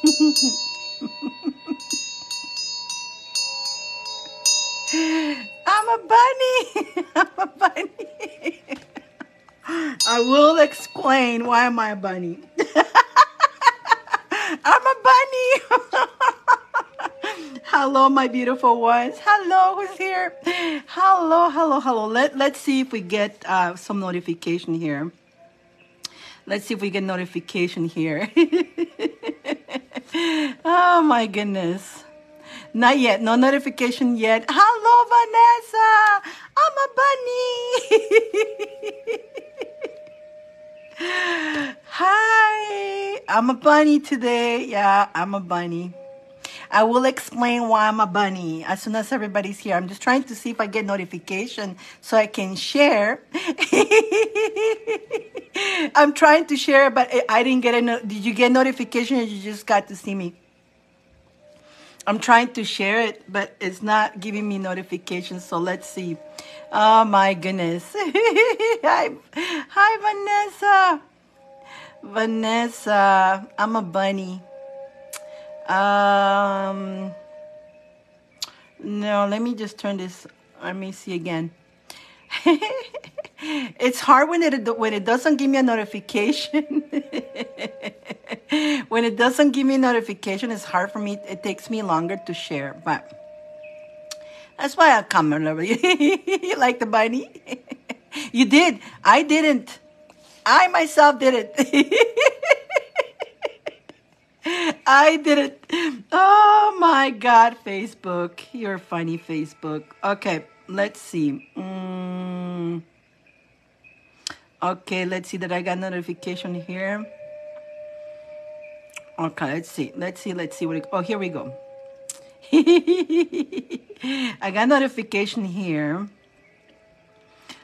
I'm a bunny. I'm a bunny. I will explain why am I a bunny. I'm a bunny. Hello, my beautiful ones. Hello, who's here? Hello, hello, hello. Let's see if we get some notification here. Let's see if we get notification here. Oh, my goodness. Not yet. No notification yet. Hello, Vanessa. I'm a bunny. Hi. I'm a bunny today. Yeah, I'm a bunny. I will explain why I'm a bunny as soon as everybody's here. I'm just trying to see if I get notification so I can share. I'm trying to share, but I didn't get a did you get notification or you just got to see me? I'm trying to share it, but it's not giving me notifications. So let's see. Oh my goodness. Hi, Vanessa. Vanessa, I'm a bunny. No, let me just turn this. Let me see again. It's hard when it doesn't give me a notification. When it doesn't give me a notification, it's hard for me. It takes me longer to share, but that's why I come over. You like the bunny? You did. I didn't. I myself did it. I did it. Oh my God, Facebook. You're funny, Facebook. Okay, let's see. Okay, let's see that I got notification here. Okay, let's see. Let's see what oh, here we go. I got notification here.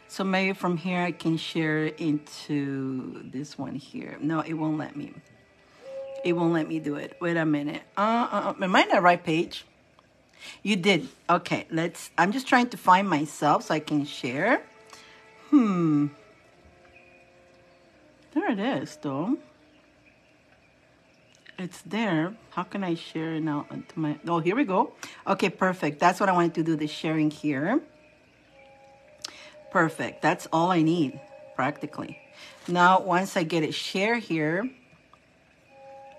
So maybe from here I can share into this one here. No, it won't let me. It won't let me do it. Wait a minute. Am I on the right page? You did. Okay, I'm just trying to find myself so I can share. There it is, though. It's there. How can I share it now onto my... Oh, here we go. Okay, perfect. That's what I wanted to do, the sharing here. Perfect. That's all I need, practically. Now, once I get it share here,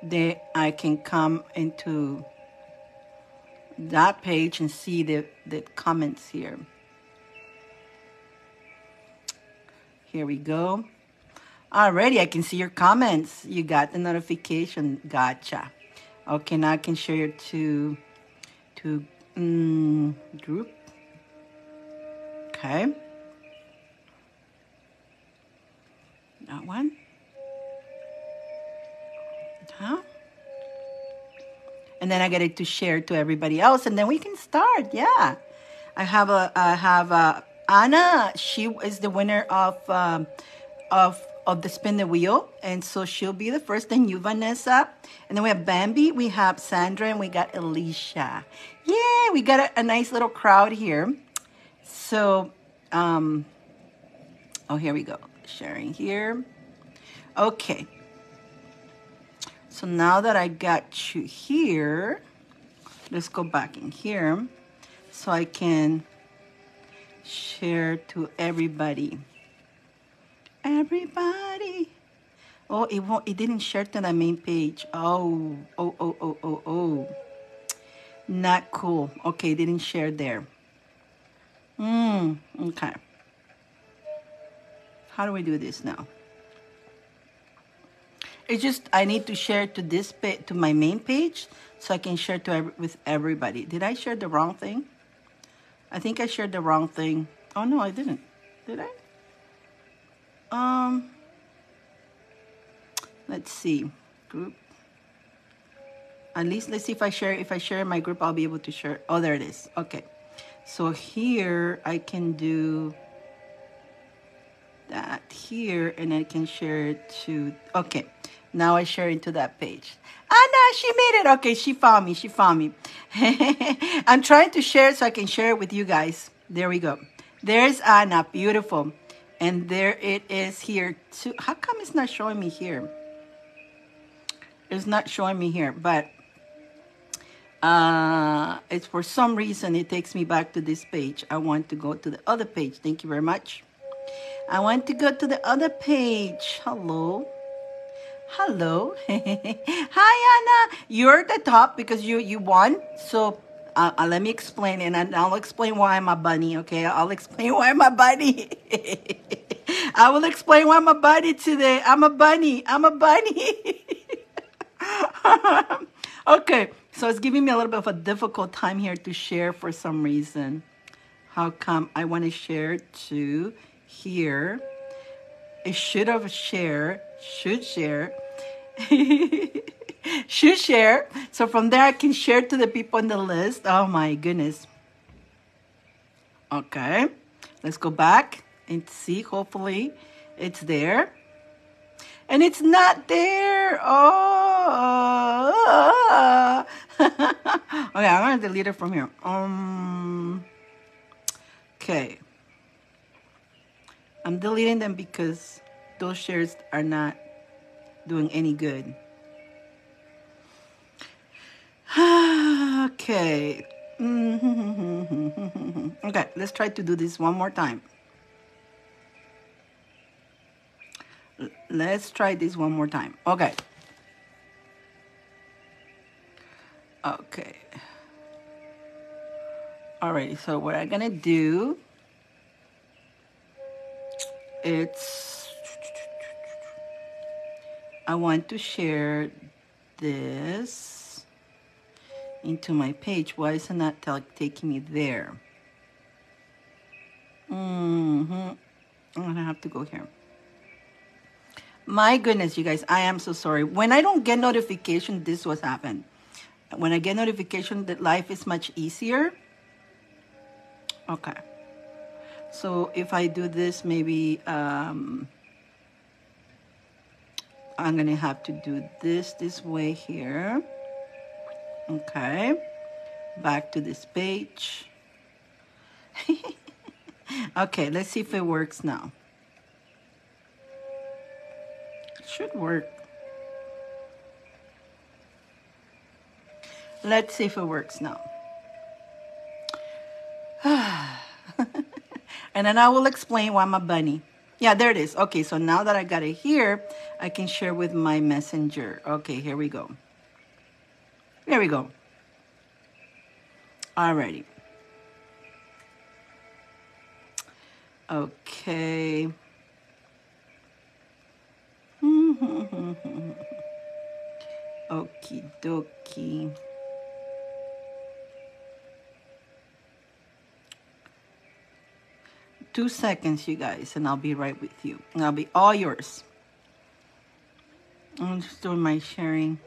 then I can come into that page and see the comments here. Here we go. Already, I can see your comments. You got the notification. Gotcha. Okay, now I can share it to group. Okay. That one. Huh? And then I get it to share to everybody else, and then we can start. Yeah, I have Anna. She is the winner of the spin the wheel, and so she'll be the first. Then you, Vanessa, and then we have Bambi, we have Sandra, and we got Alicia. Yeah, we got a nice little crowd here. So, oh, here we go. Sharing here. Okay. So now that I got you here, let's go back in here so I can share to everybody. Everybody. Oh, it didn't share to the main page. Oh. Not cool. Okay, it didn't share there. Okay. How do we do this now? It's just I need to share to this to my main page so I can share with everybody. Did I share the wrong thing? I think I shared the wrong thing. Oh no, I didn't. Did I? Let's see. Group. At least let's see if I share in my group, I'll be able to share. Oh, there it is. Okay. So here I can do that here, and I can share it to, okay. Now I share into that page. Anna, she made it. Okay, she found me. She found me. I'm trying to share so I can share it with you guys. There we go. There's Anna. Beautiful. And there it is here too. How come it's not showing me here? It's not showing me here, but it's for some reason it takes me back to this page. I want to go to the other page. Thank you very much. I want to go to the other page. Hello. Hello. Hi, Anna. You're at the top because you won. So let me explain, and I'll explain why I'm a bunny, okay? I'll explain why I'm a bunny. I will explain why I'm a bunny today. I'm a bunny. I'm a bunny. Okay, so it's giving me a little bit of a difficult time here to share for some reason. How come I want to share to here? It should have share, should share, should share. So from there I can share to the people on the list. Oh my goodness. Okay, let's go back and see. Hopefully it's there. And it's not there. Oh. Okay, I'm going to delete it from here. Okay. I'm deleting them because those shares are not doing any good. Okay. Okay, let's try to do this one more time. Let's try this one more time. Okay. Okay. Alrighty, so what I'm gonna do, I want to share this into my page. Why is it not taking me there? I'm gonna have to go here. My goodness, you guys, I am so sorry. When I don't get notification, this was happened. When I get notification that life is much easier. Okay. So if I do this, maybe I'm going to have to do this way here. Okay. Back to this page. Okay, let's see if it works now. Should work. Let's see if it works now. And then I will explain why I'm a bunny. Yeah, there it is. Okay, so now that I got it here, I can share with my messenger. Okay, here we go. Here we go. Alrighty. Okay. Okie dokie. Two seconds, you guys, and I'll be right with you. And I'll be all yours. I'm just doing my sharing.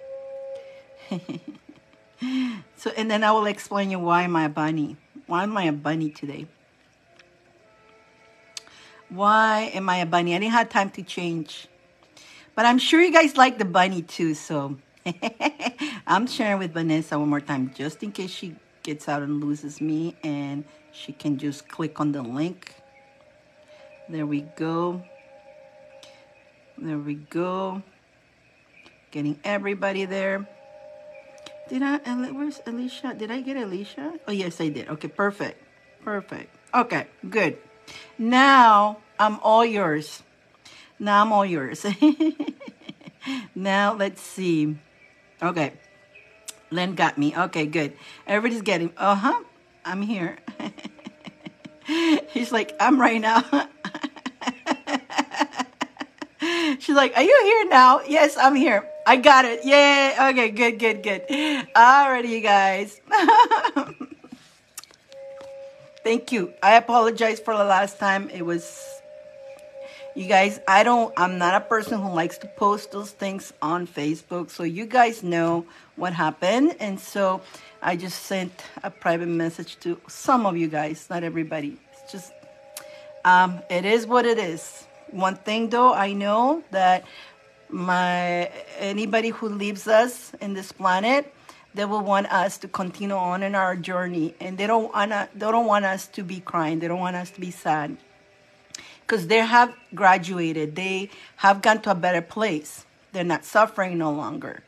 So, and then I will explain you why am I a bunny. Why am I a bunny today? Why am I a bunny? I didn't have time to change. But I'm sure you guys like the bunny too, so I'm sharing with Vanessa one more time, just in case she gets out and loses me, and she can just click on the link. There we go. There we go. Getting everybody there. Where's Alicia? Did I get Alicia? Oh, yes, I did. Okay, perfect. Perfect. Okay, good. Now, I'm all yours. Now I'm all yours. Now, let's see. Okay. Len got me. Okay, good. Everybody's getting, I'm here. He's like, I'm right now. She's like, are you here now? Yes, I'm here. I got it. Yay. Okay, good, good, good. Alrighty, you guys. Thank you. I apologize for the last time. It was, you guys, I'm not a person who likes to post those things on Facebook. So you guys know what happened. And so I just sent a private message to some of you guys, not everybody. It's just, it is what it is. One thing though, I know that anybody who leaves us in this planet, they will want us to continue on in our journey, and they don't want us to be crying. They don't want us to be sad, because they have graduated. They have gone to a better place. They're not suffering no longer.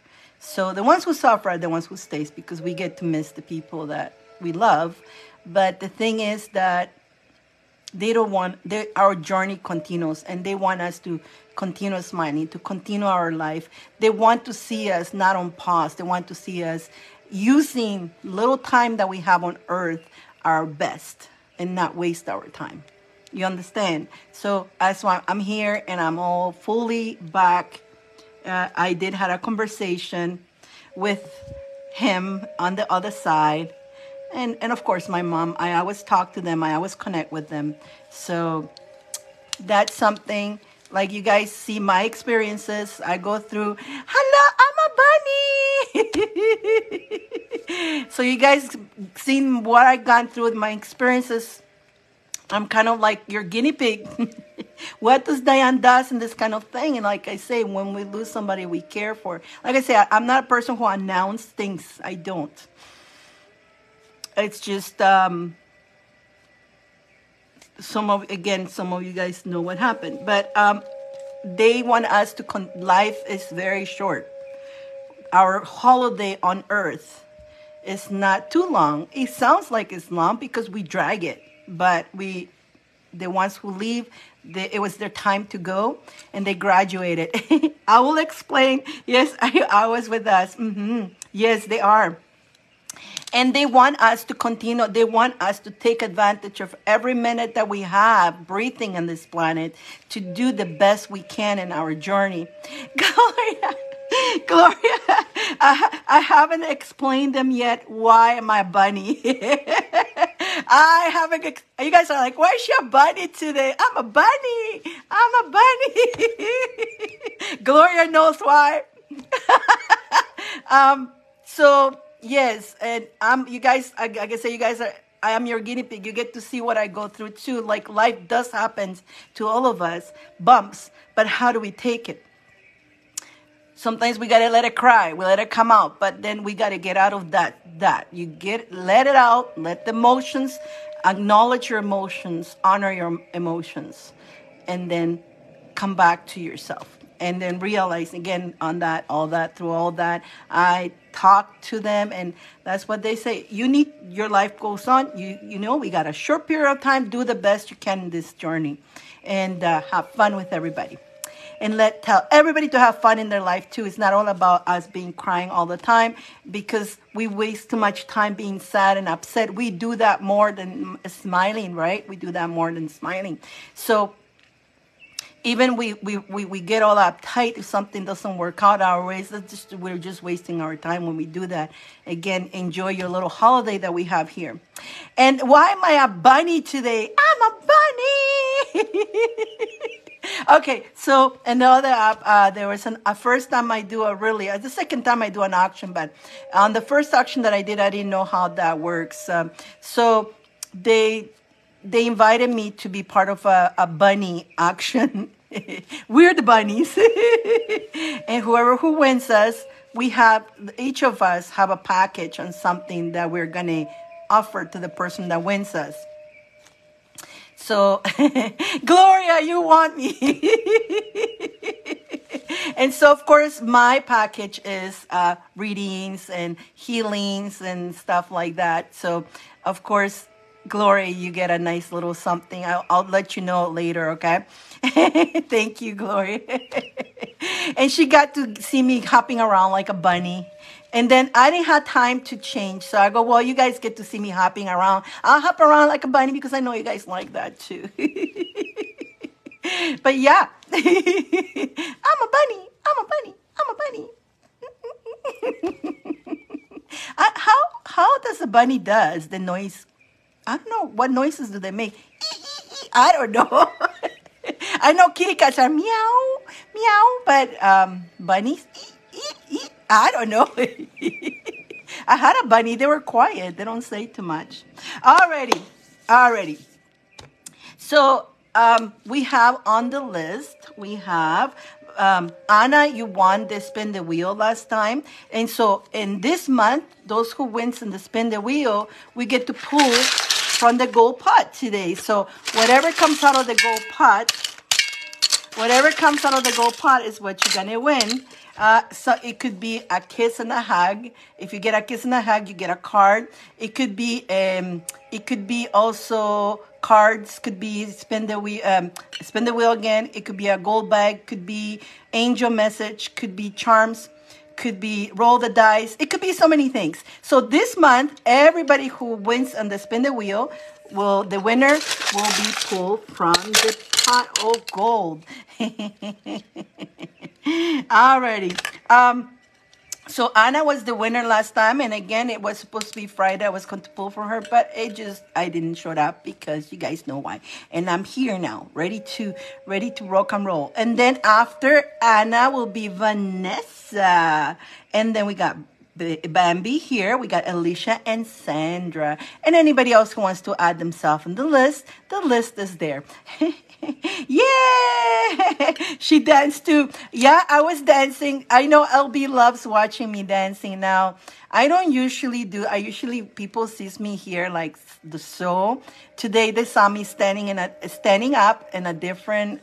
So the ones who suffer are the ones who stays, because we get to miss the people that we love. But the thing is that they don't want, our journey continues, and they want us to continue smiling, to continue our life. They want to see us not on pause. They want to see us using little time that we have on earth our best and not waste our time. You understand? So that's why I'm here, and I'm all fully back. I did have a conversation with him on the other side. And of course, my mom, I always talk to them. I always connect with them. So that's something, like, you guys see my experiences. I go through, hello, I'm a bunny. So you guys seen what I gone through with my experiences. I'm kind of like your guinea pig. What does Diane does in this kind of thing? And like I say, when we lose somebody we care for, like I say, I'm not a person who announces things. I don't. It's just some of you guys know what happened, but they want us to life is very short. Our holiday on earth is not too long. It sounds like it's long because we drag it, but the ones who leave, it was their time to go, and they graduated. I will explain. Yes, I was with us. Yes, they are. And they want us to continue. They want us to take advantage of every minute that we have breathing on this planet to do the best we can in our journey. Gloria, I haven't explained them yet. Why am I a bunny? I haven't. You guys are like, why is she a bunny today? I'm a bunny. I'm a bunny. Gloria knows why. So. Yes, and you guys, I say you guys I am your guinea pig. You get to see what I go through too. Like, life does happen to all of us, bumps, but how do we take it? Sometimes we got to let it cry. We let it come out, but then we got to get out of that. Let it out, let the emotions, acknowledge your emotions, honor your emotions, and then come back to yourself. And then realize again on that, through all that, I talk to them, and that's what they say. Your life goes on. You know, we got a short period of time. Do the best you can in this journey, and have fun with everybody. And tell everybody to have fun in their life too. It's not all about us being crying all the time, because we waste too much time being sad and upset. We do that more than smiling, right? We do that more than smiling. So even we get all uptight if something doesn't work out our ways. We're just wasting our time when we do that. Again, enjoy your little holiday that we have here. And why am I a bunny today? I'm a bunny. Okay, so another there was a first time I do the second time I do an auction, but on the first auction that I did, I didn't know how that works. So they invited me to be part of a bunny auction. We're the bunnies. And whoever who wins us, each of us have a package on something that we're going to offer to the person that wins us. So, Gloria, you want me. And so, of course, my package is readings and healings and stuff like that. So, of course, Gloria, you get a nice little something. I'll let you know later, okay? Thank you, Gloria. And she got to see me hopping around like a bunny. And then I didn't have time to change. So I go, well, you guys get to see me hopping around. I'll hop around like a bunny because I know you guys like that too. But yeah, I'm a bunny. I'm a bunny. I'm a bunny. How does a bunny does the noise? I don't know. What noises do they make? I don't know. I know kitty cats are meow, meow, but bunnies, I don't know. I had a bunny. They were quiet. They don't say too much. Alrighty. So we have on the list, we have Anna, you won the spin the wheel last time. And so in this month, those who wins in the spin the wheel, we get to pull from the gold pot today. So whatever comes out of the gold pot, whatever comes out of the gold pot is what you're gonna win. So it could be a kiss and a hug. If you get a kiss and a hug, you get a card. It could be also cards. Could be spin the wheel again. It could be a gold bag. Could be angel message. Could be charms. Could be roll the dice. It could be so many things. So this month, everybody who wins on the spin the wheel, the winner will be pulled from the pot of gold. Alrighty. So Anna was the winner last time, and again, it was supposed to be Friday. I was going to pull for her, but I didn't show up because you guys know why. And I'm here now, ready to rock and roll. And then after Anna will be Vanessa, and then we got Bambi here. We got Alicia and Sandra, and anybody else who wants to add themselves on the list is there. Yeah, she danced too. Yeah, I was dancing. I know LB loves watching me dancing now. I don't usually people sees me here like the show. Today they saw me standing up in a different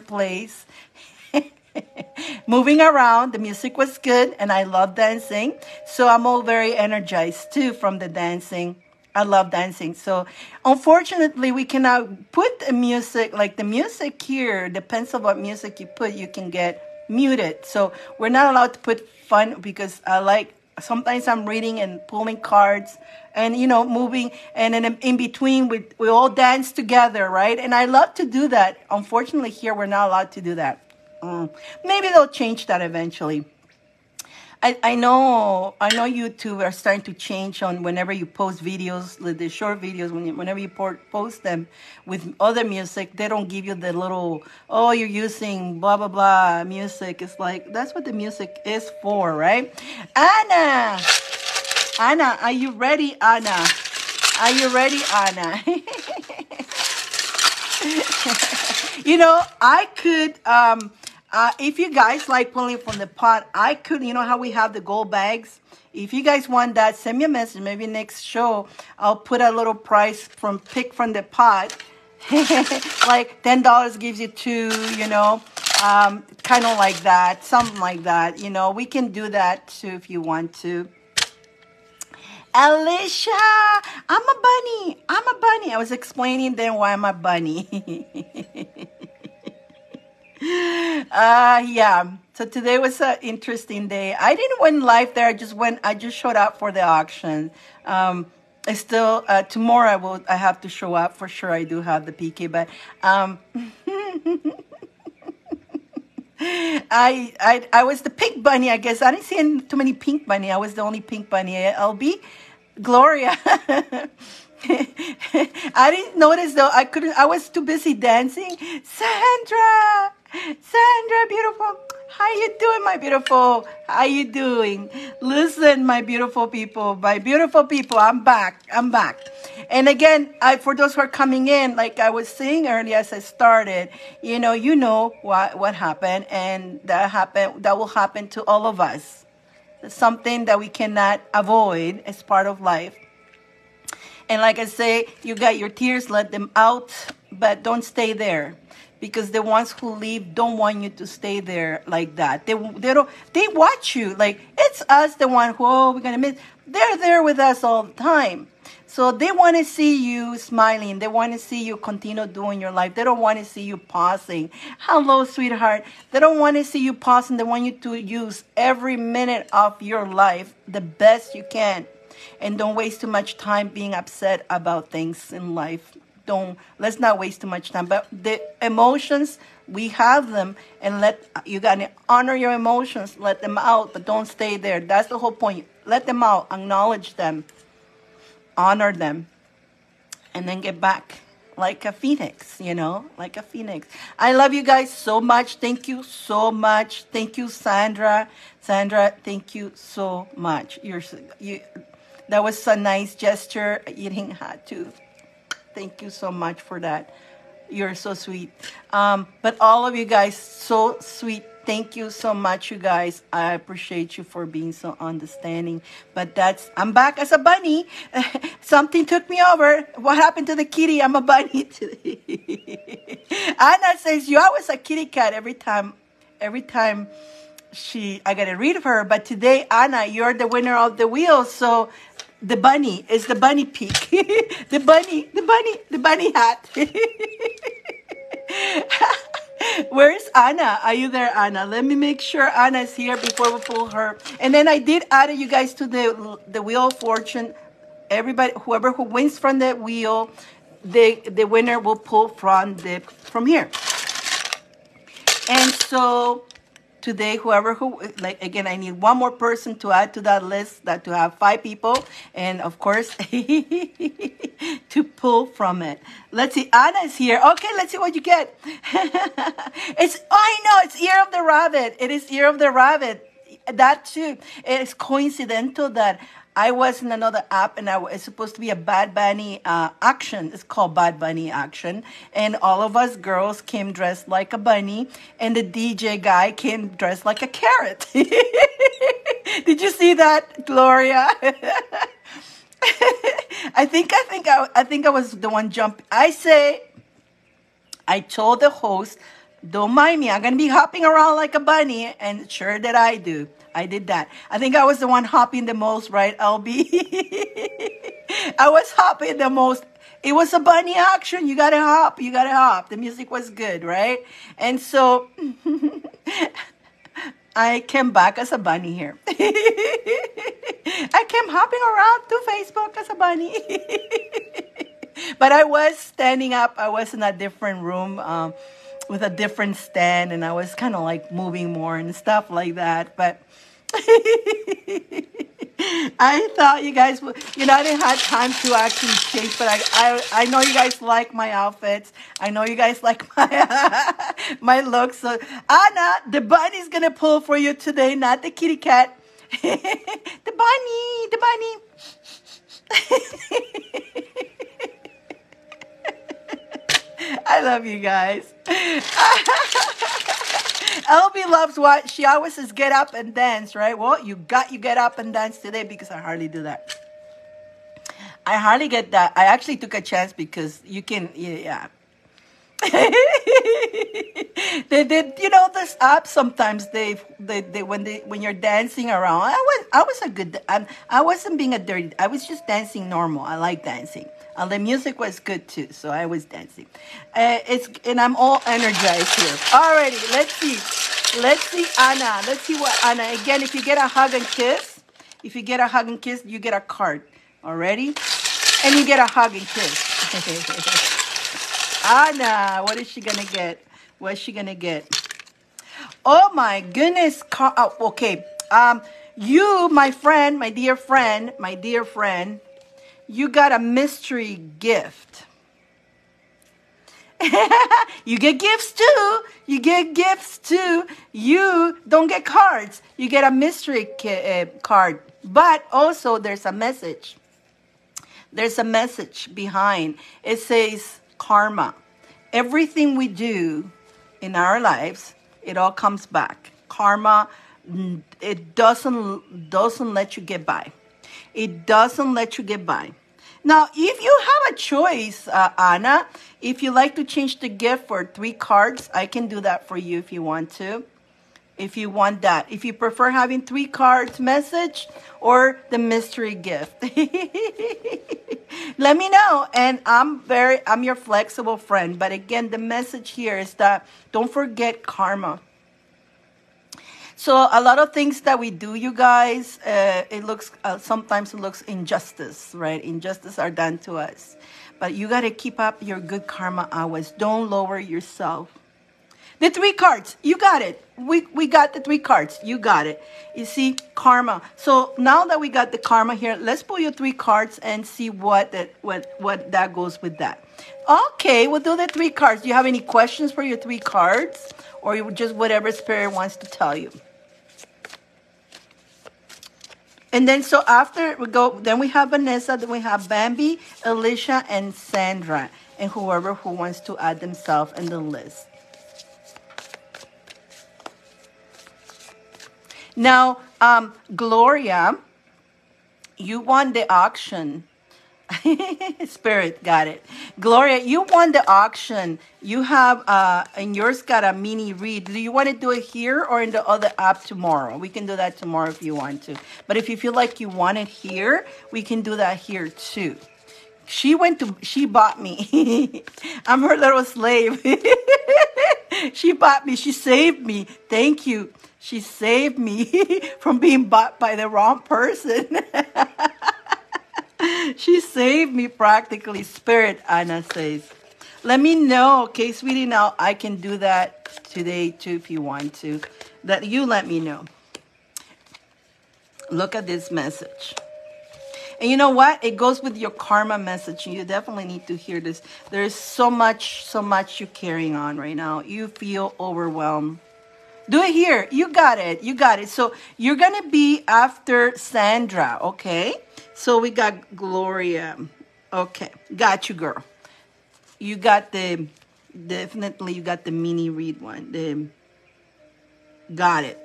place. Moving around. The music was good and I love dancing. So I'm all very energized too from the dancing. I love dancing. So unfortunately, we cannot put the music, like the music here, depends on what music you put, you can get muted. So we're not allowed to put fun because sometimes I'm reading and pulling cards and, moving. And then in between, we all dance together, right? And I love to do that. Unfortunately, here, we're not allowed to do that. Maybe they'll change that eventually. I know YouTube are starting to change on whenever you post videos, the short videos, whenever you post them with other music, they don't give you the little, oh, you're using blah, blah, blah music. It's like, that's what the music is for, right? Anna, are you ready, Anna? Are you ready, Anna? I could, if you guys like pulling from the pot, I could, how we have the gold bags. If you guys want that, send me a message. Maybe next show, I'll put a little price pick from the pot. Like $10 gives you two, kind of like that, something like that. We can do that too if you want to. Alicia, I'm a bunny. I was explaining then why I'm a bunny. Yeah. So today was an interesting day. I didn't win live there. I just showed up for the auction. Tomorrow I have to show up for sure. I do have the PK, but I was the pink bunny, I guess. I didn't see too many pink bunny. I was the only pink bunny. LB, Gloria. I didn't notice though. I was too busy dancing. Sandra, beautiful. How you doing, my beautiful? How you doing? Listen, my beautiful people, I'm back. And again, for those who are coming in, like I was saying earlier as I started, you know what happened, and that will happen to all of us. It's something that we cannot avoid as part of life. And like I say, you got your tears, let them out, but don't stay there. Because the ones who leave don't want you to stay there like that. They watch you like it's us, the one who we're gonna miss. They're there with us all the time, so they want to see you smiling. They want to see you continue doing your life. They don't want to see you pausing. Hello, sweetheart. They don't want to see you pausing. They want you to use every minute of your life the best you can, and don't waste too much time being upset about things in life. Let's not waste too much time. But the emotions, we have them, and you gotta honor your emotions, let them out, but don't stay there. That's the whole point. Let them out, acknowledge them, honor them, and then get back like a phoenix, like a phoenix. I love you guys so much. Thank you so much. Thank you, Sandra. Thank you so much. That was a nice gesture. You didn't have to. Thank you so much for that. You're so sweet. But all of you guys, so sweet. Thank you so much, you guys. I appreciate you for being so understanding. But I'm back as a bunny. Something took me over. What happened to the kitty? I'm a bunny today. Anna says, you always a kitty cat every time I gotta read her. But today, Anna, you're the winner of the wheel. So the bunny is the bunny peak. the bunny hat. Where's Anna? Are you there, Anna? Let me make sure Anna is here before we pull her. And then I did add you guys to the Wheel of Fortune. Everybody, whoever who wins from the wheel, the winner will pull from here. And so today, whoever who, like, again, I need one more person to add to that list, to have 5 people, and of course, to pull from it. Let's see, Anna is here. Okay, let's see what you get. I know, it's Ear of the Rabbit. It is Ear of the Rabbit. That too. It's coincidental that I was in another app and it's supposed to be a Bad Bunny action. It's called Bad Bunny Action. And all of us girls came dressed like a bunny. And the DJ guy came dressed like a carrot. Did you see that, Gloria? I think I was the one jumping. I told the host, don't mind me. I'm going to be hopping around like a bunny. And sure that I do. I did that. I think I was the one hopping the most, right, LB? I was hopping the most. It was a bunny action. You got to hop. You got to hop. The music was good, right? And so I came back as a bunny here. I came hopping around to Facebook as a bunny. But I was standing up. I was in a different room with a different stand. And I was kind of like moving more and stuff like that. But I thought you guys would, I didn't have time to actually change, but I know you guys like my outfits. I know you guys like my looks. So Anna, the bunny's gonna pull for you today, not the kitty cat. The bunny. I love you guys. LB loves what she always says, get up and dance, right? Well, you get up and dance today because I hardly do that. I hardly get that. I actually took a chance because you can, yeah. They did, this app sometimes when you're dancing around. I wasn't being a dirty. I was just dancing normal. I like dancing. The music was good too, so I was dancing. And I'm all energized here. Alrighty, let's see Anna. Let's see what Anna. Again, if you get a hug and kiss, you get a card. Already, and you get a hug and kiss. Anna, what is she gonna get? What's she gonna get? Oh my goodness! Okay. You, my friend, my dear friend. You got a mystery gift. You get gifts too. You don't get cards. You get a mystery card. But also there's a message. There's a message behind. It says karma. Everything we do in our lives, it all comes back. Karma, it doesn't let you get by. It doesn't let you get by. Now, if you have a choice, Anna, if you like to change the gift for 3 cards, I can do that for you if you want to. If you want that. If you prefer having 3 cards message or the mystery gift. Let me know. And I'm your flexible friend. But again, the message here is that don't forget karma. So a lot of things that we do, you guys, sometimes it looks injustice, right? Injustice are done to us. But you got to keep up your good karma hours. Don't lower yourself. The 3 cards, you got it. We got the 3 cards. You got it. You see, karma. So now that we got the karma here, let's pull your 3 cards and see what that goes with that. Okay, we'll do the 3 cards. Do you have any questions for your 3 cards? Or you just whatever Spirit wants to tell you? And then so after we go, then we have Vanessa, then we have Bambi, Alicia, and Sandra, and whoever who wants to add themselves in the list. Now, Gloria, you won the auction. Spirit, got it. Gloria, you won the auction. You have, and yours got a mini read. Do you want to do it here or in the other app tomorrow? We can do that tomorrow if you want to. But if you feel like you want it here, we can do that here too. She bought me. I'm her little slave. She bought me. She saved me. Thank you. She saved me from being bought by the wrong person. She saved me practically. Spirit, Anna says. Let me know, okay, sweetie. Now I can do that today too if you want to. That you let me know. Look at this message. And you know what? It goes with your karma message. You definitely need to hear this. There's so much you're carrying on right now. You feel overwhelmed. Do it here. You got it. You got it. So you're going to be after Sandra, okay? So we got Gloria. Okay. Got you, girl. You got definitely you got the mini read one. Got it.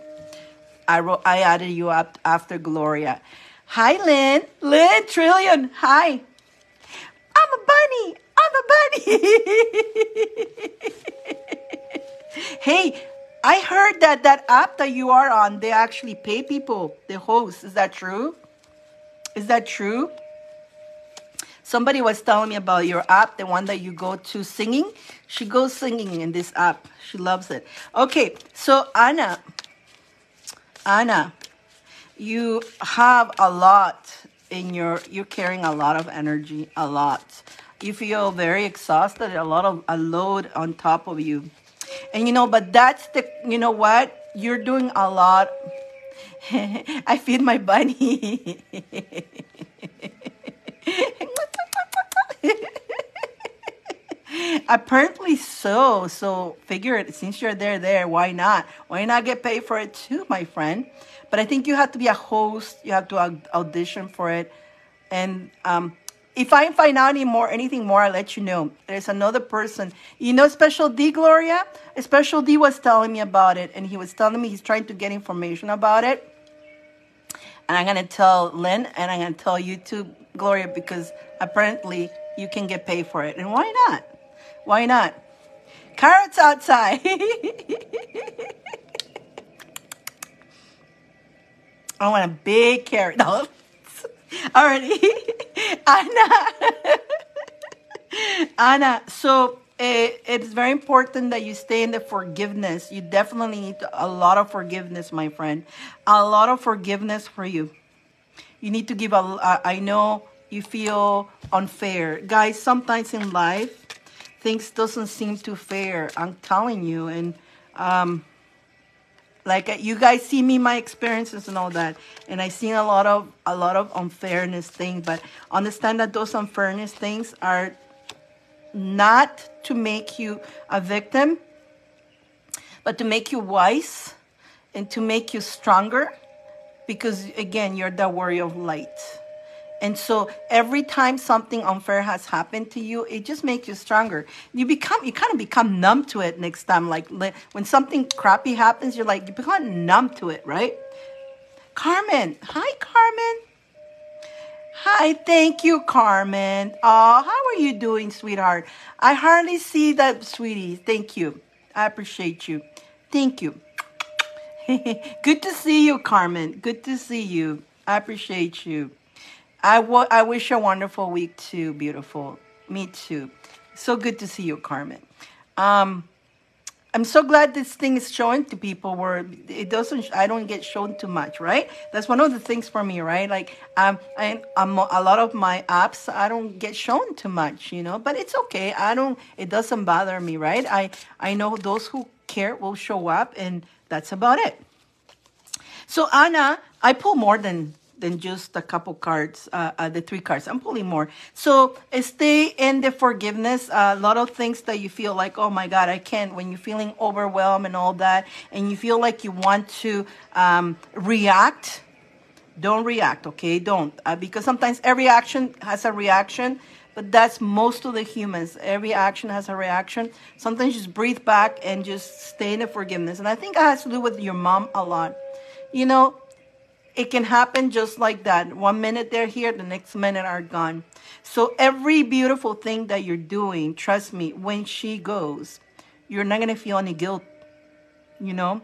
I added you up after Gloria. Hi, Lynn. Lynn Trillion. Hi. I'm a bunny. Hey, I heard that app that you are on, they actually pay people, the hosts. Is that true? Is that true? Somebody was telling me about your app, the one that you go to singing. She goes singing in this app. She loves it. Okay, so Anna, you have a lot you're carrying a lot of energy, a lot. You feel very exhausted, a load on top of you. And but that's you know what? You're doing a lot. I feed my bunny. Apparently so. So figure it, since you're there, why not? Why not get paid for it too, my friend? But I think you have to be a host. You have to audition for it. And if I find out anything more, I'll let you know. There's another person. Special D, Gloria? Special D was telling me about it. And he was telling me he's trying to get information about it. And I'm going to tell Lynn, and I'm going to tell you too, Gloria, because apparently you can get paid for it. And why not? Why not? Carrots outside. I want a big carrot. No. Already. Anna, so it's very important that you stay in the forgiveness. You definitely need a lot of forgiveness, my friend. A lot of forgiveness for you. You need to give I know you feel unfair. Guys, sometimes in life, things doesn't seem too fair. I'm telling you. And like you guys see me, my experiences and all that, and I seen a lot of unfairness things. But understand that those unfairness things are not to make you a victim, but to make you wise and to make you stronger. Because again, you're the warrior of light. And so every time something unfair has happened to you, it just makes you stronger. You kind of become numb to it next time. Like when something crappy happens, you become numb to it, right? Carmen. Hi, Carmen. Hi, thank you, Carmen. Oh, how are you doing, sweetheart? I hardly see that, sweetie. Thank you. I appreciate you. Thank you. Good to see you, Carmen. Good to see you. I appreciate you. I wish you a wonderful week too, beautiful. Me too. So good to see you, Carmen. I'm so glad this thing is showing to people where I don't get shown too much, right? That's one of the things for me, right? Like I'm a lot of my apps, I don't get shown too much, but it's okay. It doesn't bother me, right? I know those who care will show up, and that's about it. So Anna, I pull more than just a couple cards, the 3 cards. I'm pulling more. So stay in the forgiveness. A lot of things that you feel like, oh my God, I can't. When you're feeling overwhelmed and all that, and you feel like you want to react, don't react, okay? Don't. Because sometimes every action has a reaction. but that's most of the humans. Every action has a reaction. Sometimes just breathe back and just stay in the forgiveness. And I think it has to do with your mom a lot. You know, it can happen just like that. 1 minute they're here, the next minute are gone. So every beautiful thing that you're doing, trust me, when she goes, you're not going to feel any guilt, you know.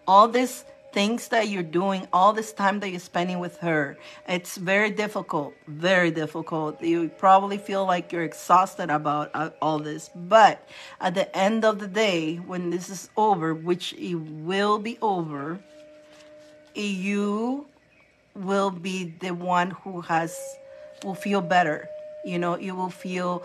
All these things that you're doing, all this time that you're spending with her, it's very difficult, very difficult. You probably feel like you're exhausted about all this. But at the end of the day, when this is over, which it will be over, you will be the one who will feel better. You know, you will feel,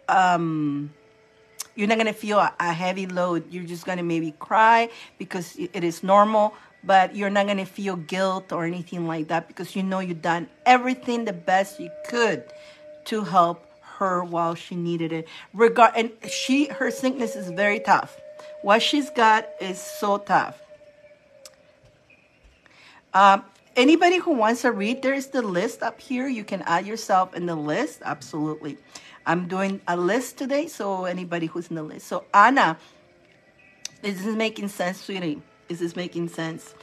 you're not going to feel a heavy load. You're just going to maybe cry because it is normal, but you're not going to feel guilt or anything like that because you know you've done everything the best you could to help her while she needed it. And her sickness is very tough. What she's got is so tough. Anybody who wants to read, there is the list up here. You can add yourself in the list. Absolutely. I'm doing a list today, so anybody who's in the list. So, Anna, is this making sense, sweetie? Is this making sense?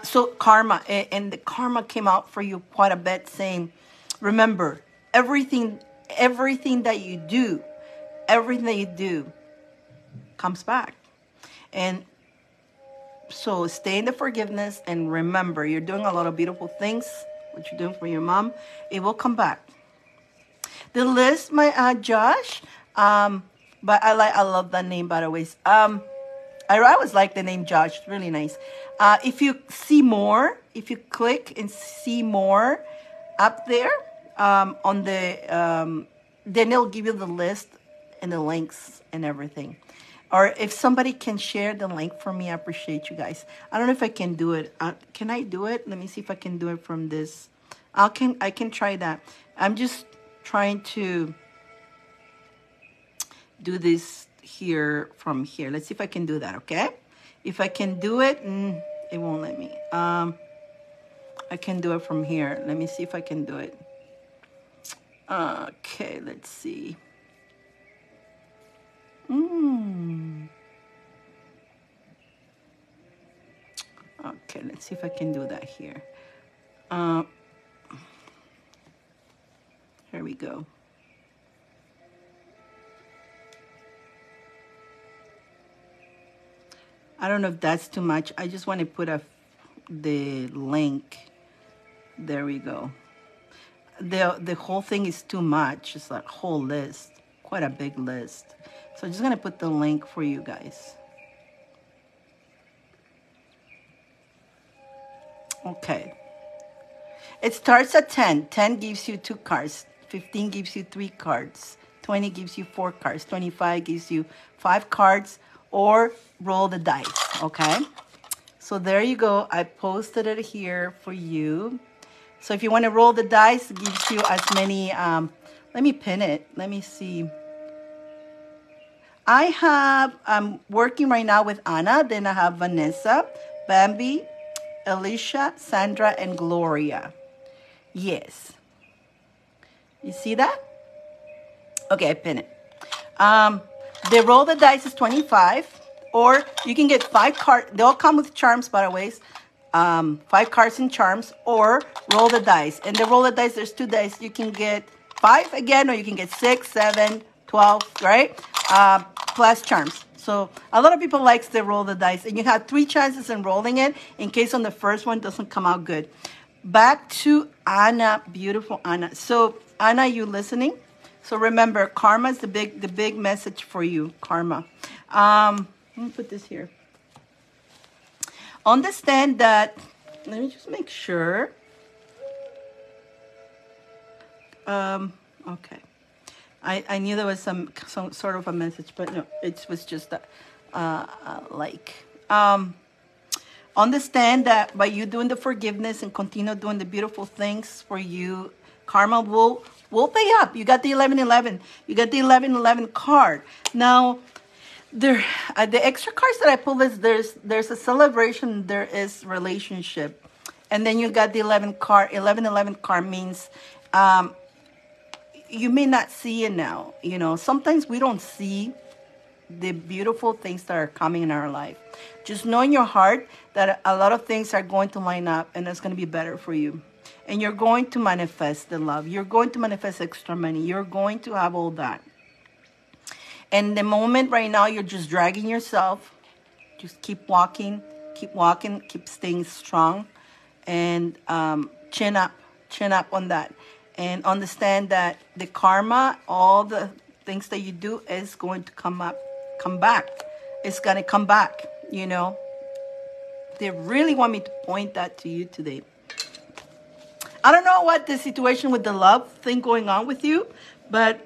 So, karma, and the karma came out for you quite a bit, saying, remember, everything that you do comes back. And so stay in the forgiveness, and remember, you're doing a lot of beautiful things, what you're doing for your mom. It will come back. The list, my Josh, but I love that name, by the way. I always like the name Josh. It's really nice. If you see more, if you click and see more up there on the, then it'll give you the list and the links and everything. Or if somebody can share the link for me, I appreciate you guys. I don't know if I can do it. Can I do it? Let me see if I can do it from this. I can try that. I'm just trying to do this here from here. Let's see if I can do that, okay? If I can do it, it won't let me. I can do it from here. Let me see if I can do it. Okay, let's see. Okay, let's see if I can do that here. Here we go. I don't know if that's too much. I just want to put the link. There we go. The whole thing is too much. It's like a whole list, quite a big list. So I'm just going to put the link for you guys. Okay. It starts at 10. 10 gives you 2 cards. 15 gives you 3 cards. 20 gives you 4 cards. 25 gives you 5 cards. Or roll the dice, okay? So there you go. I posted it here for you. So if you want to roll the dice, it gives you as many. Let me pin it. Let me see. I'm working right now with Anna. Then I have Vanessa, Bambi, Alicia, Sandra, and Gloria. Yes. You see that? Okay, I pin it. The roll the dice is 25. Or you can get 5 cards. They all come with charms, by the way. 5 cards and charms. Or roll the dice. And the roll the dice, there's 2 dice. You can get 5 again, or you can get 6, 7, 12, right? Plus charms. So a lot of people likes to roll the dice. And you have 3 chances in rolling it in case on the first one doesn't come out good. Back to Anna, beautiful Anna. So Anna, you listening? So remember, karma is the big message for you, karma. Let me put this here. Understand that, let me just make sure. Okay. I knew there was some sort of a message, but no, it was just understand that by you doing the forgiveness and continue doing the beautiful things for you, karma will pay up. You got the 1111. You got the 1111 card. Now, the extra cards that I pulled is there's a celebration, there is relationship, and then you got the 1111 card means you may not see it now. You know, sometimes we don't see the beautiful things that are coming in our life. Just know in your heart that a lot of things are going to line up and it's going to be better for you. And you're going to manifest the love. You're going to manifest extra money. You're going to have all that. And the moment right now, you're just dragging yourself. Just keep walking, keep staying strong. And chin up on that. And understand that the karma, all the things that you do is going to come back. It's going to come back, you know. They really want me to point that to you today. I don't know what the situation with the love thing going on with you, but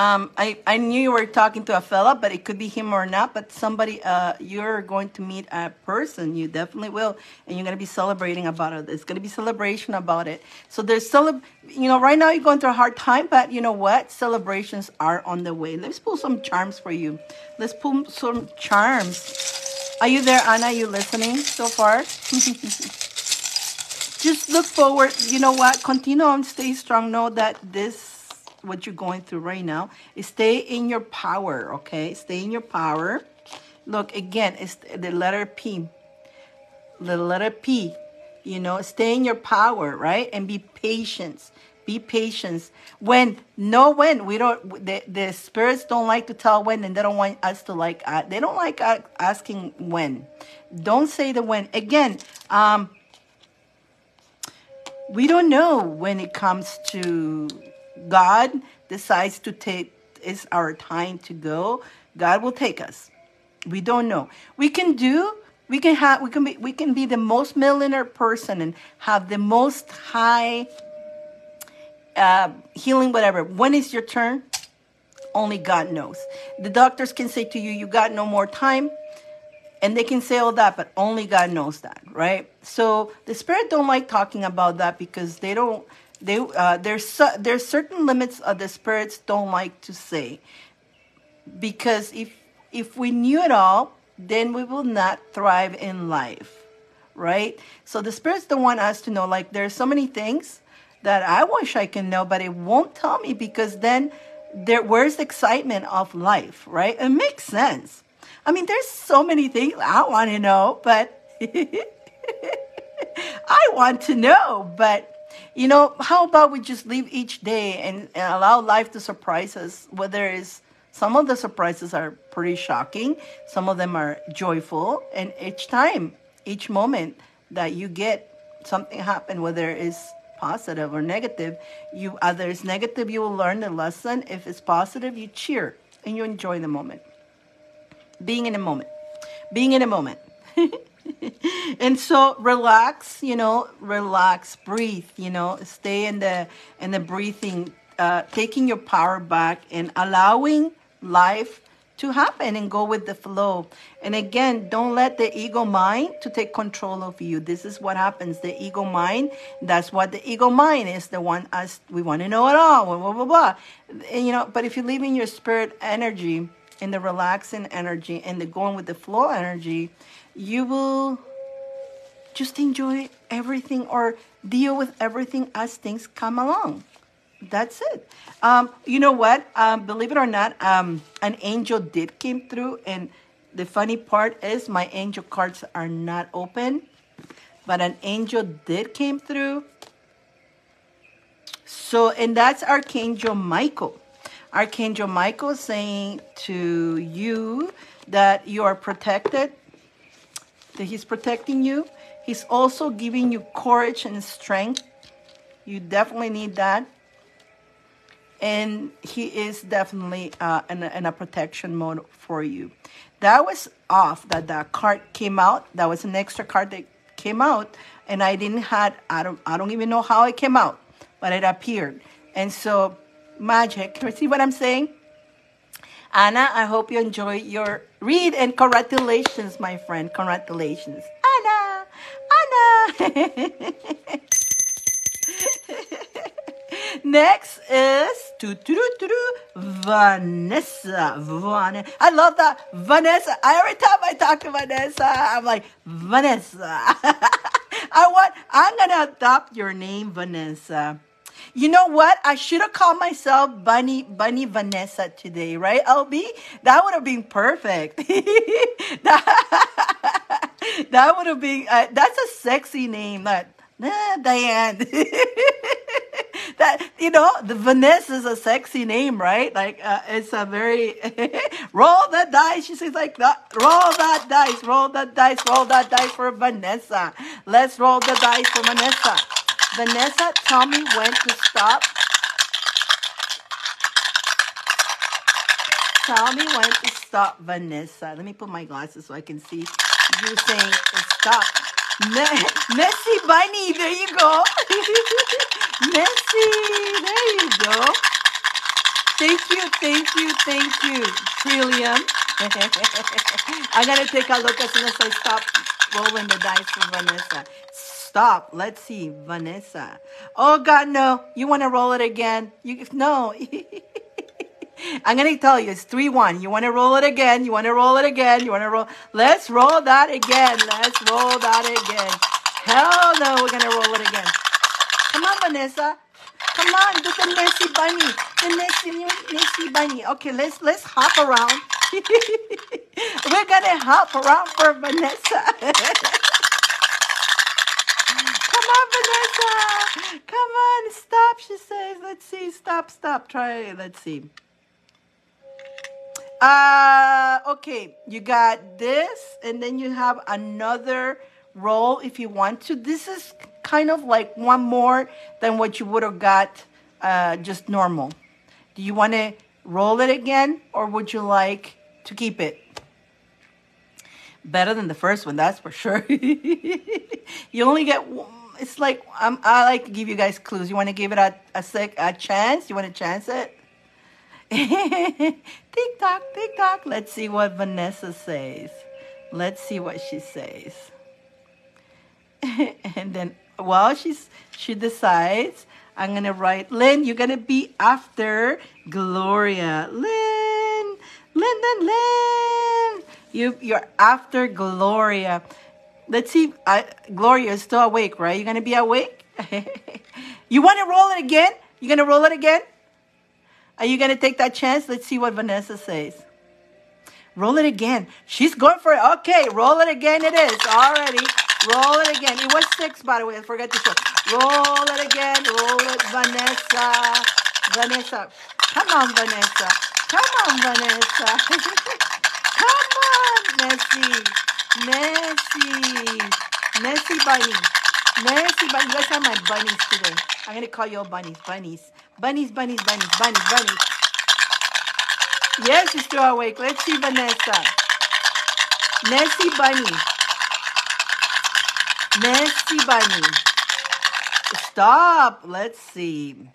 I knew you were talking to a fella, but it could be him or not. But somebody, you're going to meet a person. You definitely will, and you're going to be celebrating about it. There's going to be celebration about it. So there's right now you're going through a hard time, but you know what? Celebrations are on the way. Let's pull some charms for you. Let's pull some charms. Are you there, Anna? Are you listening so far? Just look forward. You know what? Continue on. Stay strong. Know that what you're going through right now is stay in your power, okay? Stay in your power. Look, again, it's the letter P. The letter P. You know, stay in your power, right? And be patient. Be patient. We don't, the spirits don't like to tell when, and they don't want us to they don't like asking when. Don't say the when. Again, we don't know when it comes to God decides to take, it's our time to go. God will take us. We don't know. We can be the most millionaire person and have the most high healing, whatever. When is your turn? Only God knows. The doctors can say to you, you got no more time. And they can say all that, but only God knows that, right? So the spirit don't like talking about that because they don't. There's certain limits of the spirits don't like to say, because if we knew it all, then we will not thrive in life, right? So the spirits don't want us to know. Like there's so many things that I wish I can know, but it won't tell me because then where's the excitement of life, right? It makes sense. I mean, there's so many things I want to know, but I want to know. But, you know, how about we just live each day and allow life to surprise us? Some of the surprises are pretty shocking. Some of them are joyful. And each moment that you get something happen, whether it's positive or negative, either it's negative, you will learn the lesson. If it's positive, you cheer and you enjoy the moment. Being in a moment. And so relax, breathe, stay in the breathing, taking your power back and allowing life to happen and go with the flow. And again, don't let the ego mind to take control of you. This is what happens. The ego mind, that's what the ego mind is, the one we want to know it all, blah, blah, blah. And, but if you live in your spirit energy, in the relaxing energy and the going with the flow energy, you will just enjoy everything or deal with everything as things come along. That's it. You know what? Believe it or not, an angel did came through, and the funny part is my angel cards are not open, but an angel did came through. So, and that's Archangel Michael. Archangel Michael is saying to you that you are protected, that he's protecting you. He's also giving you courage and strength. You definitely need that. And he is definitely in a protection mode for you. That was off, that card came out. That was an extra card that came out. And I don't even know how it came out, but it appeared. And so, magic. See what I'm saying? Anna, I hope you enjoy your read, and congratulations, my friend. Congratulations. Anna. Next is Vanessa. I love that. Vanessa. Every time I talk to Vanessa, I'm like, Vanessa. I'm going to adopt your name, Vanessa. You know what? I should have called myself Bunny Vanessa today, right, LB? That would have been perfect. That would have been, that's a sexy name. Diane. That, the Vanessa is a sexy name, right? Like, it's a very, roll that dice. She says like, roll that dice, roll that dice, roll that dice for Vanessa. Let's roll the dice for Vanessa. Vanessa, tell me when to stop. Tell me when to stop, Vanessa. Let me put my glasses so I can see you saying stop. Messy Bunny, there you go. Messy, there you go. Thank you, Trillium. I'm going to take a look as soon as I stop rolling the dice for Vanessa. Stop. Let's see, Vanessa. Oh, God, no. You want to roll it again? No. I'm going to tell you, it's 3-1. You want to roll it again? You want to roll it again? You want to roll? Let's roll that again. Let's roll that again. Hell no, we're going to roll it again. Come on, Vanessa. Come on, do the messy bunny. The messy bunny. Okay, let's hop around. We're going to hop around for Vanessa. Come on, Vanessa. Come on, stop, she says. Let's see. Stop. Try it. Let's see. Okay, you got this, and then you have another roll if you want to. This is kind of like one more than what you would have got just normal. Do you want to roll it again, or would you like to keep it? Better than the first one, that's for sure. You only get, it's like, I like to give you guys clues. You want to give it a chance? You want to chance it? Tick tock. Let's see what Vanessa says. Let's see what she says. And then while she decides, I'm gonna write Lynn. You're gonna be after Gloria. Lynn. You're after Gloria. Let's see. Gloria is still awake, right? You're gonna be awake. You want to roll it again? You gonna roll it again? Are you going to take that chance? Let's see what Vanessa says. Roll it again. She's going for it. Okay, roll it again it is. Already. Roll it again. It was 6, by the way. I forgot to show. Roll it again. Roll it, Vanessa. Vanessa. Come on, Vanessa. Come on, Vanessa. Come on, Nessie. Nessie Bunny. Nessie Bunny. You guys are my bunnies today. I'm going to call you all bunnies. Bunnies. Yes, she's still awake. Let's see, Vanessa. Nessie Bunny. Stop. Let's see.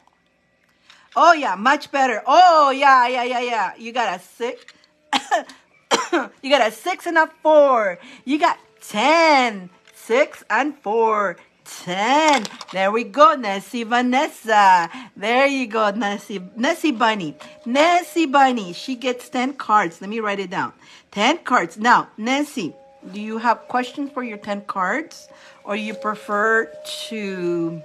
Oh, yeah, much better. Oh, yeah. You got a 6. You got a 6 and a 4. You got 10. 6 and 4. 10. There we go, Nessie Vanessa. There you go, Nessie Bunny. Nessie Bunny. She gets 10 cards. Let me write it down. 10 cards. Now, Nessie, do you have questions for your 10 cards? Or you prefer to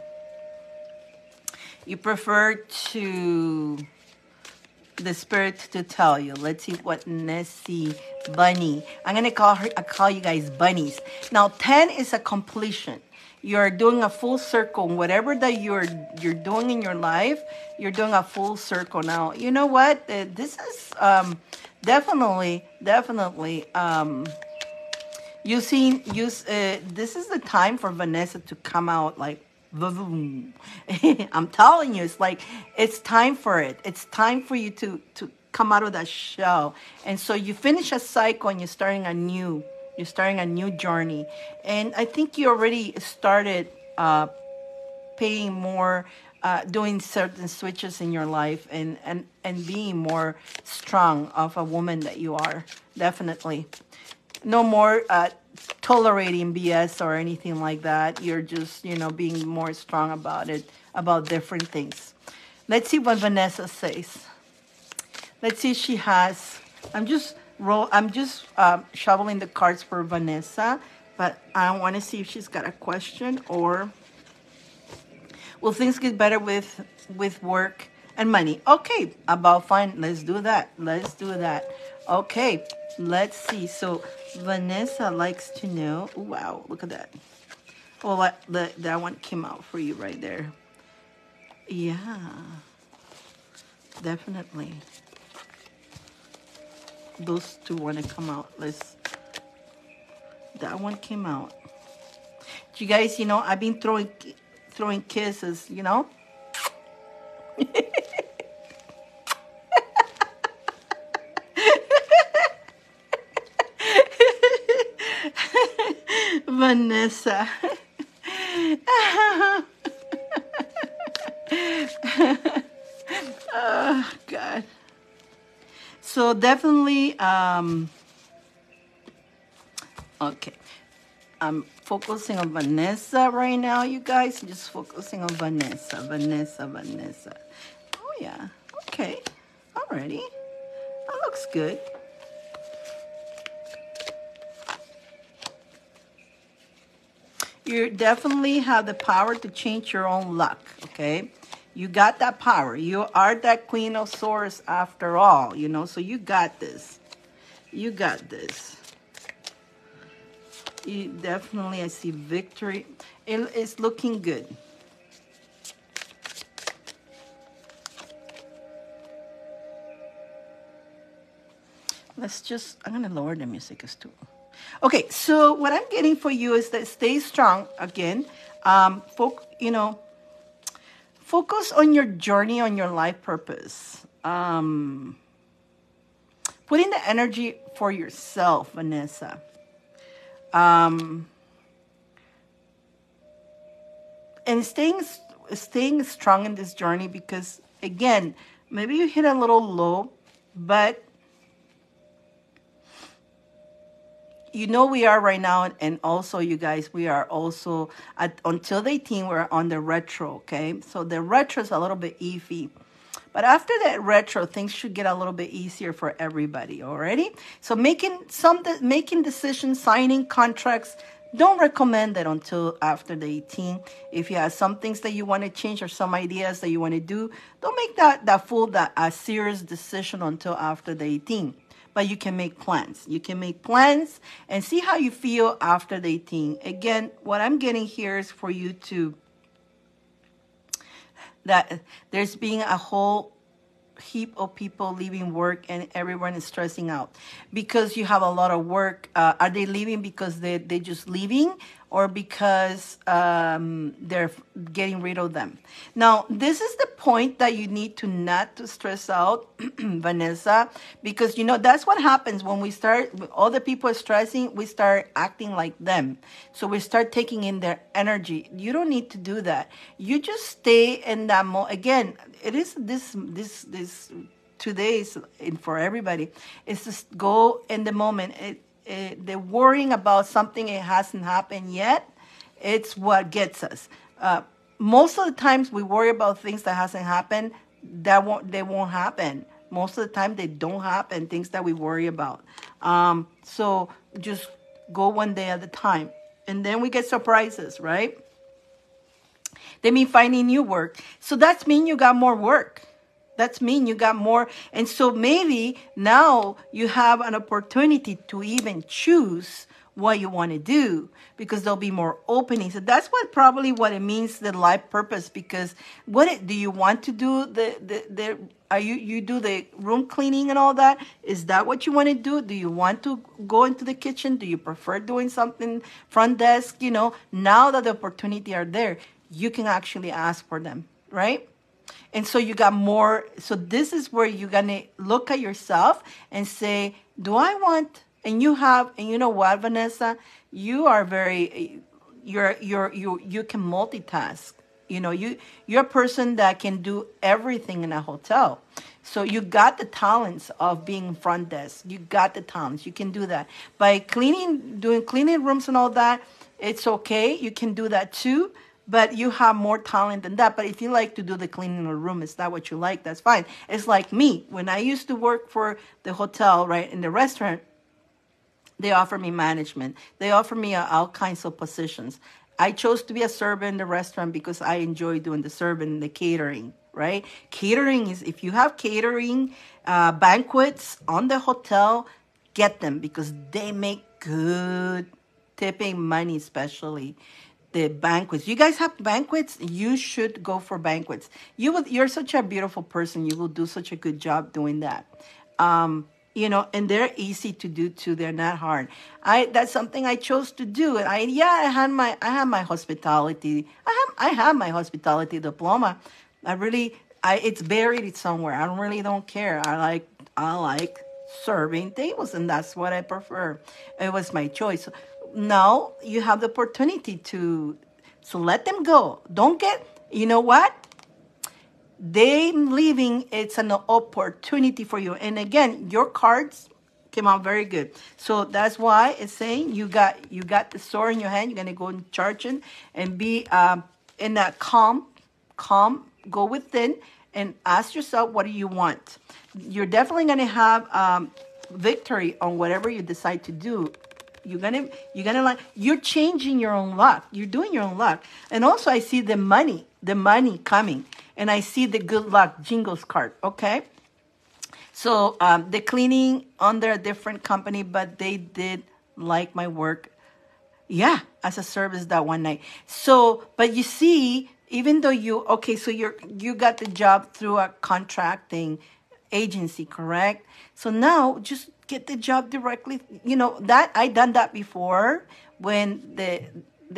the spirit to tell you? Let's see what Nessie Bunny. I'm going to call you guys bunnies. Now, 10 is a completion. You're doing a full circle. Whatever that you're doing in your life, you're doing a full circle. Now, you know what? This is definitely. This is the time for Vanessa to come out like. I'm telling you, it's time for it. It's time for you to come out of that shell. And so you finish a cycle and you're starting a new journey. And I think you already started paying more, doing certain switches in your life and being more strong of a woman that you are. Definitely. No more tolerating BS or anything like that. You're just, being more strong about it, about different things. Let's see what Vanessa says. Let's see if she has. I'm just shoveling the cards for Vanessa, but I want to see if she's got a question or Will things get better with work and money? Okay, about fine. Let's do that. Let's do that. Okay, let's see. So Vanessa likes to know. Wow, look at that. Well, that one came out for you right there. Yeah, definitely. Those two want to come out. That one came out. You guys, I've been throwing kisses, Vanessa. Oh, God. So definitely, okay. I'm focusing on Vanessa right now, you guys. Just focusing on Vanessa. Oh, yeah. Okay. Alrighty. That looks good. You definitely have the power to change your own luck, okay? You got that power. You are that Queen of Swords after all, so you got this. You got this. You definitely, I see victory. It's looking good. I'm going to lower the music as too. Okay, so what I'm getting for you is that stay strong again. Focus on your journey, on your life purpose. Putting the energy for yourself, Vanessa. And staying strong in this journey because, again, maybe you hit a little low, but we are right now, and also you guys, we are also until the 18th, we're on the retro, okay? So the retro is a little bit iffy. But after that retro, things should get a little bit easier for everybody, already? So making decisions, signing contracts, don't recommend that until after the 18th. If you have some things that you want to change or some ideas that you want to do, don't make a serious decision until after the 18th. But you can make plans. You can make plans and see how you feel after the 18th. Again, what I'm getting here is for you that there's being a whole heap of people leaving work and everyone is stressing out because you have a lot of work. Are they leaving because they're just leaving or because they're getting rid of them? Now, this is the point that you need to not to stress out, Vanessa, because, that's what happens when we start, all the people are stressing, we start acting like them. So we start taking in their energy. You don't need to do that. You just stay in that again, it is this 2 days for everybody. It's just go in the moment. They're worrying about something it hasn't happened yet. It's what gets us. Most of the times we worry about things that hasn't happened. They won't happen. Most of the time they don't happen. Things that we worry about. So just go one day at a time, and then we get surprises, right? They mean finding new work. So that's mean you got more work. That's mean you got more. And so maybe now you have an opportunity to even choose what you want to do because there'll be more openings. So that's probably what it means, the life purpose. Because do you want to do you do the room cleaning and all that? Is that what you want to do? Do you want to go into the kitchen? Do you prefer doing something front desk? Now that the opportunity are there, you can actually ask for them, right? And so you got more. So this is where you're going to look at yourself and say, do I want, and you know what, Vanessa, you are you can multitask. You're a person that can do everything in a hotel. So you got the talents of being front desk. You got the talents. You can do that. By doing cleaning rooms and all that, it's okay. You can do that too. But you have more talent than that. But if you like to do the cleaning in a room, it's not what you like, that's fine. It's like me. When I used to work for the hotel, right, in the restaurant, they offer me management. They offer me all kinds of positions. I chose to be a server in the restaurant because I enjoy doing the serving and the catering, right? Catering is, if you have catering banquets on the hotel, get them because they make good tipping money, especially the banquets. You guys have banquets? You should go for banquets. You're such a beautiful person. You will do such a good job doing that. And they're easy to do too. They're not hard. That's something I chose to do. And I had my hospitality. I have my hospitality diploma. It's buried somewhere. I don't care. I like serving tables, and that's what I prefer. It was my choice. Now you have the opportunity so let them go. Don't get, you know what? They leaving, it's an opportunity for you. And again, your cards came out very good. So that's why it's saying you got the sword in your hand. You're gonna go and charge it and be in that calm, go within and ask yourself, what do you want? You're definitely gonna have victory on whatever you decide to do. You're changing your own luck. You're doing your own luck. And also I see the money coming. And I see the good luck jingles card, okay? So the cleaning under a different company, but they did like my work. Yeah, as a service that one night. So, but you see, even though you got the job through a contracting agency, correct? So now just get the job directly. That I done that before when they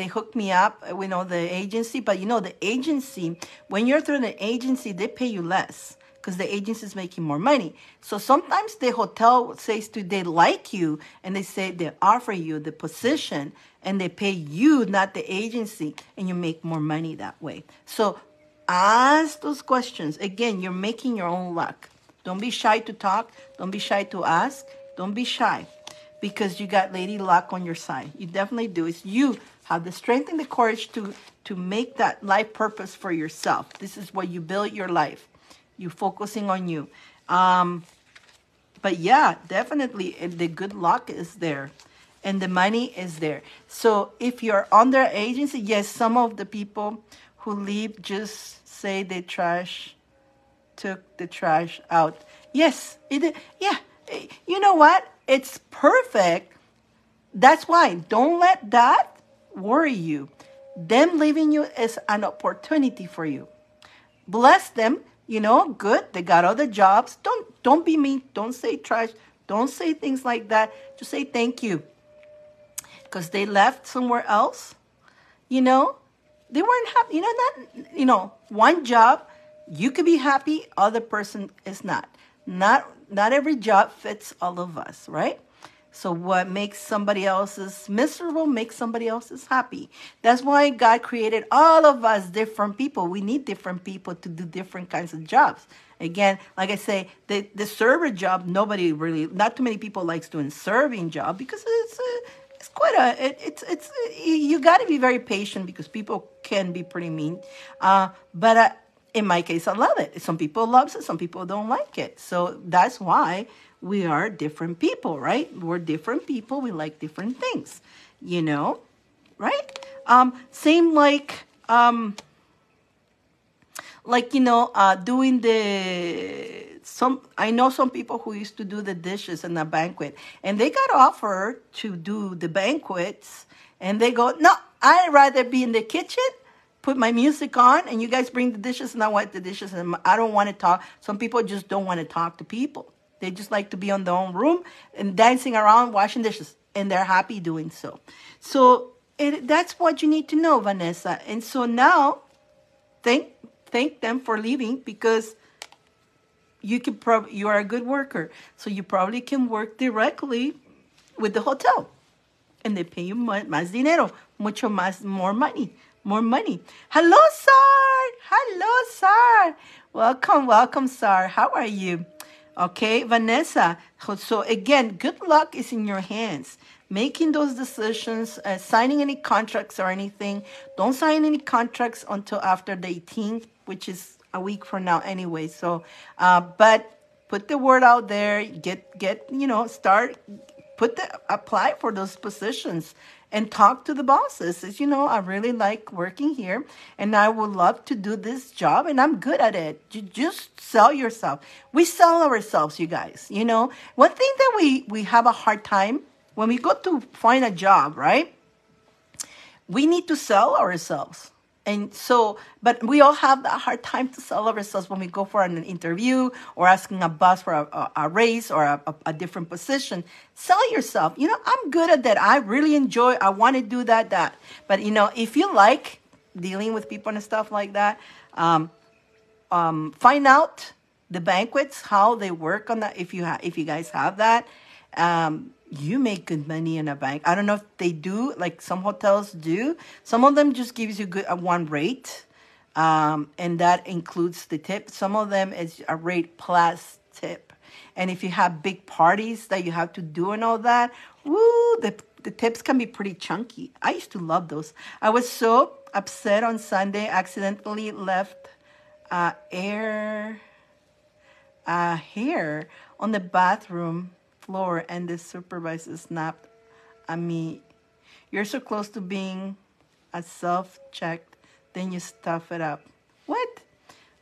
hooked me up, the agency. But the agency, when you're through the agency, they pay you less because the agency is making more money. So sometimes the hotel says they like you and they offer you the position and they pay you, not the agency, and you make more money that way. So ask those questions. Again, you're making your own luck. Don't be shy to talk. Don't be shy to ask. Don't be shy because you got Lady Luck on your side. You definitely do. It's you have the strength and the courage to make that life purpose for yourself. This is what you build your life. You're focusing on you. But yeah, definitely the good luck is there and the money is there. So if you're under agency, yes, some of the people who leave just say they took the trash out. Yes, yeah. You know what? It's perfect. That's why don't let that worry you. Them leaving you is an opportunity for you. Bless them. Good. They got other jobs. Don't be mean. Don't say trash. Don't say things like that. Just say thank you. Because they left somewhere else. They weren't happy. One job, you could be happy, other person is not. Not every job fits all of us, right? So what makes somebody else's miserable makes somebody else's happy. That's why God created all of us different people. We need different people to do different kinds of jobs. Again, like I say, the server job, not too many people likes doing serving job because it's quite you got to be very patient because people can be pretty mean. But in my case, I love it. Some people love it, some people don't like it. So that's why we are different people, right? We're different people. We like different things, right? Same doing I know some people who used to do the dishes in a banquet and they got offered to do the banquets and they go, no, I'd rather be in the kitchen, put my music on and you guys bring the dishes and I want the dishes and I don't want to talk. Some people just don't want to talk to people. They just like to be on their own room and dancing around, washing dishes, and they're happy doing so. So that's what you need to know, Vanessa. And so now, thank them for leaving because you are a good worker. So you probably can work directly with the hotel, and they pay you más dinero, more money. Hello, Sar. Hello, Sar. Welcome, Sar. How are you? Okay, Vanessa. So again, good luck is in your hands. Making those decisions, signing any contracts or anything. Don't sign any contracts until after the 18th, which is a week from now anyway. So, but put the word out there. Start apply for those positions and talk to the bosses. Says, I really like working here and I would love to do this job and I'm good at it. You just sell yourself. We sell ourselves, you guys. One thing that we have a hard time when we go to find a job, right? We need to sell ourselves. And so, but we all have that hard time to sell ourselves when we go for an interview or asking a boss for a raise or a different position. Sell yourself. I'm good at that. I really enjoy, I want to do that. But, if you like dealing with people and stuff like that, find out the banquets, how they work on that. If you guys have that, you make good money in a bank. I don't know if they do, like some hotels do. Some of them just gives you one rate, and that includes the tip. Some of them is a rate plus tip. And if you have big parties that you have to do and all that, woo, the tips can be pretty chunky. I used to love those. I was so upset on Sunday, accidentally left hair on the bathroom floor and the supervisor snapped at me. You're so close to being a self-checked, then you stuff it up. What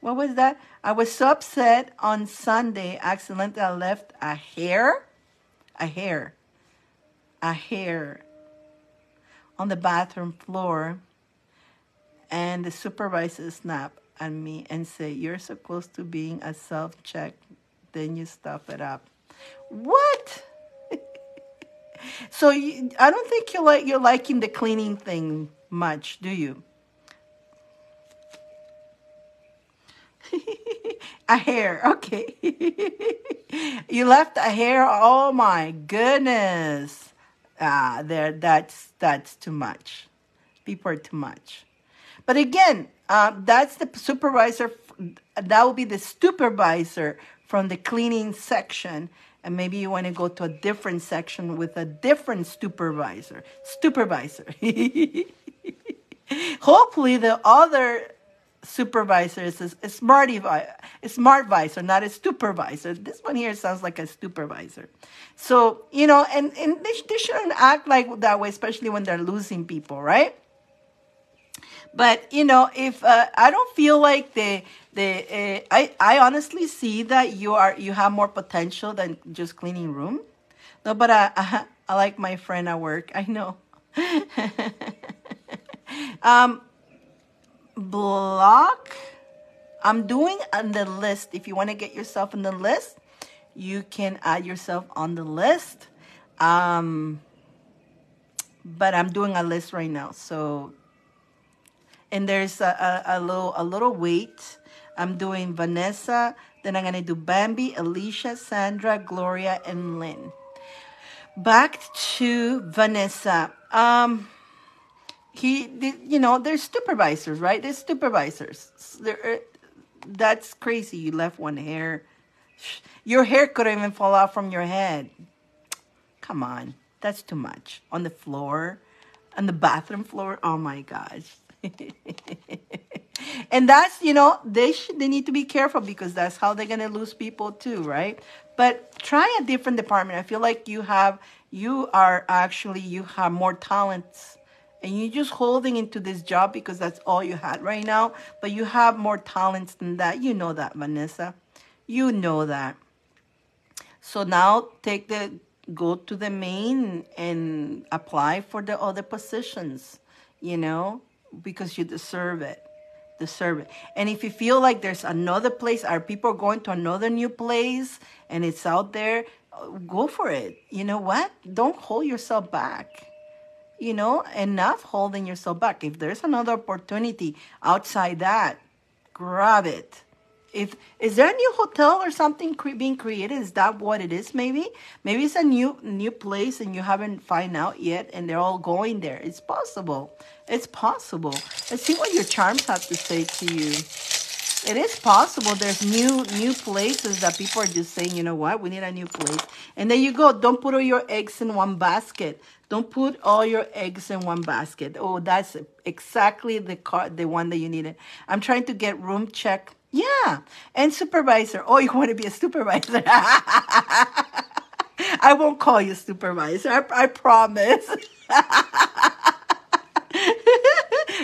was that? I was so upset on Sunday, accidentally I left a hair on the bathroom floor and the supervisor snapped at me and said, you're so close to being a self-checked, then you stuff it up. What? So I don't think you're liking the cleaning thing much, do you? A hair, okay. You left a hair. Oh my goodness. That's too much. People are too much. But again, that's the supervisor. That will be the supervisor from the cleaning section. And maybe you want to go to a different section with a different supervisor. Hopefully the other supervisor is a smart visor, not a supervisor. This one here sounds like a supervisor. So, and they shouldn't act like that way, especially when they're losing people, right? But, if I don't feel like I honestly see that you have more potential than just cleaning room. No, but I like my friend at work. I know. Block. I'm doing on the list. If you want to get yourself on the list, you can add yourself on the list. But I'm doing a list right now. So, and there's a little wait. I'm doing Vanessa. Then I'm going to do Bambi, Alicia, Sandra, Gloria, and Lynn. Back to Vanessa. There's supervisors, right? There's supervisors. That's crazy. You left one hair. Your hair could even fall out from your head. Come on. That's too much. On the floor. On the bathroom floor. Oh, my gosh. And that's, they need to be careful because that's how they're going to lose people too, right? But try a different department. I feel like you have more talents and you're just holding into this job because that's all you had right now. But you have more talents than that. You know that, Vanessa. You know that. So now go to the main and apply for the other positions, because you deserve it. And if you feel like there's another place, are people going to another new place and it's out there, go for it. You know what? Don't hold yourself back. Enough holding yourself back. If there's another opportunity outside that, grab it. Is there a new hotel or something being created? Is that what it is? Maybe it's a new place and you haven't found out yet, and they're all going there. It's possible. Let's see what your charms have to say to you. It is possible. There's new places that people are just saying, you know what, we need a new place. And there you go. Don't put all your eggs in one basket. Don't put all your eggs in one basket. Oh, that's exactly the one that you needed. I'm trying to get room check. Yeah. And supervisor. Oh, you want to be a supervisor. I won't call you supervisor. I promise.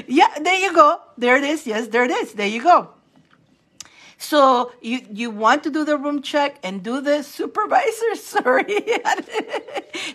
Yeah, there you go. There it is. Yes, there it is. There you go. So you want to do the room check and do the supervisor? Sorry,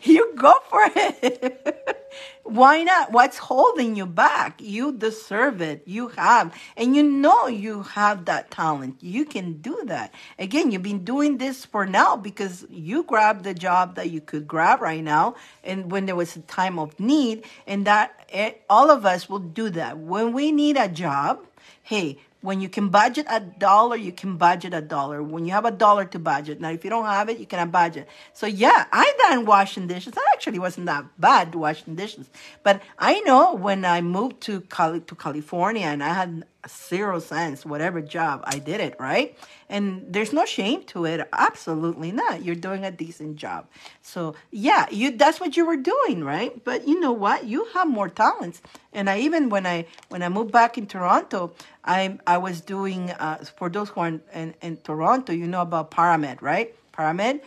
you go for it. Why not? What's holding you back? You deserve it. You have, and you know you have that talent. You can do that. Again, you've been doing this for now because you grabbed the job that you could grab right now, and when there was a time of need, and that all of us will do that when we need a job. Hey, when you can budget $1, you can budget $1. When you have $1 to budget. Now, if you don't have it, you cannot budget. So, yeah, I done washing dishes. I actually wasn't that bad washing dishes. But I know when I moved to California and I had 0 cents, whatever job, I did it, right? And there's no shame to it. Absolutely not. You're doing a decent job. So, yeah, that's what you were doing, right? But you know what? You have more talents. And I even when I moved back in Toronto, I was doing for those who are in Toronto, you know about Paramed, right? Paramed.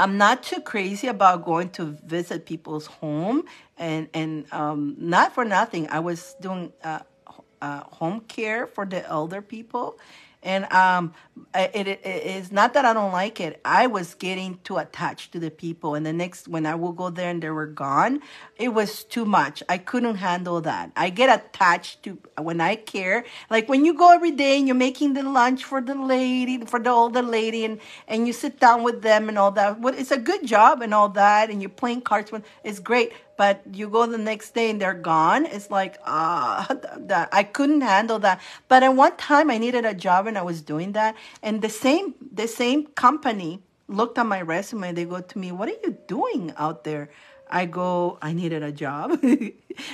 I'm not too crazy about going to visit people's home, and not for nothing. I was doing home care for the elder people, and it is not that I don't like it. I was getting too attached to the people, and when I would go there and they were gone, it was too much. I couldn't handle that. I get attached to when I care. Like when you go every day and you're making the lunch for the older lady, and you sit down with them and all that. Well, it's a good job and all that, and you're playing cards with. It's great. But you go the next day and they're gone. It's like, that I couldn't handle that. But at one time I needed a job and I was doing that. And the same company looked at my resume. They go to me, "What are you doing out there?" I go, "I needed a job."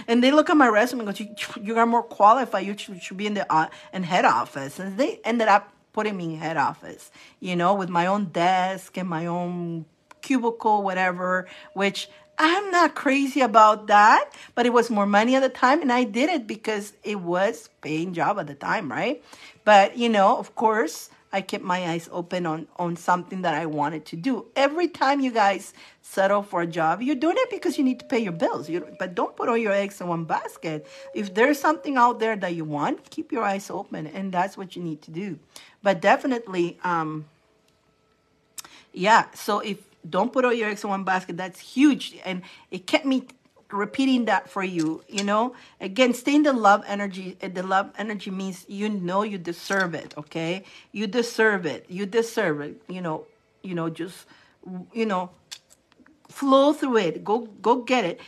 And they look at my resume and go, you are more qualified. You should be in the in head office. And they ended up putting me in head office, with my own desk and my own cubicle, whatever, which I'm not crazy about that, but it was more money at the time, and I did it because it was paying job at the time, right? But, of course, I kept my eyes open on something that I wanted to do. Every time you guys settle for a job, you're doing it because you need to pay your bills. But don't put all your eggs in one basket. If there's something out there that you want, keep your eyes open, and that's what you need to do. But definitely, yeah, so if don't put all your eggs in one basket, that's huge. And it kept me repeating that for you, Again, stay in the love energy. The love energy means you deserve it, okay? You deserve it. You deserve it. Just, flow through it. Go get it.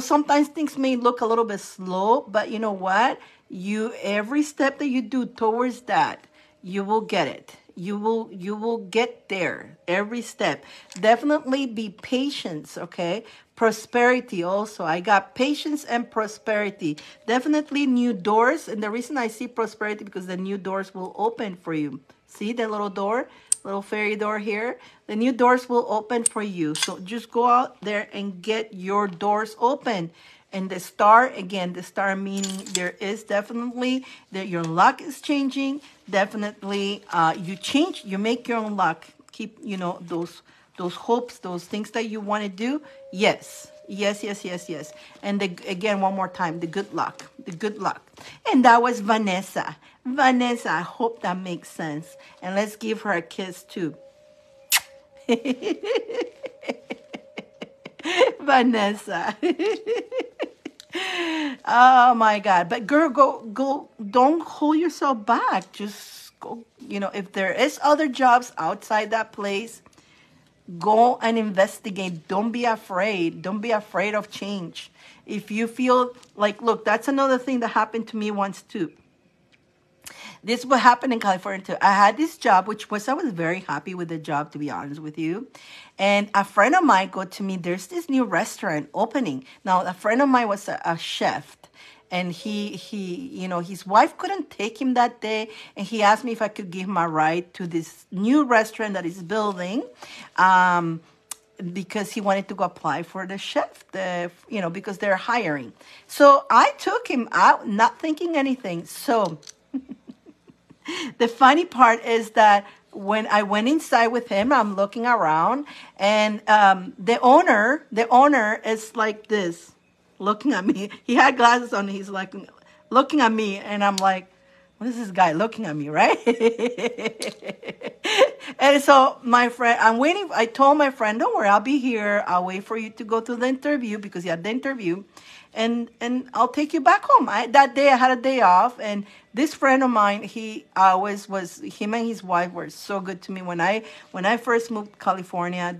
Sometimes things may look a little bit slow, but you know what? Every step that you do towards that, you will get it. You will get there every step. Definitely be patient, okay? Prosperity also. I got patience and prosperity. Definitely new doors. And the reason I see prosperity because the new doors will open for you. See the little door? Little fairy door here. The new doors will open for you. So just go out there and get your doors open. And the star, again, the star meaning there is definitely that your luck is changing. Definitely, you make your own luck. Keep, those hopes, those things that you want to do. Yes. And again, one more time, the good luck. And that was Vanessa. Vanessa, I hope that makes sense. And let's give her a kiss too. Vanessa. Oh my God. But girl, go, don't hold yourself back. Just go, if there is other jobs outside that place, go and investigate. Don't be afraid. Don't be afraid of change. If you feel like, look, that's another thing that happened to me once too. This is what happened in California too. I had this job, I was very happy with the job, to be honest with you. And a friend of mine go to me, there's this new restaurant opening. Now, a friend of mine was a chef. And he, his wife couldn't take him that day. And he asked me if I could give him a ride to this new restaurant that he's building. Because he wanted to go apply for the chef, because they're hiring. So I took him out, not thinking anything. So the funny part is that when I went inside with him, I'm looking around, and the owner is like this, looking at me. He had glasses on. He's like looking at me, and I'm like, what is this guy looking at me, right? And so my friend, I'm waiting. I told my friend, don't worry, I'll be here. I'll wait for you to go to the interview, because he had the interview, and I'll take you back home. That day I had a day off, and this friend of mine, he always was. Him and his wife were so good to me when I first moved to California.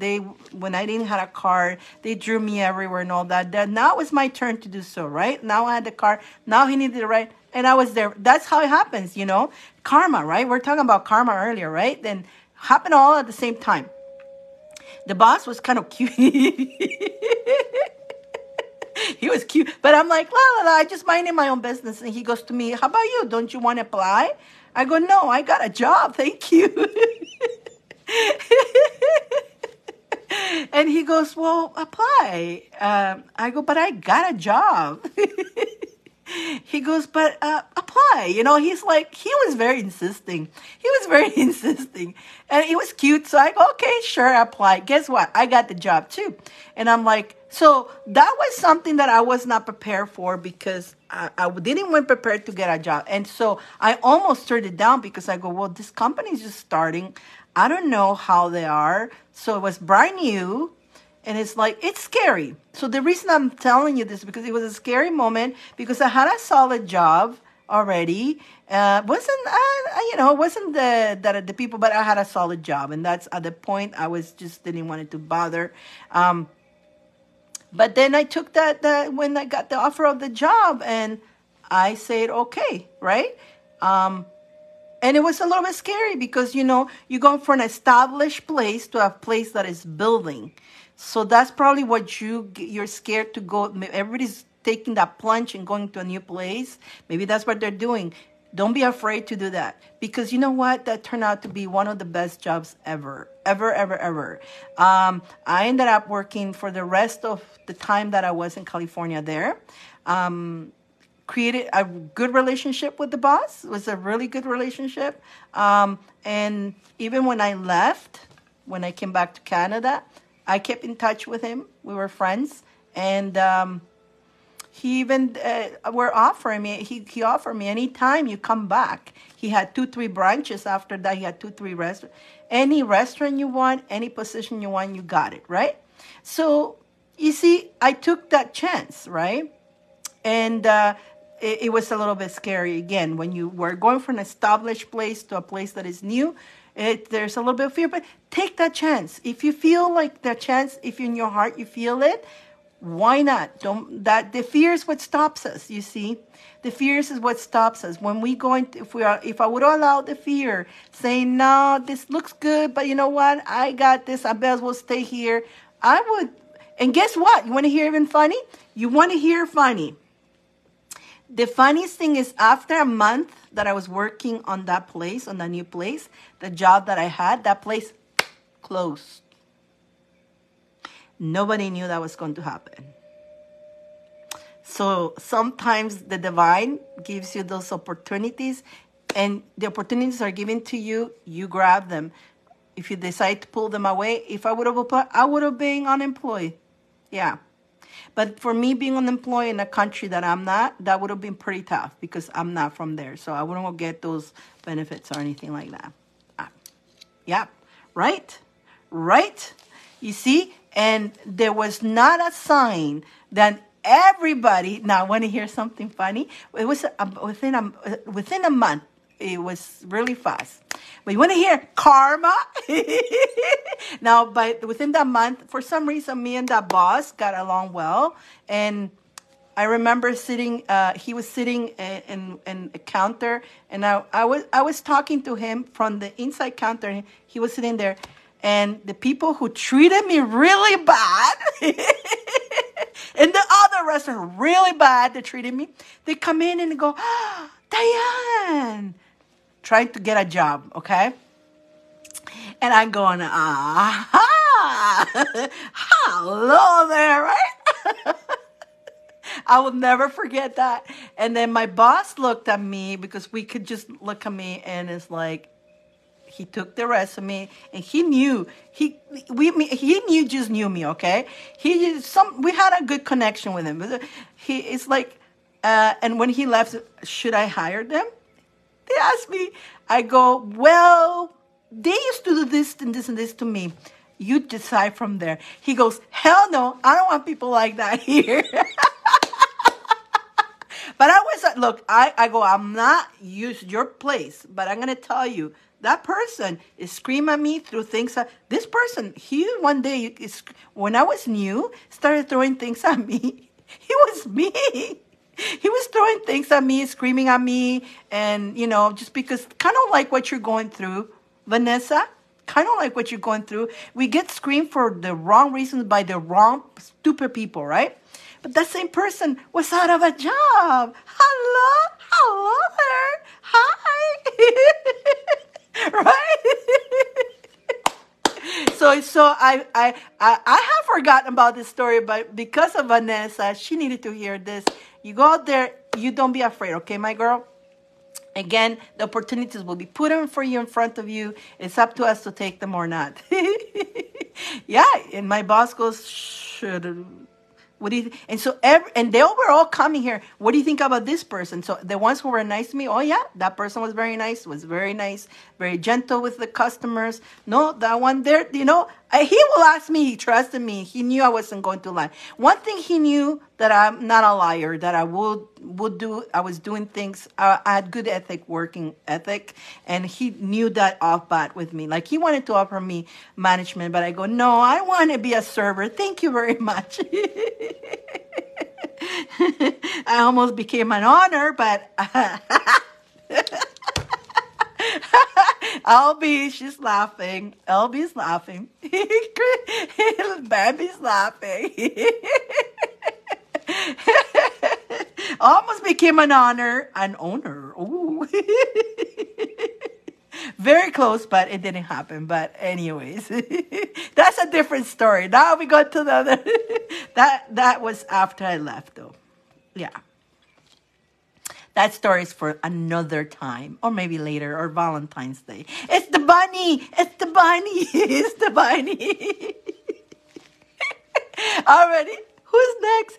When I didn't have a car, they drew me everywhere and all that. Now it was my turn to do so. Right now I had the car. Now he needed the ride, and I was there. That's how it happens, karma. Right? We're talking about karma earlier, right? Then happened all at the same time. The boss was kind of cute. He was cute. But I'm like, la, la, la, I just minding my own business. And he goes to me, how about you? Don't you want to apply? I go, no, I got a job. Thank you. And he goes, well, apply. I go, but I got a job. He goes, but apply. He's like, he was very insisting. And he was cute. So I go, okay, sure, apply. Guess what? I got the job too. And I'm like, so that was something that I was not prepared for, because I didn't want prepared to get a job. And so I almost turned it down, because I go, well, this company is just starting. I don't know how they are. So it was brand new. And it's like, it's scary. So the reason I'm telling you this is because it was a scary moment, because I had a solid job already. It wasn't the people, but I had a solid job. And that's at the point I was just didn't want it to bother. But then I took that when I got the offer of the job, and I said, okay, right? And it was a little bit scary, because, you're going from an established place to a place that is building. So that's probably what you're scared to go. Everybody's taking that plunge and going to a new place. Maybe that's what they're doing. Don't be afraid to do that, because you know what? That turned out to be one of the best jobs ever. I ended up working for the rest of the time that I was in California there. Created a good relationship with the boss. It was a really good relationship. And even when I left, when I came back to Canada, I kept in touch with him. We were friends. And he even were offering me, he offered me, anytime you come back. He had 2-3 branches after that. He had 2-3 restaurants. Any restaurant you want, any position you want, you got it, right? So, you see, I took that chance, right? And it was a little bit scary. Again, when you were going from an established place to a place that is new, there's a little bit of fear, but take that chance. If you feel like that chance, if in your heart you feel it, why not? The fear is what stops us, you see. The fears is what stops us. When we go into, if I would allow the fear, saying, no, this looks good, but you know what? I got this. I bet as well stay here. I would. And guess what? You want to hear even funny? You want to hear funny. The funniest thing is, after a month that I was working on that place, on the new place, the job that I had, that place closed. Nobody knew that was going to happen. So sometimes the divine gives you those opportunities, and the opportunities are given to you, you grab them. If you decide to pull them away, if I would have applied, I would have been unemployed. Yeah. But for me being unemployed in a country that I'm not, that would have been pretty tough, because I'm not from there. So I wouldn't get those benefits or anything like that. Yeah. Right? You see? And there was not a sign that everybody, now I want to hear something funny. It was within a month. It was really fast. But you want to hear karma? Now, within that month, for some reason, me and that boss got along well. And I remember he was sitting in a counter, and I was talking to him from the inside counter, and he was sitting there. And the people who treated me really bad, in the other restaurant, really bad, they treated me. They come in and they go, oh, Dyane, trying to get a job, okay? And I'm going, hello there, right? I will never forget that. And then my boss looked at me, because we could just look at me, and it's like, He took the resume, and he knew just knew me. Okay, we had a good connection with him. It's like, and when he left, should I hire them? They asked me. I go, well, they used to do this and this and this to me. You decide from there. He goes, hell no, I don't want people like that here. But I was like, look, I go, I'm not used your place, but I'm going to tell you, that person is screaming at me through things. This person, he one day, when I was new, started throwing things at me. He was me. He was throwing things at me, screaming at me, and, just because, kind of like what you're going through, Vanessa, kind of like what you're going through. We get screamed for the wrong reasons by the wrong, stupid people, right? But that same person was out of a job. Hello there. Hi. Right? So I have forgotten about this story, but because of Vanessa, she needed to hear this. You go out there, you don't be afraid, okay, my girl? Again, the opportunities will be put in for you in front of you. It's up to us to take them or not. Yeah, and my boss goes, should. What do you and so and they were all coming here. What do you think about this person? So the ones who were nice to me, oh yeah, that person was very nice, very gentle with the customers. No, that one there, he will ask me, he trusted me. He knew I wasn't going to lie. One thing he knew, that I'm not a liar, that I would do, I was doing things, I had good working ethic, and he knew that off bat with me. Like, he wanted to offer me management, but I go, no, I want to be a server. Thank you very much. I almost became an honor, but she's laughing. LB's laughing. Bambi's laughing. Almost became an owner. Ooh. Very close, but it didn't happen. But anyways, that's a different story. Now we go to the other. That was after I left, though. Yeah. That story is for another time, or maybe later, or Valentine's Day. It's the bunny. It's the bunny. It's the bunny. Already. Who's next?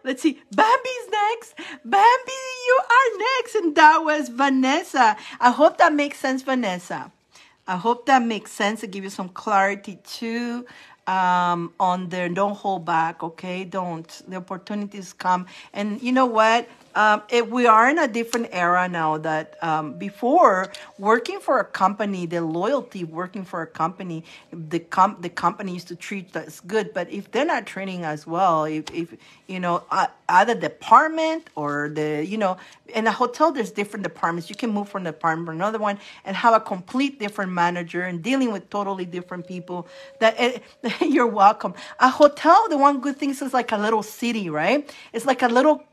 Let's see. Bambi's next. Bambi, you are next. And that was Vanessa. I hope that makes sense, Vanessa. I hope that makes sense to give you some clarity too. On there, don't hold back, okay? Don't. The opportunities come. And you know what? We are in a different era now that before, working for a company, the loyalty working for a company, the company used to treat us good. But if they're not training us well, if either department or in a hotel, there's different departments. You can move from the department to another one and have a complete different manager and dealing with totally different people. You're welcome. A hotel, the one good thing is it's like a little city, right? It's like a little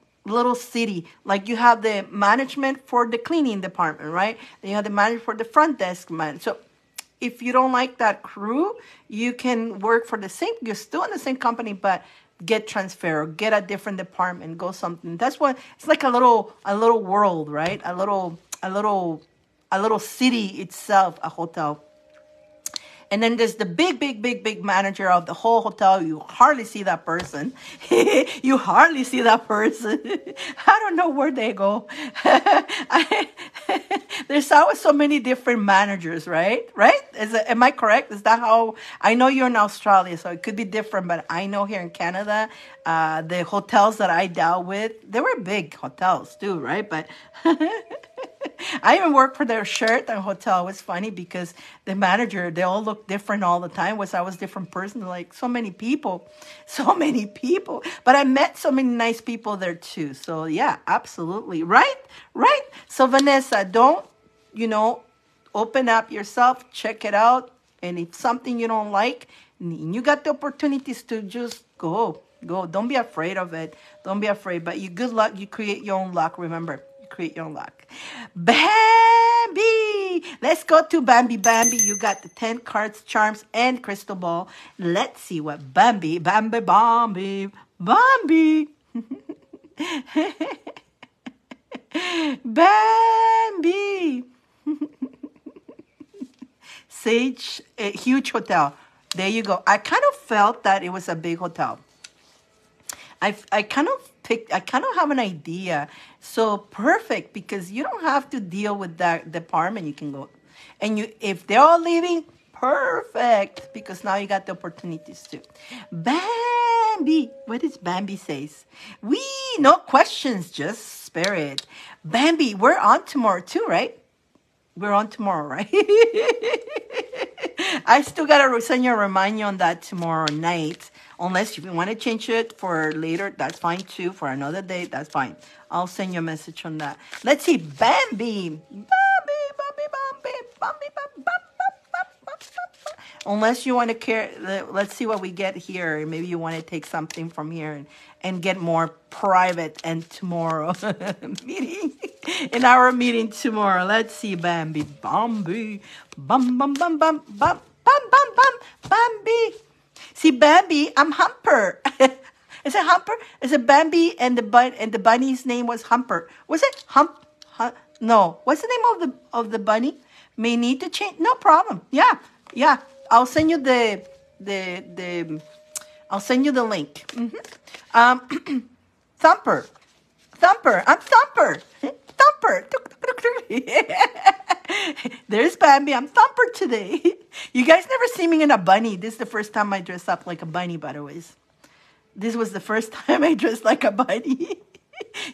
city. Like, you have the management for the cleaning department, right? Then you have the manager for the front desk man. So if you don't like that crew, you can work for you're still in the same company, but get transfer or get a different department, go something. That's what it's like, a little world, right? A little city itself, a hotel. And then there's the big manager of the whole hotel. You hardly see that person. You hardly see that person. I don't know where they go. There's always so many different managers, right? Right? Am I correct? Is that how? I know you're in Australia, so it could be different. But I know here in Canada, the hotels that I dealt with, they were big hotels too, right? But I even worked for their Sheraton hotel. It was funny because the manager, they all looked different all the time. I was a different person, like so many people. But I met so many nice people there too. So yeah, absolutely. Right? So Vanessa, don't, open up yourself, check it out. And if something you don't like, you got the opportunities to just go. Don't be afraid of it. Don't be afraid. But good luck. You create your own luck. Remember, you create your own luck. Bambi! Let's go to Bambi. Bambi, you got the 10 cards, charms, and crystal ball. Let's see what Bambi. Bambi. Bambi. Sage, a huge hotel. There you go. I kind of felt that it was a big hotel. I kind of picked, I kind of have an idea. So perfect, because you don't have to deal with that department. You can go, and you, if they're all leaving, perfect, because now you got the opportunities too. Bambi, what does Bambi says? We, no questions, just spirit. Bambi, we're on tomorrow too, right? We're on tomorrow, right? I still gotta send you a reminder on that tomorrow night. Unless if you want to change it for later, that's fine too. For another day, that's fine. I'll send you a message on that. Let's see, Bambi. Bambi, Bambi, Bambi, Bambi, Bambi, Bambi. Unless you want to care, let's see what we get here. Maybe you want to take something from here and get more private and tomorrow meeting in our meeting tomorrow. Let's see, Bambi, Bambi, bum bum bum bum bum bum bum bum Bambi. See, Bambi, I'm Humper. Is it Humper? Is it Bambi and the bunny's name was Humper? Was it no. What's the name of the bunny? May need to change. No problem. Yeah. I'll send you the I'll send you the link. Thumper. I'm Thumper. Thumper. There's Bambi. I'm Thumper today. You guys never see me in a bunny. This is the first time I dress up like a bunny, by the way. This was the first time I dressed like a bunny.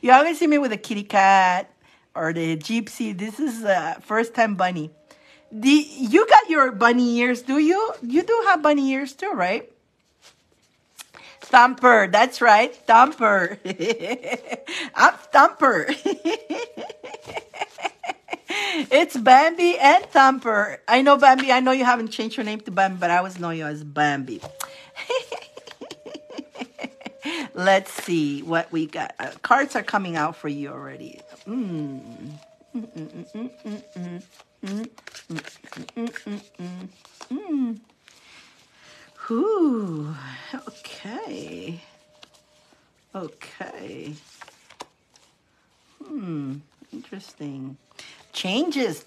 You always see me with a kitty cat or the gypsy. This is the first time bunny. You got your bunny ears, do you? You do have bunny ears too, right? Thumper, that's right, Thumper. I'm Thumper. It's Bambi and Thumper. I know, Bambi, I know you haven't changed your name to Bambi, but I always know you as Bambi. Let's see what we got. Cards are coming out for you already. Ooh, okay. Interesting. Changes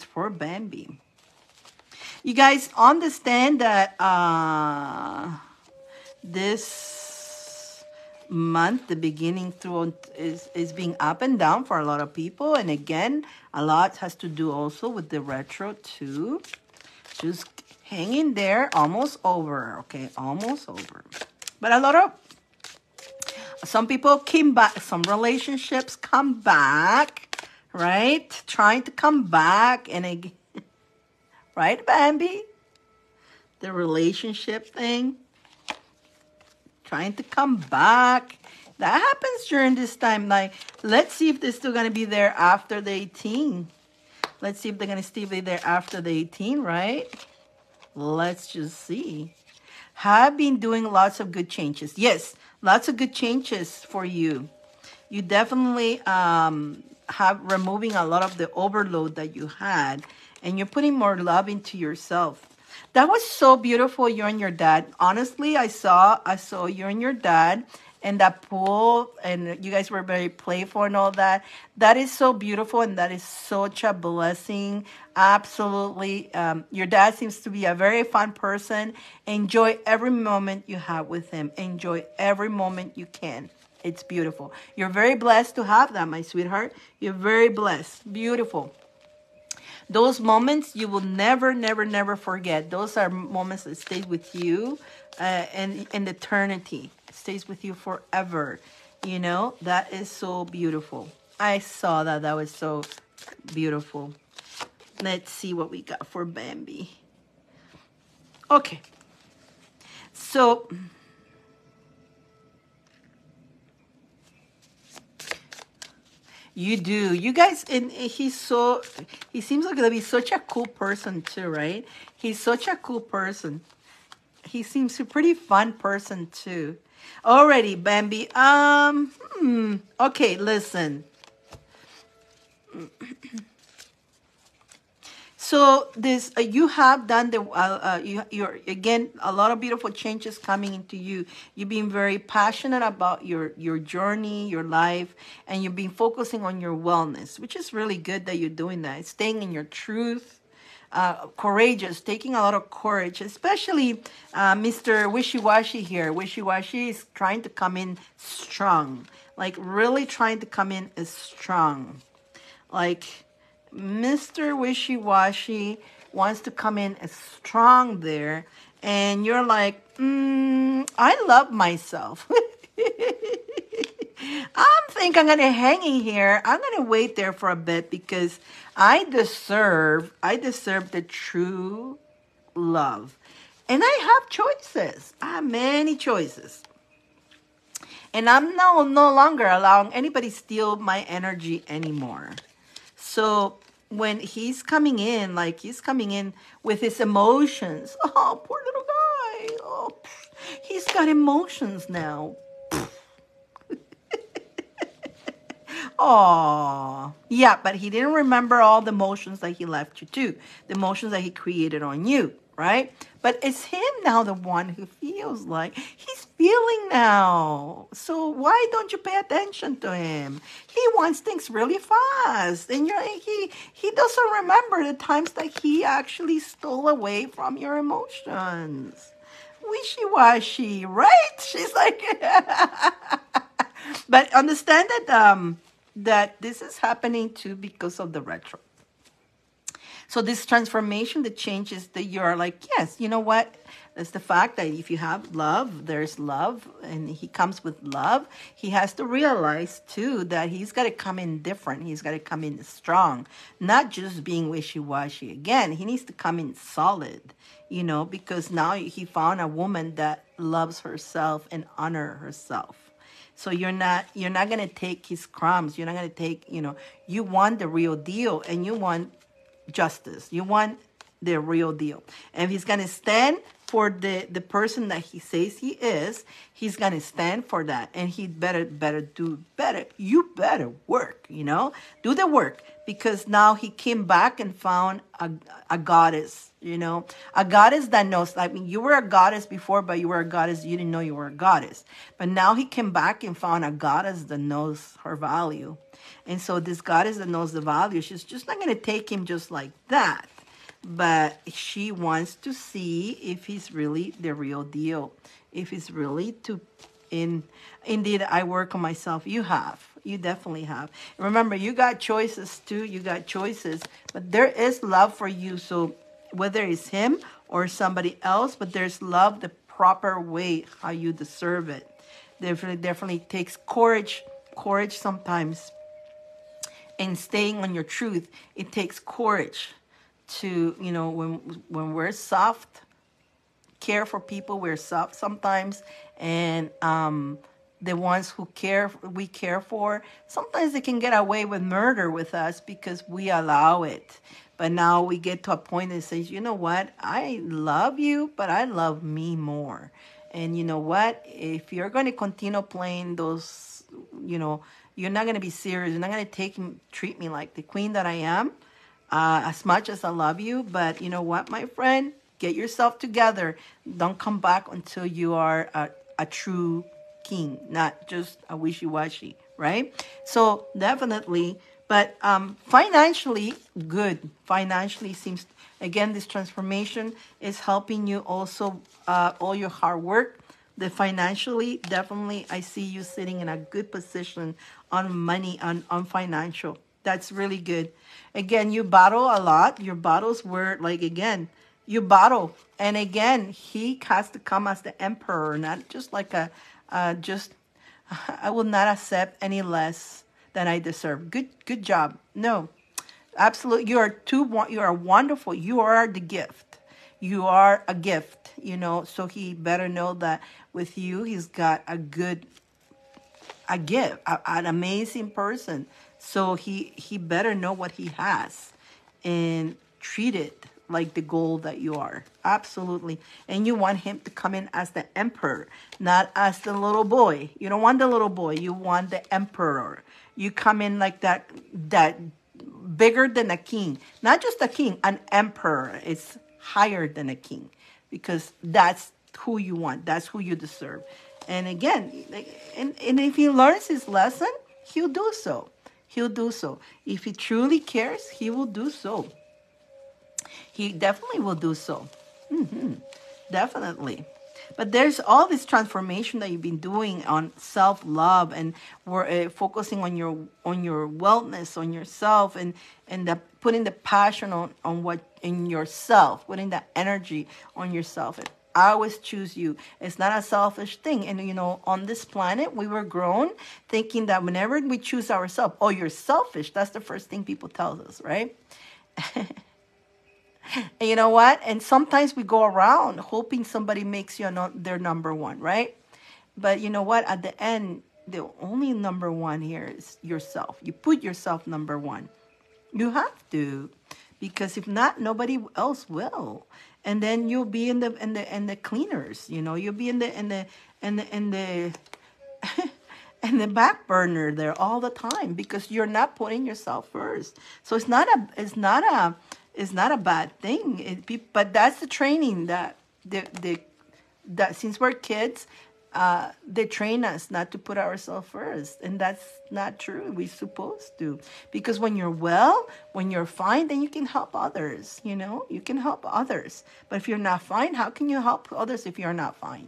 for Bambi. You guys understand that this month, the beginning through is being up and down for a lot of people. And again, a lot has to do also with the retro too. Just hang in there, almost over, okay? Almost over. But some people came back, some relationships come back, right? Trying to come back and again, right, Bambi? The relationship thing. Trying to come back. That happens during this time. Like, let's see if they're still going to be there after the 18. Let's see if they're going to still be there after the 18, right? Let's just see. Have been doing lots of good changes. Yes, lots of good changes for you. You definitely have removing a lot of the overload that you had. And you're putting more love into yourself. That was so beautiful, you and your dad. Honestly, I saw you and your dad in that pool, and you guys were very playful and all that. That is so beautiful, and that is such a blessing. Absolutely. Your dad seems to be a very fun person. Enjoy every moment you have with him. Enjoy every moment you can. It's beautiful. You're very blessed to have that, my sweetheart. You're very blessed. Beautiful. Those moments you will never, never, never forget. Those are moments that stay with you and in eternity. It stays with you forever. You know, that is so beautiful. I saw that. That was so beautiful. Let's see what we got for Bambi. Okay. So... You do. You guys, and he seems like to be such a cool person too, right? He's such a cool person. He seems a pretty fun person too. Alrighty, Bambi. Okay, listen. So this you have done the you're again a lot of beautiful changes coming into you. You've been very passionate about your journey, your life, and you've been focusing on your wellness, which is really good that you're doing that. Staying in your truth, courageous, taking a lot of courage, especially Mr. Wishy-Washy here. Wishy-Washy is trying to come in strong, like really trying to come in as strong. Like Mr. Wishy-Washy wants to come in as strong there, and you're like, I love myself. I'm gonna hang in here. I'm gonna wait there for a bit because I deserve the true love. And I have choices. I have many choices. And I'm no longer allowing anybody steal my energy anymore. So when he's coming in, like he's coming in with his emotions. Oh, poor little guy. Oh, he's got emotions now. Oh, yeah, but he didn't remember all the emotions that he left you too, the emotions that he created on you, right? But it's him now, the one who feels like he's feeling now. So why don't you pay attention to him? He wants things really fast, and he doesn't remember the times that he actually stole away from your emotions. Wishy-washy, right? She's like, but understand that this is happening too because of the retro. So this transformation, the changes that you're like, yes, you know what? That's the fact that if you have love, there's love, and he comes with love. He has to realize too that he's got to come in different. He's got to come in strong, not just being wishy-washy. Again, he needs to come in solid, because now he found a woman that loves herself and honor herself. So you're not going to take his crumbs. You're not going to take, you want the real deal, and you want justice. You want the real deal. And if he's going to stand for the person that he says he is, he's going to stand for that. And he better do better. You better work, do the work, because now he came back and found a goddess, a goddess that knows. I mean, you were a goddess before, but you were a goddess. You didn't know you were a goddess. But now he came back and found a goddess that knows her value. And so this goddess that knows the value, she's just not going to take him just like that. But she wants to see if he's really the real deal. If he's really indeed, I work on myself. You have. You definitely have. Remember, you got choices too. You got choices. But there is love for you. So whether it's him or somebody else, but there's love the proper way, how you deserve it. Definitely takes courage. Courage sometimes. And staying on your truth, it takes courage to, when we're soft, care for people, we're soft sometimes. And the ones we care for, sometimes they can get away with murder with us because we allow it. But now we get to a point that says, you know what? I love you, but I love me more. And you know what? If you're going to continue playing those, you're not going to be serious. You're not going to treat me like the queen that I am, as much as I love you. But you know what, my friend? Get yourself together. Don't come back until you are a true king, not just a wishy-washy, right? So definitely, but financially, good. Financially seems, again, this transformation is helping you also, all your hard work. The financially, definitely, I see you sitting in a good position on money, on financial. That's really good. Again, you battle a lot. Your battles were like, again, you battle. And again, he has to come as the emperor, not just like I will not accept any less than I deserve. Good job. No, absolutely. You are wonderful. You are the gift. You are a gift, so he better know that with you, he's got a gift, an amazing person. So he better know what he has and treat it like the gold that you are. Absolutely. And you want him to come in as the emperor, not as the little boy. You don't want the little boy. You want the emperor. You come in like that bigger than a king. Not just a king, an emperor. It's higher than a king, because that's who you want. That's who you deserve. And again, and if he learns his lesson, he'll do so. He'll do so. If he truly cares, he will do so. He definitely will do so. Definitely. But there's all this transformation that you've been doing on self-love, and we're focusing on your wellness, on yourself, and putting the passion on what in yourself, putting that energy on yourself. And I always choose you. It's not a selfish thing. And on this planet, we were grown thinking that whenever we choose ourselves, oh, you're selfish. That's the first thing people tell us, right? And you know what? And sometimes we go around hoping somebody makes you their number one, right? But you know what? At the end, the only number one here is yourself. You put yourself number one. You have to, because if not, nobody else will. And then you'll be in the cleaners. You'll be in the and the back burner there all the time because you're not putting yourself first. So it's not a bad thing. But that's the training that that since we're kids, they train us not to put ourselves first, and that's not true. We're supposed to, because when you're well, when you're fine, then you can help others. You can help others. But if you're not fine, how can you help others if you're not fine?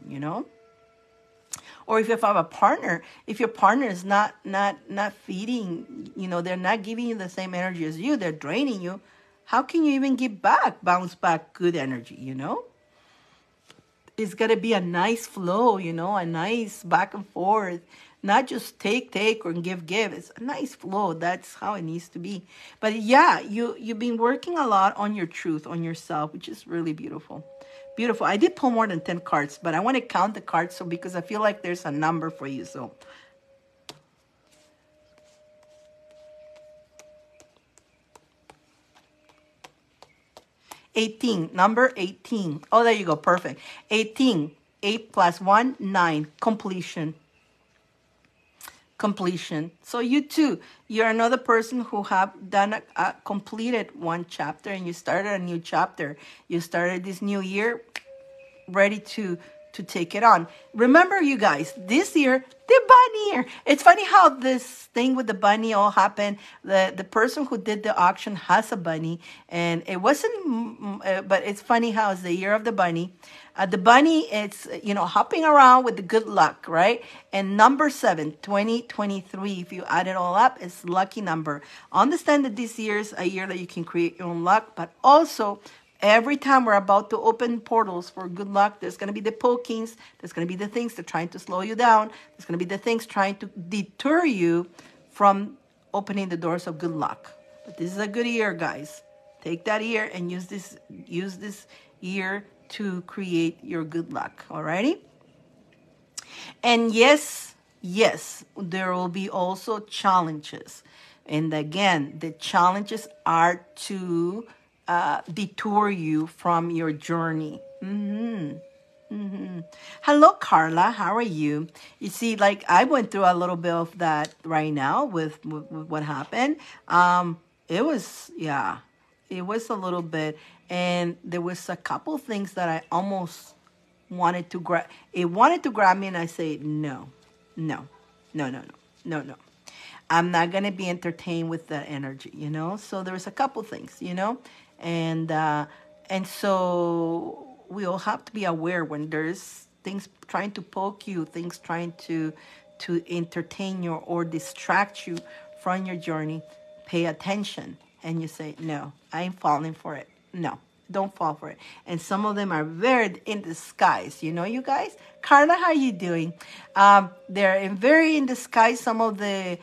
Or if you have a partner, if your partner is not feeding, they're not giving you the same energy as you, they're draining you. How can you even bounce back good energy, It's got to be a nice flow, a nice back and forth, not just take, or give. It's a nice flow. That's how it needs to be. But yeah, you've been working a lot on your truth, on yourself, which is really beautiful. Beautiful. I did pull more than 10 cards, but I want to count the cards because I feel like there's a number for you. So 18, number 18. Oh, there you go. Perfect. 18, 8 plus 1, 9. Completion. So you too, you're another person who have done completed one chapter, and you started a new chapter. You started this new year ready to take it on. Remember, you guys, this year, the bunny year. It's funny how this thing with the bunny all happened. The person who did the auction has a bunny, and it wasn't, but it's funny how it's the year of the bunny. The bunny, it's, hopping around with the good luck, right? And number 7, 2023, if you add it all up, it's lucky number. Understand that this year is a year that you can create your own luck, but also every time we're about to open portals for good luck, there's going to be the pokings. There's going to be the things that are trying to slow you down. There's going to be the things trying to deter you from opening the doors of good luck. But this is a good year, guys. Take that year and use this year to create your good luck. Alrighty? And yes, there will be also challenges. And again, the challenges are to detour you from your journey. Hello, Carla. How are you? You see, like, I went through a little bit of that right now with what happened. It was a little bit, and there was a couple things that I almost wanted to grab. It wanted to grab me, and I say no. I'm not gonna be entertained with that energy, So there's a couple things, and so we all have to be aware when there's things trying to poke you, things trying to entertain you or distract you from your journey. Pay attention, and you say, no, I ain't falling for it. No, don't fall for it. And some of them are very in disguise, you guys. Carla, how you doing? They're very in disguise. Some of the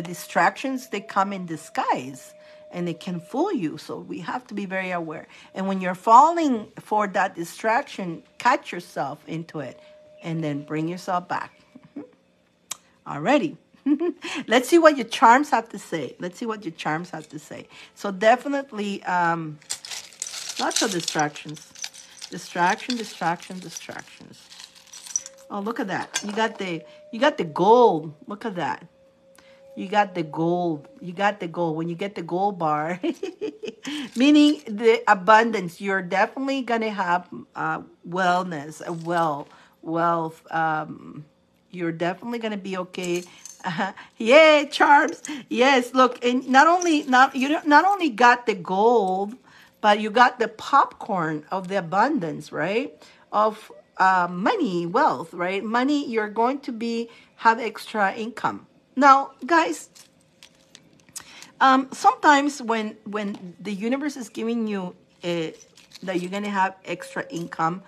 distractions, they come in disguise, and it can fool you. So we have to be very aware. And when you're falling for that distraction, catch yourself into it and then bring yourself back. Alrighty. Let's see what your charms have to say. So definitely lots of distractions. Distractions. Oh, look at that. You got the gold. Look at that. You got the gold. When you get the gold bar, meaning the abundance, you're definitely going to have wellness, wealth. You're definitely going to be okay. Yay, charms. Yes, look, and you not only got the gold, but you got the popcorn of the abundance, right? Of money, wealth, right? Money, you're going to have extra income. Now, guys, sometimes when the universe is giving you that you're gonna have extra income,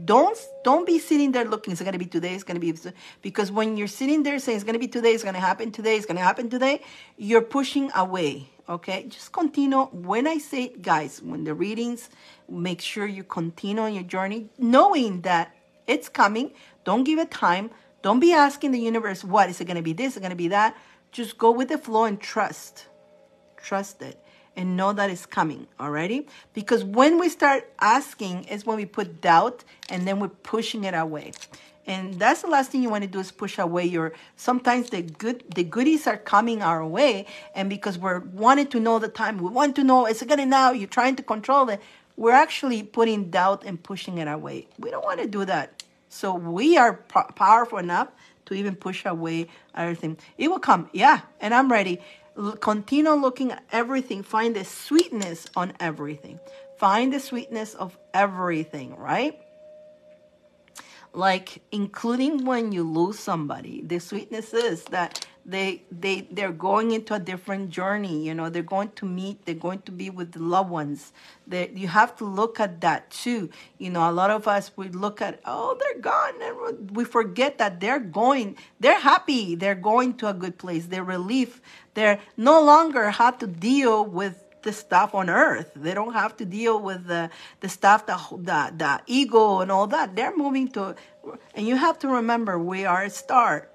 don't be sitting there looking, it's gonna be today, it's gonna be, because when you're sitting there saying it's gonna be today, it's gonna happen today, it's gonna happen today, you're pushing away. Okay, just continue. When I say, guys, when the readings, make sure you continue on your journey, knowing that it's coming. Don't give it time. Don't be asking the universe, what is it gonna be? This is it gonna be that. Just go with the flow and trust it, and know that it's coming. Alrighty, because when we start asking is when we put doubt, and then we're pushing it away. And that's the last thing you want to do, is push away your, sometimes the goodies are coming our way, and because we're wanting to know the time, we want to know, is it gonna now, you're trying to control it, we're actually putting doubt and pushing it away. We don't want to do that. So we are powerful enough to even push away everything. It will come, yeah, and I'm ready. Continue looking at everything. Find the sweetness on everything. Find the sweetness of everything, right? Like, including when you lose somebody, the sweetness is that they're going into a different journey. You know, they're going to meet, they're going to be with the loved ones. You have to look at that too. You know, a lot of us, we look at, oh, they're gone, and we forget that they're happy, they're going to a good place, they're relief, they're no longer have to deal with the stuff on earth. They don't have to deal with the stuff, the ego and all that. They're moving to, and you have to remember, we are a star.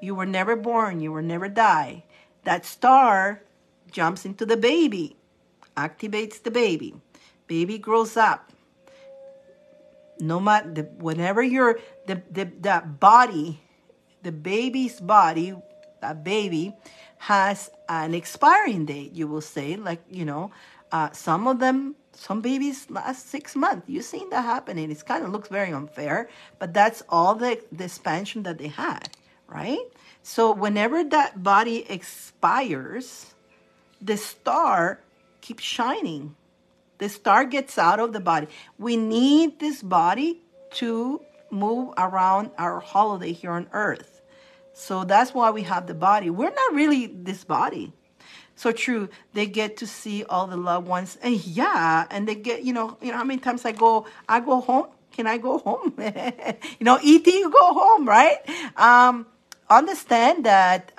You were never born, you will never die. That star jumps into the baby, activates the baby. Baby grows up. No matter, whenever you're, that body, the baby's body, that baby has an expiring date, you will say, like, you know, some babies last 6 months. You've seen that happening. It kind of looks very unfair, but that's all the expansion that they had, right? So whenever that body expires, the star keeps shining. The star gets out of the body. We need this body to move around our holiday here on earth. So that's why we have the body. We're not really this body. So true. They get to see all the loved ones. And yeah, and they get, you know how many times I go home? Can I go home? E.T., you go home, right? Understand that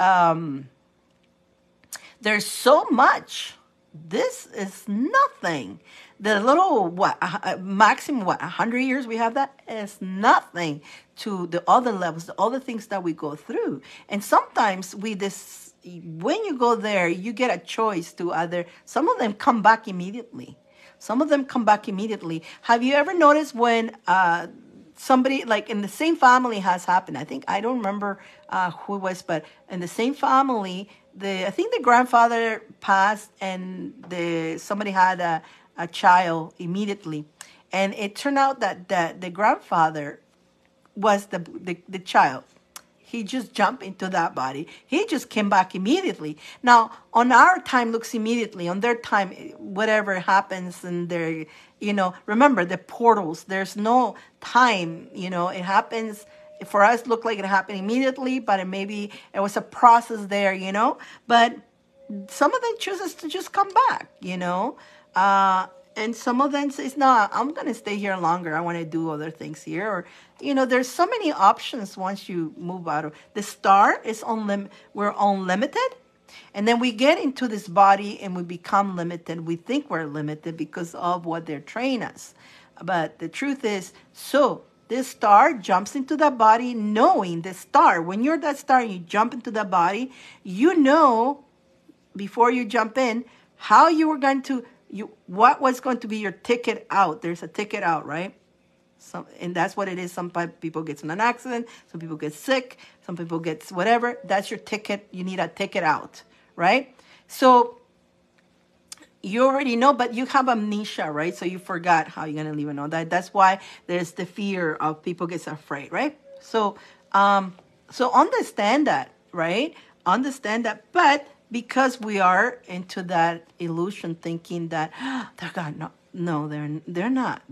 there's so much. This is nothing. The little, maximum, 100 years we have that is nothing to the other levels, the other things that we go through. And sometimes when you go there, you get a choice to some of them come back immediately. Have you ever noticed when somebody, like in the same family has happened? I don't remember who it was, but in the same family, I think the grandfather passed, and somebody had a child immediately, and it turned out that the grandfather was the child. He just jumped into that body. He just came back immediately. Now, on our time looks immediately. On their time, whatever happens, and remember the portals. There's no time. It happens. For us, look like it happened immediately, but it was a process there. But some of them chooses to just come back. And some of them says, no, I'm going to stay here longer. I want to do other things here. Or, there's so many options once you move out of the star. We're unlimited. And then we get into this body and we become limited. We think we're limited because of what they're training us. But the truth is, this star jumps into that body, knowing the star. When you're that star and you jump into that body, before you jump in, how you were going to, what was going to be your ticket out. There's a ticket out, right? And that's what it is. Some people get in an accident. Some people get sick. Some people get whatever. That's your ticket. You need a ticket out, right? So you already know, but you have amnesia, right? So you forgot how you're going to leave and all that. That's why there's the fear of people gets afraid, right? So understand that, right? Understand that. But because we are into that illusion thinking that they're gone. No, no, they're not.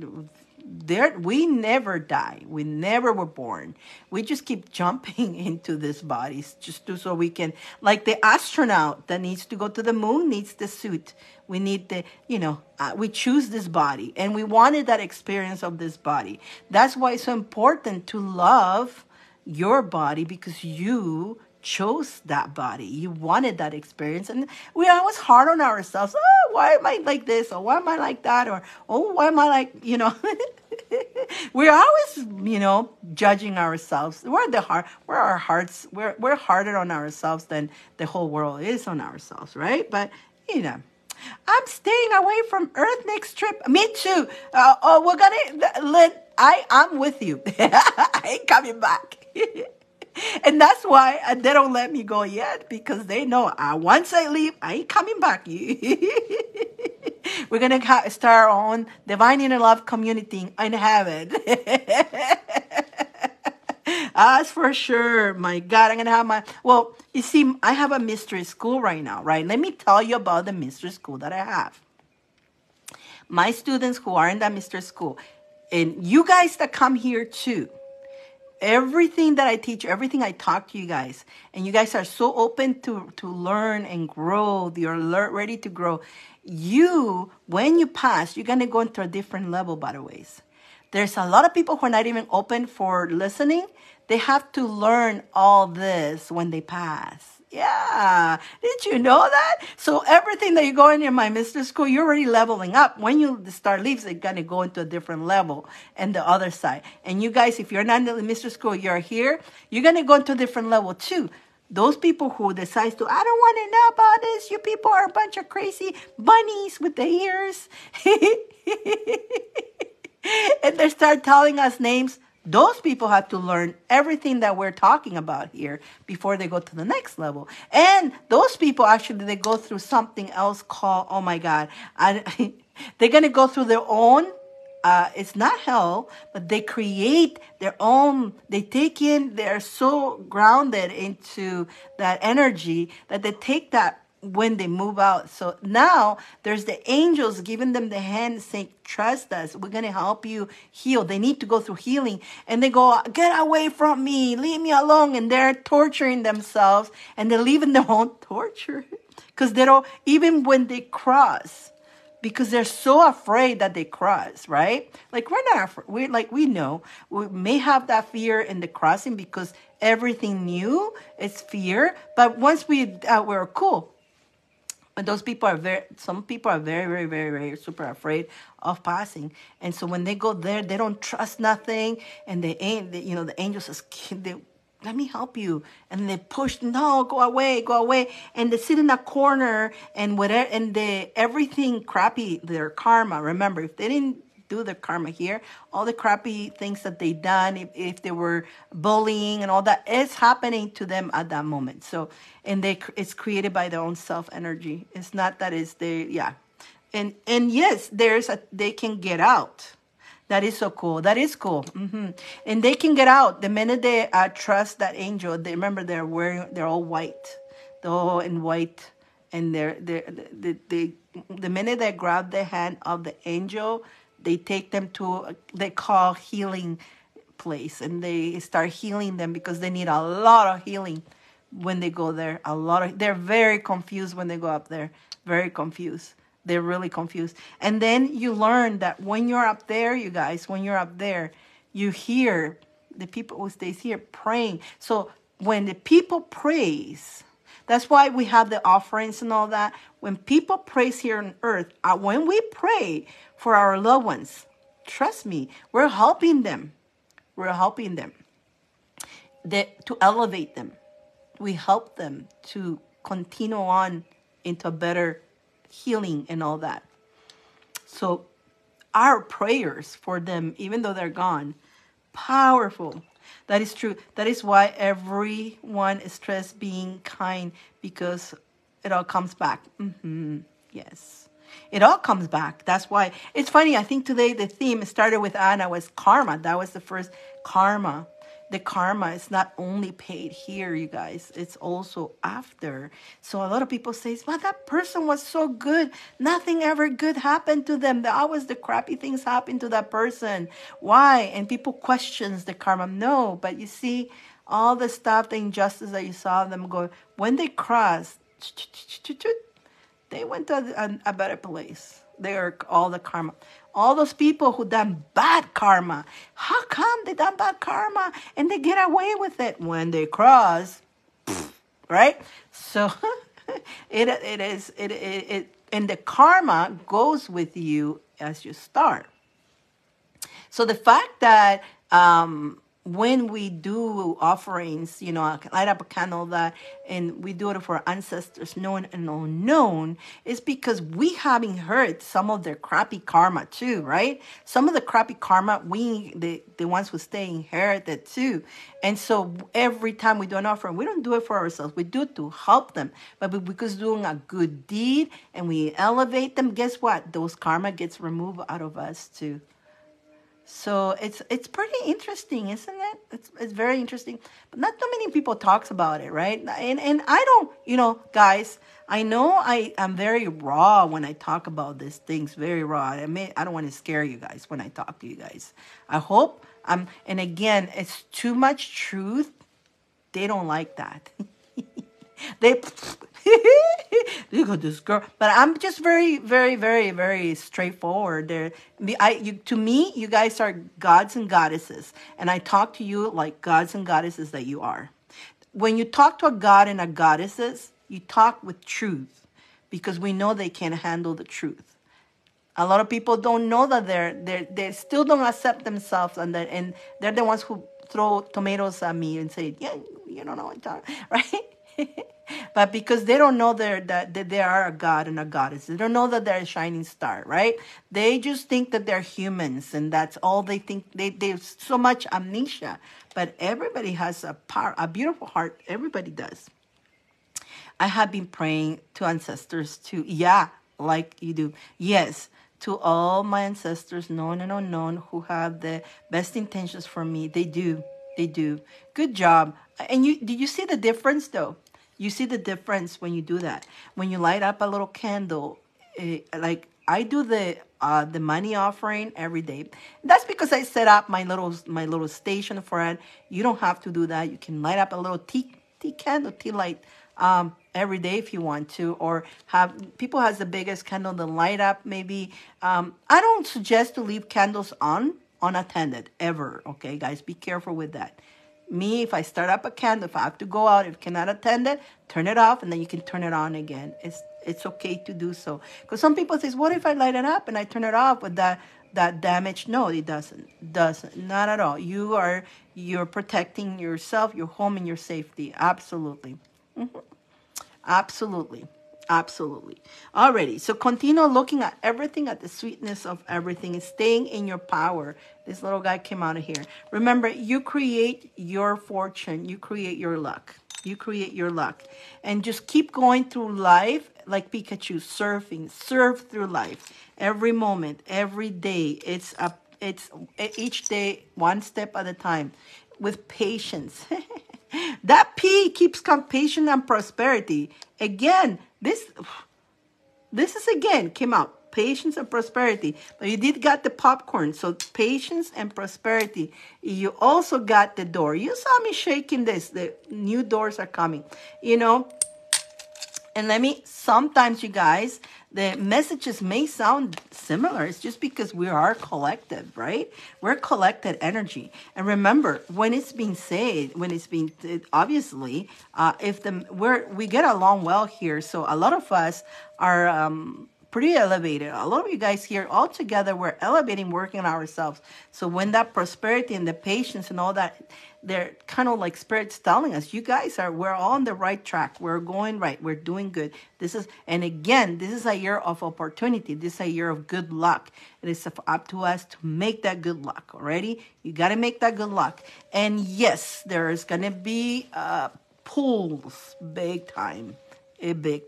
We never die. We never were born. We just keep jumping into these bodies so we can, like the astronaut that needs to go to the moon needs the suit. We need we choose this body and we wanted that experience of this body. That's why it's so important to love your body, because you chose that body. You wanted that experience. And we are always hard on ourselves. Oh, why am I like this? Or why am I like that? Or, oh, why am I like, we're always, judging ourselves. We're harder on ourselves than the whole world is on ourselves, right? But, I'm staying away from Earth next trip. Me too. We're gonna I'm with you. I ain't coming back. And that's why they don't let me go yet, because they know once I leave, I ain't coming back. We're going to start our own Divine Inner Love community in heaven. That's for sure. My God, I'm going to have well, you see, I have a mystery school right now, right? Let me tell you about the mystery school that I have. My students who are in that mystery school, and you guys that come here too, everything that I teach, everything I talk to you guys, and you guys are so open to learn and grow. You're ready to grow. When you pass, you're going to go into a different level, by the way. There's a lot of people who are not even open for listening. They have to learn all this when they pass. Yeah. Did you know that? So everything that you go in my mystery school, you're already leveling up. When you start leaves, they're going to go into a different level and the other side. And you guys, if you're not in the mystery school, you're here, you're going to go into a different level too. Those people who decide I don't want to know about this. You people are a bunch of crazy bunnies with the ears. And they start telling us names. Those people have to learn everything that we're talking about here before they go to the next level. And those people, actually, they go through something else called, oh my God, they're going to go through their own, it's not hell, but they create their own, they're so grounded into that energy that they take that when they move out. So now there's the angels giving them the hand saying, trust us, we're going to help you heal. They need to go through healing, and they go, get away from me, leave me alone. And they're torturing themselves, and they're leaving their own torture, because they don't, even when they cross, because they're so afraid that they cross, right? Like we're not afraid. We know we may have that fear in the crossing because everything new is fear. But once we're cool. But some people are very, very, very, very super afraid of passing. And so when they go there, they don't trust nothing. And the angel says, let me help you. And they push, no, go away. And they sit in a corner and whatever, and everything crappy, their karma. Remember, if they didn't do the karma here, all the crappy things that they done, if they were bullying and all that, is happening to them at that moment. So, and it's created by their own self energy. It's not that and yes, they can get out. That is so cool. That is cool. Mm-hmm. And they can get out the minute they trust that angel. Remember, they're all white. They're all in white, and the minute they grab the hand of the angel, they take them to they call healing place, and they start healing them because they need a lot of healing when they go there. They're very confused when they go up there. Very confused. They're really confused. And then you learn that when you're up there, you guys, you hear the people who stays here praying. So when the people praise, that's why we have the offerings and all that. When people praise here on earth, when we pray for our loved ones, trust me, we're helping them. We're helping them to elevate them. We help them to continue on into better healing and all that. So our prayers for them, even though they're gone, powerful. That is true. That is why everyone is stressed being kind, because it all comes back. Mm-hmm. Yes. It all comes back. That's why. It's funny. I think today the theme started with Anna was karma. That was the first karma. the karma is not only paid here, you guys, it's also after. So a lot of people say, well, that person was so good, nothing ever good happened to them, always the crappy things happen to that person. Why? And people questions the karma. No, but you see all the stuff, the injustice that you saw them go, when they crossed, they went to a better place. They are all the karma. All those people who done bad karma, how come they done bad karma and they get away with it when they cross, right? So it and the karma goes with you as you start. So the fact that when we do offerings, light up a candle that, and we do it for ancestors known and unknown, is because we haven't heard some of their crappy karma too, right? Some of the crappy karma, the ones who stay inherited too. And so every time we do an offering, we don't do it for ourselves. We do it to help them. But because doing a good deed and we elevate them, guess what? Those karma gets removed out of us too. So it's pretty interesting, isn't it? It's very interesting, but not too many people talks about it, right? And I don't, guys, I know I'm very raw when I talk about these things, very raw. I don't want to scare you guys when I talk to you guys. I hope and again, it's too much truth. They don't like that. They you got this girl, but I'm just very, very, very, very straightforward. To me, you guys are gods and goddesses, and I talk to you like gods and goddesses that you are. When you talk to a god and a goddesses, you talk with truth, because we know they can't handle the truth. A lot of people don't know that they still don't accept themselves, and they're the ones who throw tomatoes at me and say, yeah, you don't know what I'm talking, right? But because they don't know that they are a god and a goddess. They don't know that they're a shining star, right? They just think that they're humans, and that's all they think. They've so much amnesia. But everybody has a beautiful heart. Everybody does. I have been praying to ancestors too. Yeah, like you do. Yes, to all my ancestors, known and unknown, who have the best intentions for me. They do. They do. Good job. And did you see the difference though? You see the difference when you do that. When you light up a little candle, like I do the money offering every day. That's because I set up my little station for it. You don't have to do that. You can light up a little tea light every day if you want to, or have people has the biggest candle to light up. Maybe I don't suggest to leave candles unattended ever. Okay, guys, be careful with that. Me, if I start up a candle, if I have to go out, if I cannot attend it, turn it off, and then you can turn it on again. It's okay to do so. Because some people say, what if I light it up and I turn it off with that damage? No, it doesn't. Not at all. You're protecting yourself, your home, and your safety. Absolutely. Mm-hmm. Absolutely. Absolutely. Alrighty, so continue looking at everything, at the sweetness of everything, and staying in your power. This little guy came out of here. Remember, you create your fortune. You create your luck. You create your luck. And just keep going through life like Pikachu, surf through life. Every moment, every day. It's each day, one step at a time, with patience. That P keeps patience and prosperity. Again, this is again came out. Patience and prosperity. But you did got the popcorn. So patience and prosperity. You also got the door. You saw me shaking this. The new doors are coming. And sometimes you guys, the messages may sound similar. It's just because we are collective, right? We're collected energy. And remember, when it's being said, obviously, we get along well here. So a lot of us are pretty elevated. A lot of you guys here, all together, we're elevating, working on ourselves. So when that prosperity and the patience and all that, they're kind of like spirits telling us, we're all on the right track. We're going right. We're doing good. This is a year of opportunity. This is a year of good luck. It is up to us to make that good luck. Already, you got to make that good luck. And yes, there is going to be pulls, big time, indeed.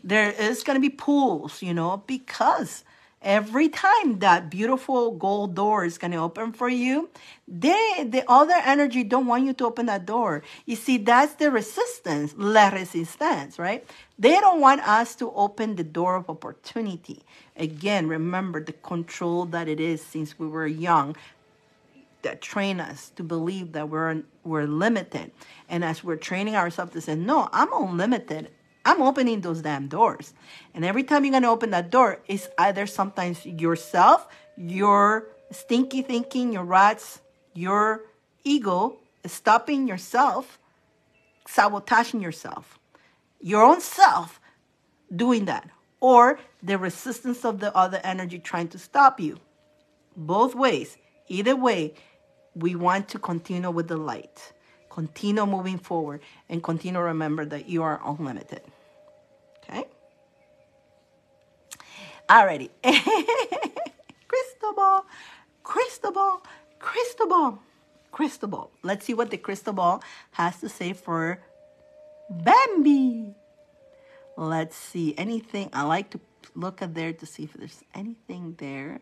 There is going to be pulls, because Every time that beautiful gold door is going to open for you, the other energy don't want you to open that door. You see, that's the resistance, la resistance, right? They don't want us to open the door of opportunity. Again, remember the control that it is since we were young that train us to believe that we're limited. And as we're training ourselves to say, no, I'm unlimited. I'm opening those damn doors. And every time you're going to open that door, it's either sometimes yourself, your stinky thinking, your rats, your ego is stopping yourself, sabotaging yourself, your own self doing that, or the resistance of the other energy trying to stop you. Both ways. Either way, we want to continue with the light, continue moving forward, and continue to remember that you are unlimited. Okay? Alrighty. Crystal ball, crystal ball, crystal ball, crystal ball. Let's see what the crystal ball has to say for Bambi. Let's see. Anything. I like to look at there to see if there's anything there.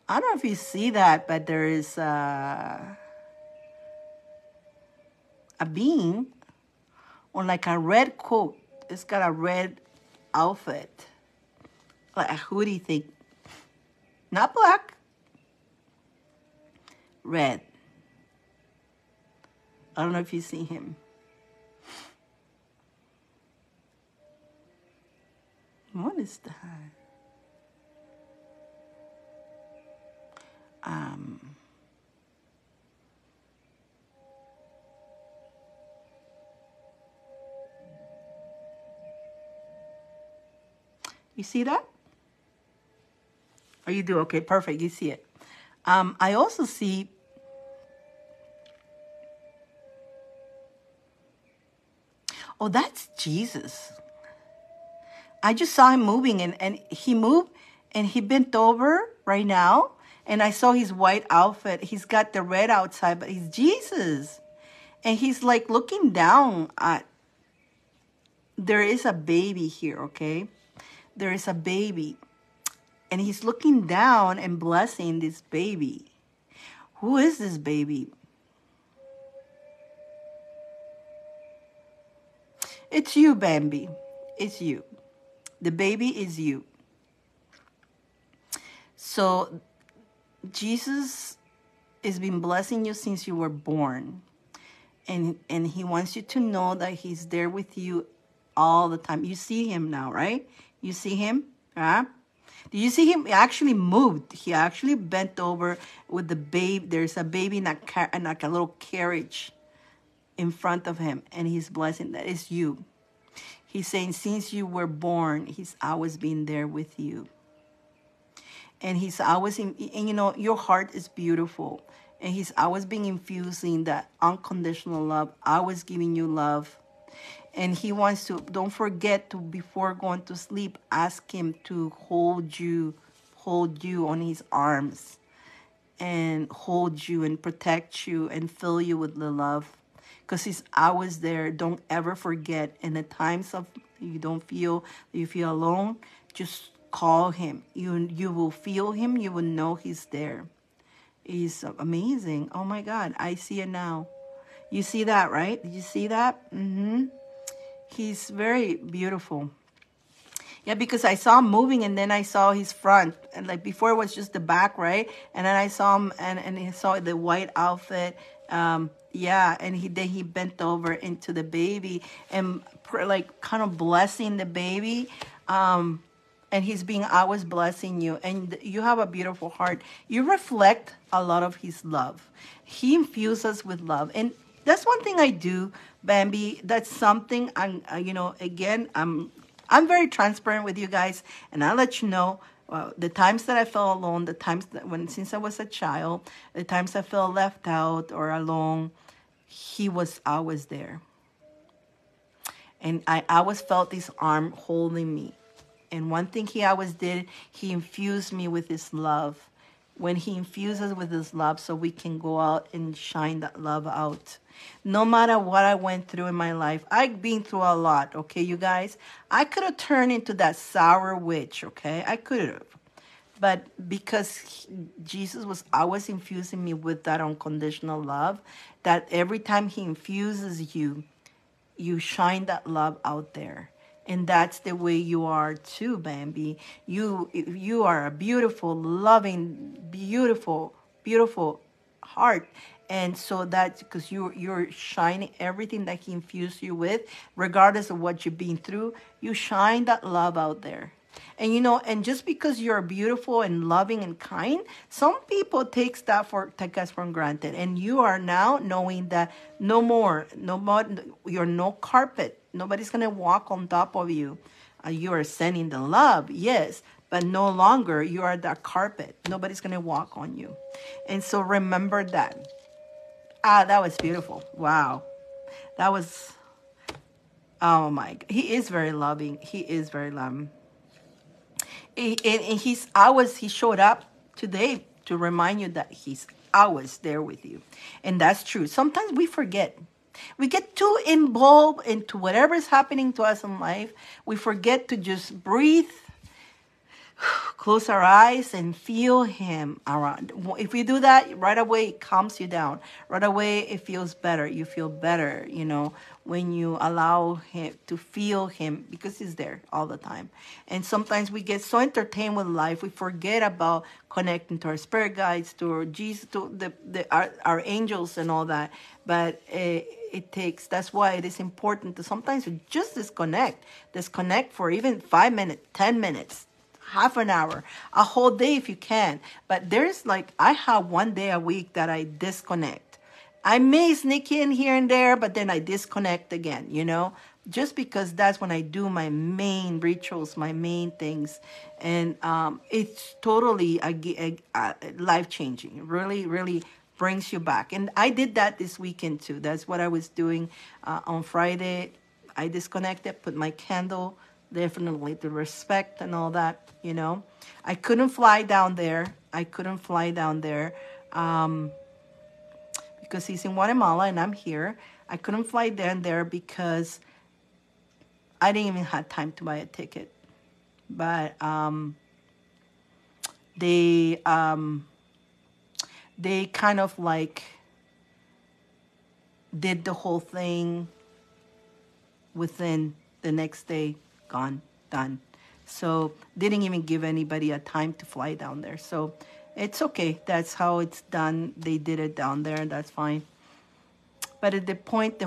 I don't know if you see that, but there is a being on like a red coat. It's got a red outfit, like a hoodie thing. Not black, red. I don't know if you see him. What is that? You see that? Oh, you do? Okay, perfect. You see it. I also see oh, that's Jesus. I just saw him moving and he moved and he bent over right now. And I saw his white outfit. He's got the red outside, but he's Jesus. And he's like looking down at, there is a baby here, okay? There is a baby. And he's looking down and blessing this baby. Who is this baby? It's you, Bambi. It's you. The baby is you. So Jesus has been blessing you since you were born. And he wants you to know that he's there with you all the time. You see him now, right? You see him? Huh? Do you see him? He actually moved. He actually bent over with the baby. There's a baby in like a little carriage in front of him. And he's blessing. That is you. He's saying, since you were born, he's always been there with you. And he's always, and you know, your heart is beautiful. And he's always been infusing that unconditional love, always giving you love. And he wants to, don't forget to, before going to sleep, ask him to hold you on his arms. And hold you and protect you and fill you with the love. Because he's always there. Don't ever forget. In the times of you feel alone, just call him. You will feel him. You will know he's there. He's amazing. Oh my God, I see it now. You see that, right? Did you see that? Mm-hmm. He's very beautiful. Yeah, because I saw him moving and then I saw his front. And like before it was just the back, right? And then I saw him and I saw the white outfit. Yeah, and then he bent over into the baby and like kind of blessing the baby. And he's being always blessing you. And you have a beautiful heart. You reflect a lot of his love. He infuses us with love. And that's one thing I do, Bambi. That's something, again, I'm very transparent with you guys. And I'll let you know the times that I felt alone, the times that since I was a child, the times I felt left out or alone, he was always there. And I always felt his arm holding me. And one thing he always did, he infused me with his love. when he infuses with his love so we can go out and shine that love out. No matter what I went through in my life, I've been through a lot, okay, you guys? I could have turned into that sour witch, okay? I could have. But because Jesus was always infusing me with that unconditional love, that every time he infuses you, you shine that love out there. And that's the way you are too, Bambi. You are a beautiful, loving, beautiful heart. And so that's because you're shining everything that he infused you with, regardless of what you've been through. You shine that love out there. And and just because you're beautiful and loving and kind, some people take us for granted. And you are now knowing that no more, you're no carpet. Nobody's gonna walk on top of you. You are sending the love, yes, but no longer you are that carpet. Nobody's gonna walk on you. And so remember that. That was beautiful. Wow, that was. Oh my! He is very loving. He is very loving. And he showed up today to remind you that he's always there with you. And that's true. Sometimes we forget. We get too involved into whatever is happening to us in life. We forget to just breathe, close our eyes, and feel him around. If we do that, right away it calms you down. Right away it feels better. You feel better, when you allow him to feel him, because he's there all the time. And sometimes we get so entertained with life, we forget about connecting to our spirit guides, to our Jesus, to our angels and all that. But that's why it is important to sometimes just disconnect for even 5 minutes, 10 minutes, half an hour, a whole day if you can. But I have one day a week that I disconnect. I may sneak in here and there, but then I disconnect again, just because that's when I do my main rituals, my main things. And it's totally life-changing. It really, really brings you back. And I did that this weekend too. That's what I was doing on Friday. I disconnected, put my candle, definitely the respect and all that, I couldn't fly down there. Because he's in Guatemala and I'm here. I couldn't fly down there because I didn't even have time to buy a ticket. But they kind of did the whole thing within the next day, gone, done. So didn't even give anybody a time to fly down there. So it's okay. That's how it's done. They did it down there, and that's fine. But at the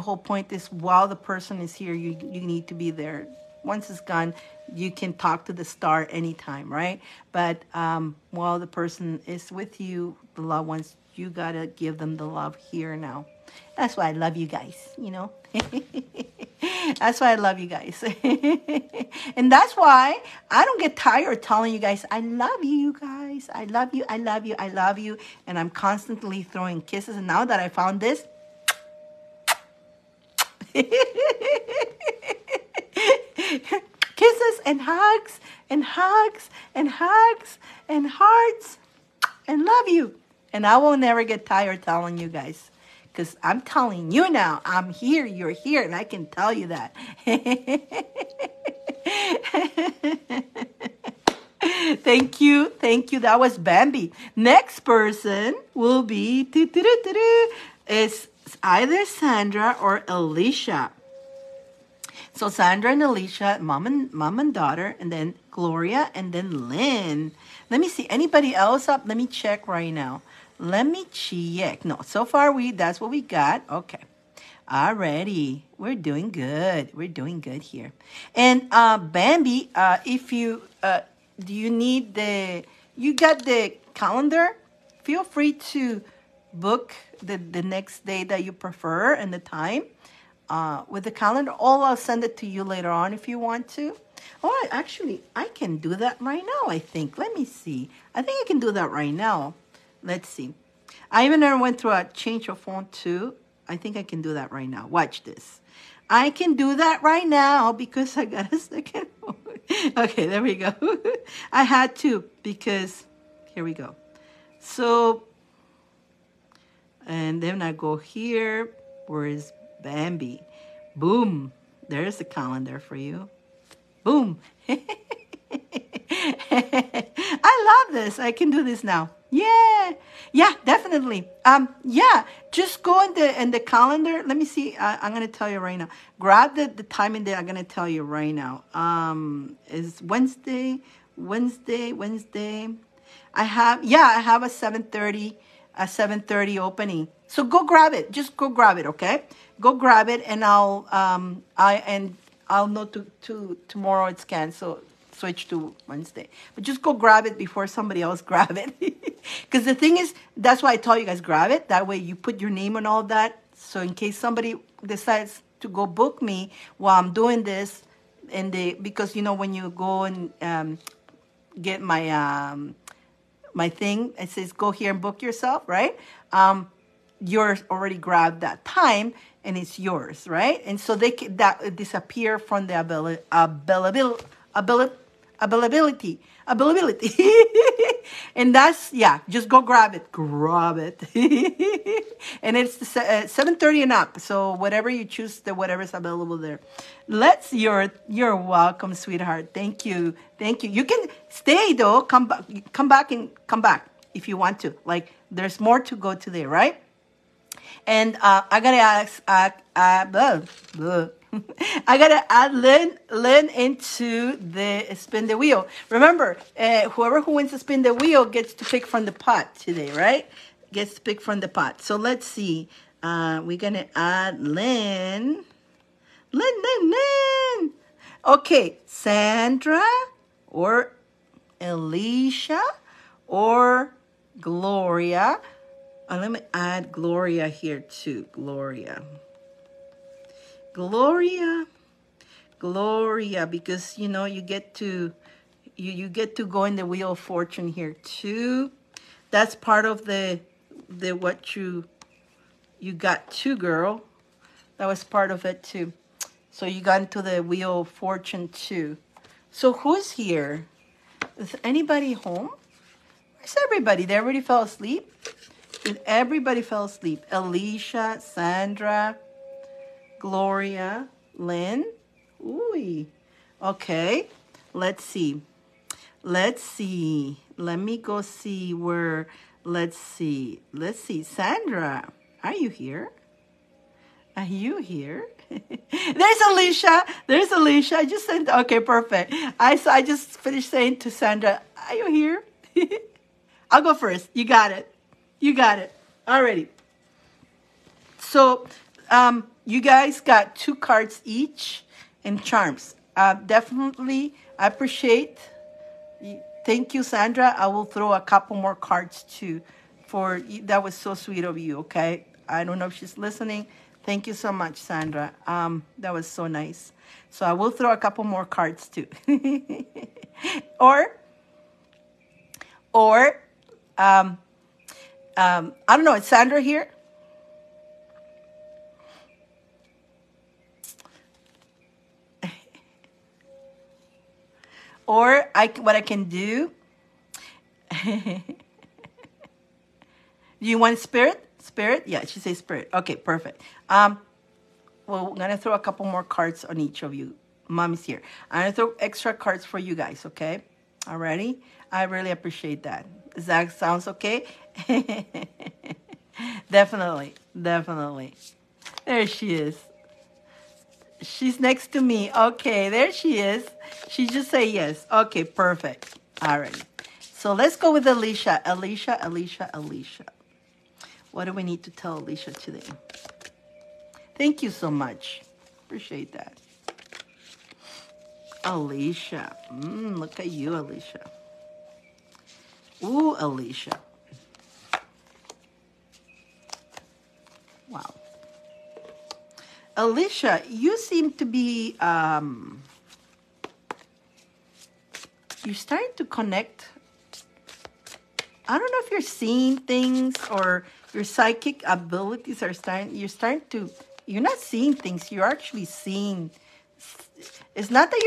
whole point is while the person is here, you need to be there. Once it's gone, you can talk to the star anytime, right? But while the person is with you, the loved ones, you got to give them the love here now. That's why I love you guys, That's why I love you guys. And that's why I don't get tired telling you guys, I love you guys. I love you, I love you, I love you. And I'm constantly throwing kisses. And now that I found this, kisses and hugs and hugs and hugs and hearts and love you. And I will never get tired telling you guys. Because I'm telling you now, I'm here, you're here, and I can tell you that. Thank you. That was Bambi. Next person will be, is either Sandra or Alicia. So Sandra and Alicia, mom and daughter, and then Gloria, and then Lynn. Let me see, anybody else up? Let me check right now. Let me check. No, so far that's what we got. Okay. Alrighty. We're doing good. Here. And Bambi, if you do you need you got the calendar? Feel free to book the next day that you prefer and the time with the calendar. Or I'll send it to you later on if you want to. Oh, actually, I can do that right now, I think. Let me see. I think I can do that right now. Let's see. I even went through a change of phone too. I think I can do that right now. Watch this. I can do that right now because I got a second phone. Okay, there we go. I had to because, here we go. So, and then I go here. Where is Bambi? Boom. There's the calendar for you. Boom. I love this. I can do this now. Yeah. Yeah, definitely. Yeah, just go in the calendar. Let me see. I'm gonna tell you right now. Grab the timing that I'm gonna tell you right now. Is Wednesday. I have a 7:30 opening. So go grab it. Just go grab it, okay? Go grab it, and I'll know to tomorrow it's canceled. Switch to Wednesday. But just go grab it before somebody else grab it. Because the thing is, that's why I tell you guys grab it. That way you put your name on all that. So in case somebody decides to go book me while I'm doing this, because when you go and get my thing, it says go here and book yourself, right? Yours already grabbed that time and it's yours, right? And so that disappear from the availability. And that's, just go grab it. And it's 7:30 and up. So whatever you choose, whatever's available there. You're welcome, sweetheart. Thank you. You can stay though. Come back if you want to. Like, there's more to go today, right? And I gotta ask, I gotta add Lynn into the spin the wheel. Remember, whoever who wins to spin the wheel gets to pick from the pot today, right? Gets to pick from the pot. So let's see. We're gonna add Lynn. Lynn. Okay, Sandra or Alicia or Gloria. Let me add Gloria here too. Gloria, because you get to you get to go in the Wheel of Fortune here too. That's part of the what you got too, girl. That was part of it too. So you got into the Wheel of Fortune too. So who's here? Is anybody home? Where's everybody? They already fell asleep? Everybody fell asleep. Alicia, Sandra, Gloria, Lynn. Ooh. Okay. Let's see. Let me go see where. Let's see. Sandra, are you here? There's Alicia. I just sent. Okay, perfect. I just finished saying to Sandra, are you here? I'll go first. You got it. Alrighty. So, you guys got 2 cards each and charms. Definitely, I appreciate. Thank you, Sandra. I will throw a couple more cards too. That was so sweet of you. Okay, I don't know if she's listening. Thank you so much, Sandra. That was so nice. So I will throw a couple more cards too. or I don't know. Is Sandra here? Or what I can do. Do you want spirit? Spirit? Yeah, she says spirit. Okay, perfect. Well, I'm gonna throw a couple more cards on each of you. Mommy's here. I'm gonna throw extra cards for you guys. Okay, alrighty. I really appreciate that. Does that sounds okay? Definitely. There she is. She's next to me. Okay, there she is. She just say yes. Okay, perfect. All right. So let's go with Alicia. Alicia. What do we need to tell Alicia today? Thank you so much. Appreciate that. Alicia. Look at you, Alicia. Ooh, Alicia. Wow. Alicia, you seem to be, you're starting to connect. I don't know if you're seeing things or your psychic abilities are you're not seeing things, you're actually seeing. It's not that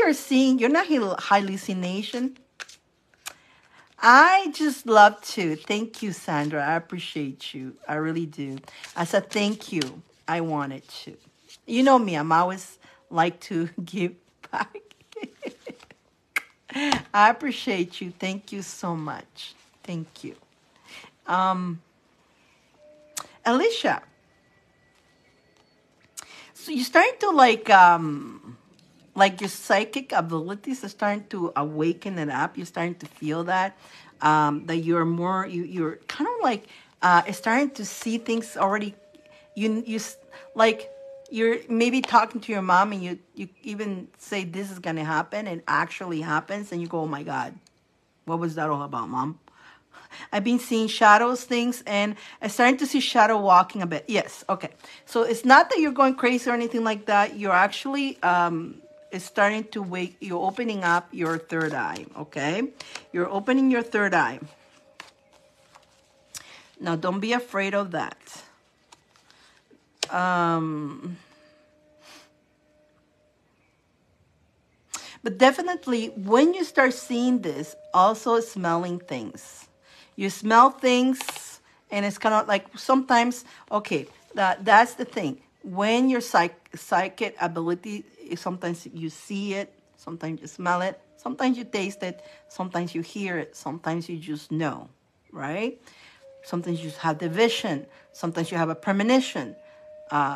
you're not hallucination. I just love to. Thank you, Sandra. I appreciate you. I really do. I said thank you. I wanted to. You know me, I'm always like to give back. I appreciate you. Thank you so much. Thank you. Um, Alicia, so you're starting to like your psychic abilities are starting to awaken it up. You're starting to feel that you're more you're kind of like starting to see things already. Like you're maybe talking to your mom and you even say this is gonna happen and actually happens and you go, oh my god, what was that all about, mom? I've been seeing shadows, things, and I'm starting to see shadow walking a bit. Yes, okay. So it's not that you're going crazy or anything like that. You're actually it's starting to wake. You're opening up your third eye. Okay, you're opening your third eye. Now, don't be afraid of that. But definitely, when you start seeing this, also smelling things. You smell things, and it's kind of like sometimes, okay, that's the thing. When your psychic ability, sometimes you see it, sometimes you smell it, sometimes you taste it, sometimes you hear it, sometimes you just know, right? Sometimes you just have the vision, sometimes you have a premonition,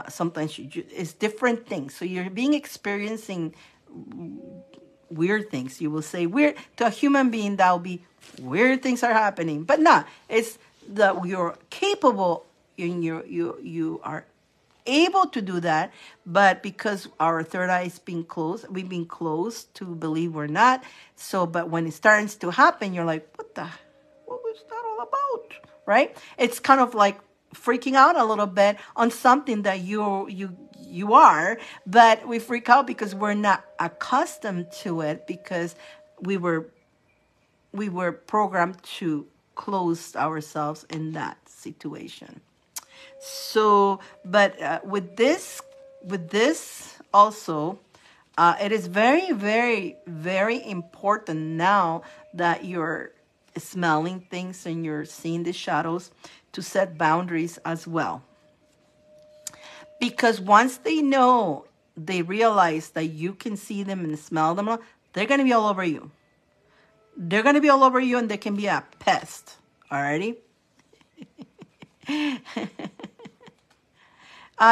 sometimes it's different things. So you're being experiencing weird things. You will say weird to a human being, that will be weird things are happening, but not. It's that you're capable and you are able to do that, but because our third eye is being closed, we've been closed to believe we're not. So, but when it starts to happen, you're like, what was that all about? Right? It's kind of like freaking out a little bit on something that you are, but we freak out because we're not accustomed to it, because we were programmed to close ourselves in that situation. So, but with this also, it is very, very, very important now that you're smelling things and you're seeing the shadows to set boundaries as well. Because once they realize that you can see them and smell them, they're going to be all over you. They're going to be all over you, and they can be a pest. Alrighty?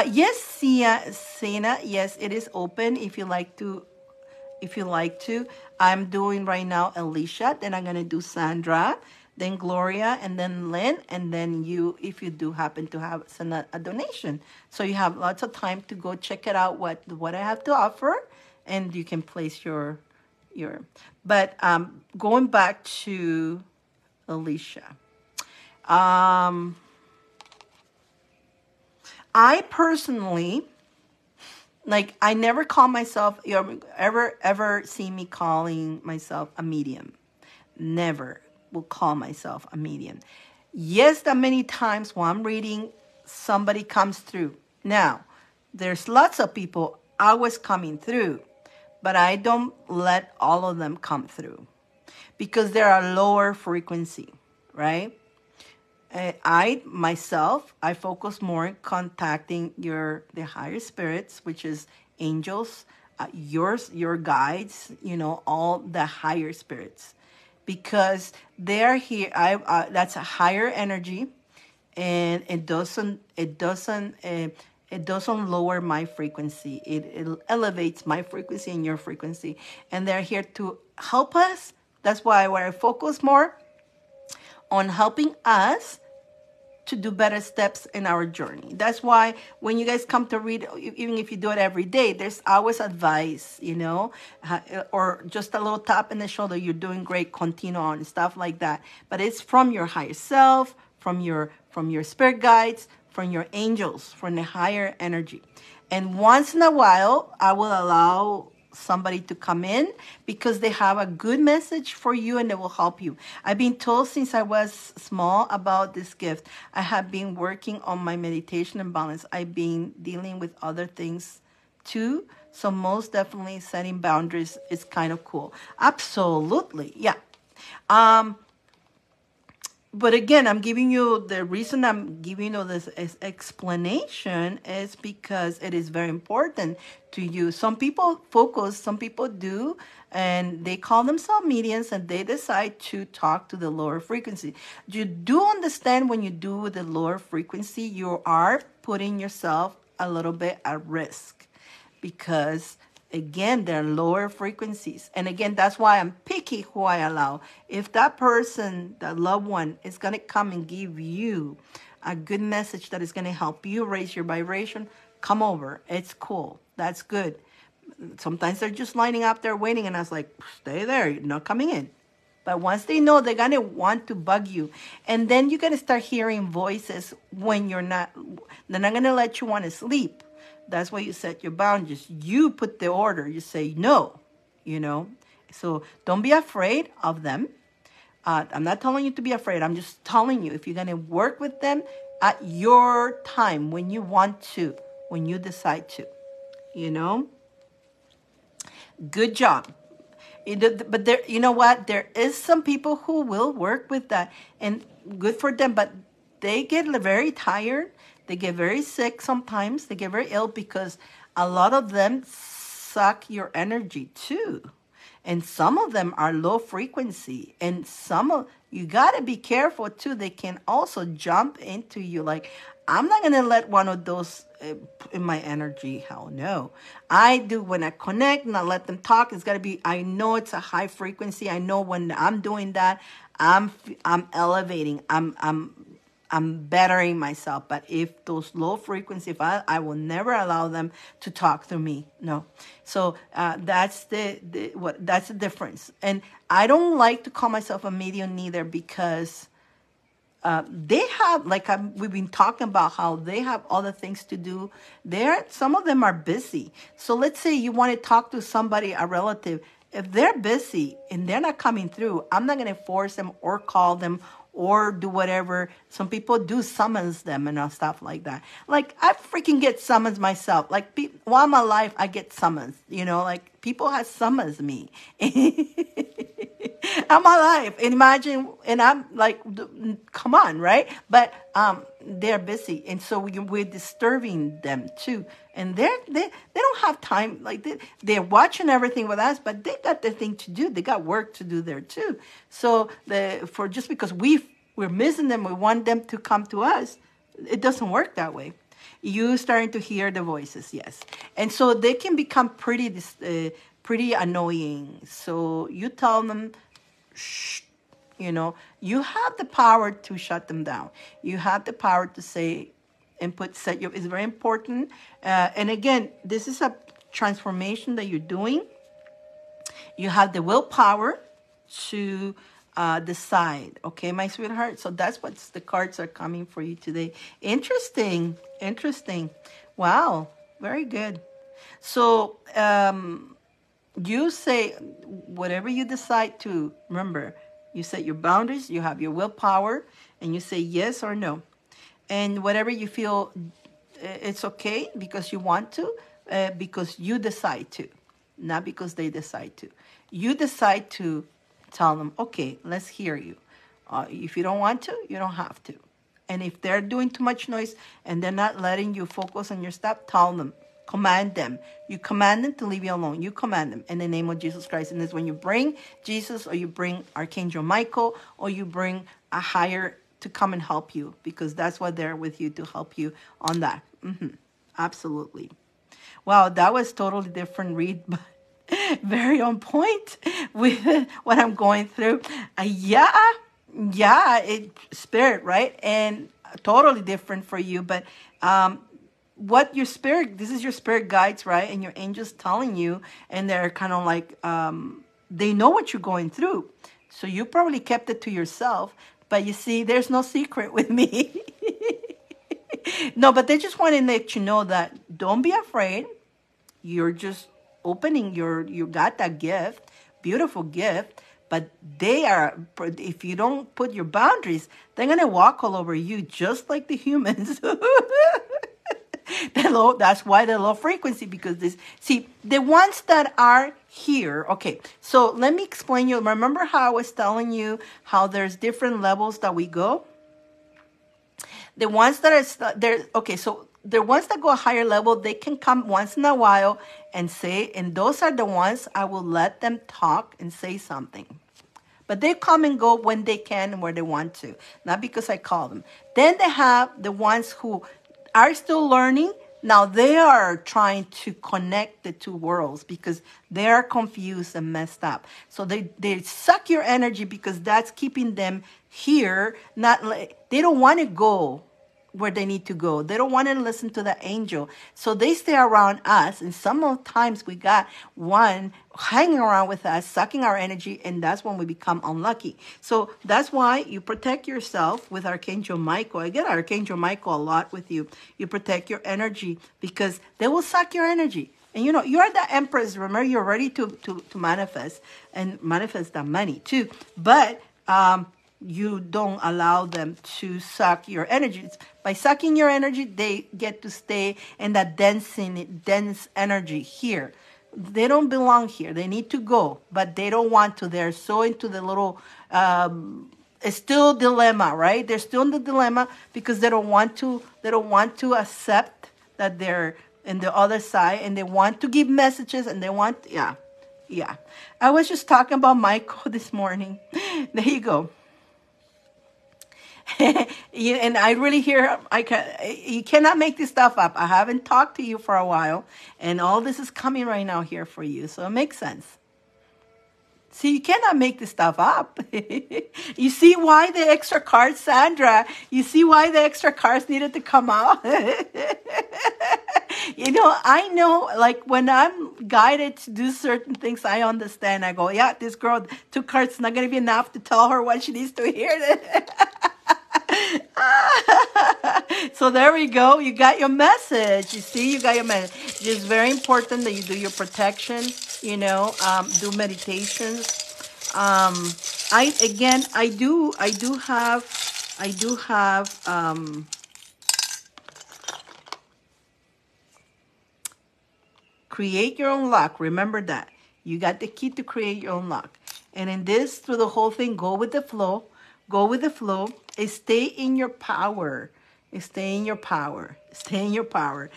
Yes, Sienna, yes, it is open if you like to. I'm doing right now Alicia, then I'm going to do Sandra, then Gloria, and then Lynn, and then you, if you do happen to have send a donation. So you have lots of time to go check it out, what I have to offer, and you can place your. But going back to Alicia, I personally, like, I never call myself, you ever see me calling myself a medium. Never will call myself a medium. Yes, that many times while I'm reading, somebody comes through. Now, there's lots of people always coming through, but I don't let all of them come through because they're a lower frequency, right? I focus more on contacting the higher spirits, which is angels, your guides, all the higher spirits, because they're here. That's a higher energy, and it doesn't lower my frequency. It elevates my frequency and your frequency, and they're here to help us. That's why I focus more on helping us to do better steps in our journey. That's why when you guys come to read, even if you do it every day, there's always advice, or just a little tap in the shoulder. You're doing great, continue on, stuff like that. But it's from your higher self, from your spirit guides, from your angels, from the higher energy. And once in a while, I will allow somebody to come in because they have a good message for you and they will help you. I've been told since I was small about this gift. I have been working on my meditation and balance. I've been dealing with other things too. So most definitely setting boundaries is kind of cool. Absolutely. Yeah. But again, I'm giving you the reason I'm giving you this explanation is because it is very important to you. Some people focus, some people do, and they call themselves mediums and they decide to talk to the lower frequency. You do understand when you do with the lower frequency, you are putting yourself a little bit at risk because again, they're lower frequencies. And again, that's why I'm picky who I allow. If that person, that loved one, is going to come and give you a good message that is going to help you raise your vibration, come over. It's cool. That's good. Sometimes they're just lining up there waiting, and I was like, stay there. You're not coming in. But once they know, they're going to want to bug you. And then you're going to start hearing voices when you're not, they're not going to let you want to sleep. That's why you set your boundaries. You put the order. You say no, you know. So don't be afraid of them. I'm not telling you to be afraid. I'm just telling you if you're going to work with them at your time, when you want to, when you decide to, you know. Good job. But there, you know what? There is some people who will work with that, and good for them. But they get very tired. They get very sick sometimes. They get very ill because a lot of them suck your energy too. And some of them are low frequency. And you got to be careful too. They can also jump into you. Like, I'm not going to let one of those in my energy. Hell no. I do when I connect and I let them talk. It's got to be, I know it's a high frequency. I know when I'm doing that, I'm elevating. I'm bettering myself. But if those low frequency, if I will never allow them to talk through me. No. So that's that's the difference. And I don't like to call myself a medium neither because they have, we've been talking about how they have other things to do. Some of them are busy. So let's say you want to talk to somebody, a relative. If they're busy and they're not coming through, I'm not going to force them or call them or do whatever. Some people do summons them and stuff like that. Like, I freaking get summons myself. Like, while I'm alive, I get summons. You know, like, people have summons me. I'm alive. Imagine, and I'm like, come on, right? But they're busy, and so we're disturbing them too. And they don't have time. Like, they're watching everything with us, but they got their thing to do. They got work to do there too. So just because we're missing them, we want them to come to us. It doesn't work that way. You starting to hear the voices, yes, and so they can become pretty annoying. So you tell them, shh. You know, you have the power to shut them down. You have the power to say, it's very important. And again, this is a transformation that you're doing. You have the willpower to decide. Okay, my sweetheart. So that's what the cards are coming for you today. Interesting. Wow. Very good. So you say whatever you decide to. Remember, you set your boundaries, you have your willpower, and you say yes or no. And whatever you feel, it's okay because you want to, because you decide to, not because they decide to. You decide to tell them, okay, let's hear you. If you don't want to, you don't have to. And if they're doing too much noise and they're not letting you focus on your stuff, tell them. Command them. You command them to leave you alone. You command them in the name of Jesus Christ. And it's when you bring Jesus or you bring Archangel Michael or you bring a higher to come and help you, because that's why they're with you, to help you on that. Absolutely. Wow, that was totally different read, but very on point with what I'm going through. Spirit, right? And totally different for you, but what your spirit, this is your spirit guides, right? And your angels telling you, and they're kind of like, they know what you're going through. So you probably kept it to yourself, but you see, there's no secret with me. No, but they just want to let you know that don't be afraid. You're just opening you got that gift, beautiful gift, but if you don't put your boundaries, they're going to walk all over you just like the humans. That's why the low frequency, because this, see, the ones that are here, okay, so let me explain you. Remember how I was telling you how there's different levels that we go? The ones that are there, okay, so the ones that go a higher level, they can come once in a while and say, and those are the ones I will let them talk and say something. But they come and go when they can and where they want to, not because I call them. Then they have the ones who are still learning. Now they are trying to connect the two worlds because they are confused and messed up. So they suck your energy because that's keeping them here. Not like, they don't want to go where they need to go. They don't want to listen to the angel. So they stay around us. And sometimes we got one hanging around with us, sucking our energy, and that's when we become unlucky. So that's why you protect yourself with Archangel Michael. I get Archangel Michael a lot with you. You protect your energy because they will suck your energy. And you know, you're the Empress. Remember, you're ready to manifest and manifest that money too. But you don't allow them to suck your energy. By sucking your energy, they get to stay in that dense energy here. They don't belong here. They need to go, but they don't want to. They're so into the little, it's still dilemma, right? They're still in the dilemma because they don't want to accept that they're in the other side, and they want to give messages, and they want, yeah. I was just talking about Michael this morning. There you go. And I really hear, you cannot make this stuff up. I haven't talked to you for a while, and all this is coming right now here for you, so it makes sense. See, you cannot make this stuff up. You see why the extra cards, Sandra? You see why the extra cards needed to come out? You know, I know, like, when I'm guided to do certain things, I understand. I go, yeah, this girl, 2 cards not going to be enough to tell her what she needs to hear. So there we go. You got your message. You see, you got your message. It's very important that you do your protection, you know, do meditations. I do have create your own luck. Remember that. You got the key to create your own luck. And in this, through the whole thing, go with the flow. Go with the flow. Stay in your power. Stay in your power. Stay in your power.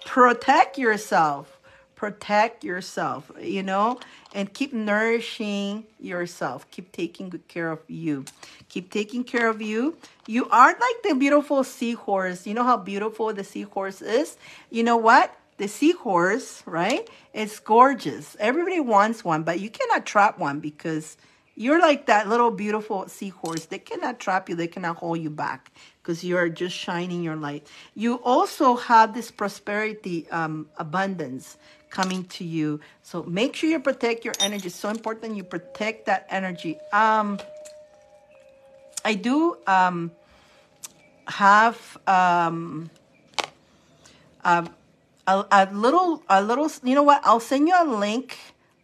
Protect yourself. Protect yourself, you know, and keep nourishing yourself. Keep taking good care of you. Keep taking care of you. You are like the beautiful seahorse. You know how beautiful the seahorse is? You know what? The seahorse, right? It's gorgeous. Everybody wants one, but you cannot trap one because you're like that little beautiful seahorse. They cannot trap you. They cannot hold you back because you're just shining your light. You also have this prosperity, abundance coming to you. So make sure you protect your energy. It's so important you protect that energy. I do have a little, you know what? I'll send you a link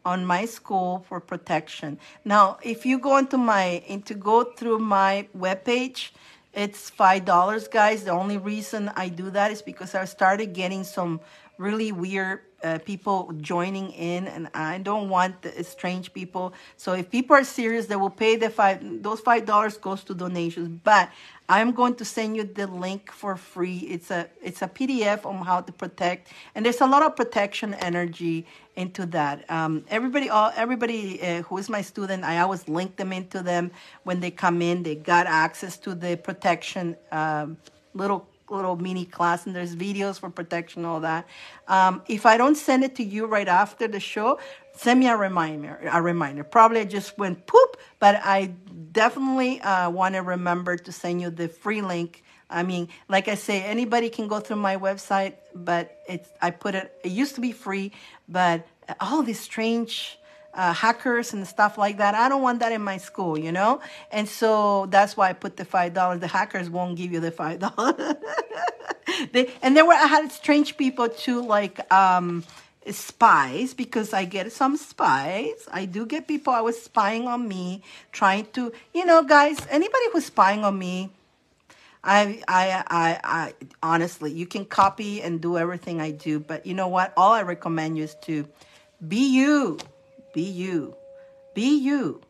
on my school for protection. Now, if you go go through my webpage, it's $5, guys. The only reason I do that is because I started getting some really weird people joining in, and I don't want strange people. So if people are serious, they will pay those $5 goes to donations. But I'm going to send you the link for free. It's a PDF on how to protect, and there's a lot of protection energy into that. Everybody who is my student, I always link them into them when they come in. They got access to the protection little mini class, and there's videos for protection, all that. If I don't send it to you right after the show, send me a reminder. Probably I just went poop, but I definitely want to remember to send you the free link. I mean, like I say, anybody can go through my website, but it used to be free, but all these strange hackers and stuff like that, I don't want that in my school, you know? And so that's why I put the $5. The hackers won't give you the $5. I had strange people too, like spies, because I get some spies. I do get people I was spying on me, trying to, you know, guys, anybody who's spying on me, I honestly, you can copy and do everything I do, but you know what? All I recommend you is to be you, be you, be you,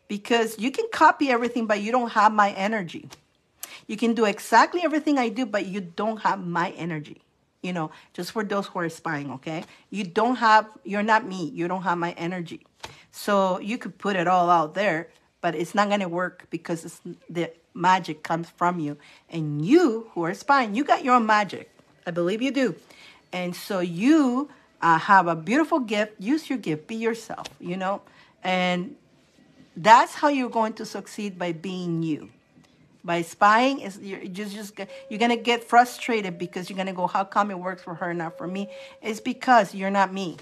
because you can copy everything, but you don't have my energy. You can do exactly everything I do, but you don't have my energy. You know, just for those who are spying, okay? You're not me. You don't have my energy. So you could put it all out there, but it's not going to work because the magic comes from you. And you who are spying, you got your own magic. I believe you do. And so you have a beautiful gift. Use your gift. Be yourself, you know? And that's how you're going to succeed, by being you. By spying, is you're gonna get frustrated because you're gonna go, how come it works for her, not for me? It's because you're not me,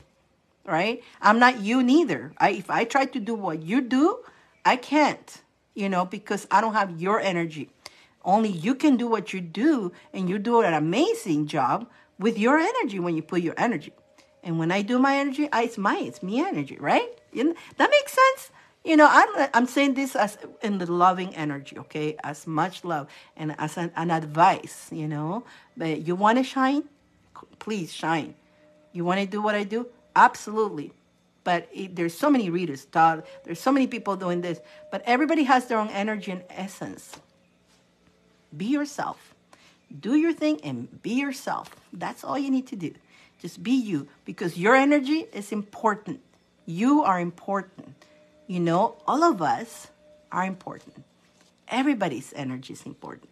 right? I'm not you neither. If I try to do what you do, I can't, you know, because I don't have your energy. Only you can do what you do, and you do an amazing job with your energy when you put your energy. And when I do my energy, it's me energy, right? That makes sense. You know, I'm saying this as in the loving energy, okay? As much love and as an advice, you know. But you want to shine? Please shine. You want to do what I do? Absolutely. But there's so many readers, Todd. There's so many people doing this. But everybody has their own energy and essence. Be yourself. Do your thing and be yourself. That's all you need to do. Just be you, because your energy is important. You are important. You know, all of us are important. Everybody's energy is important,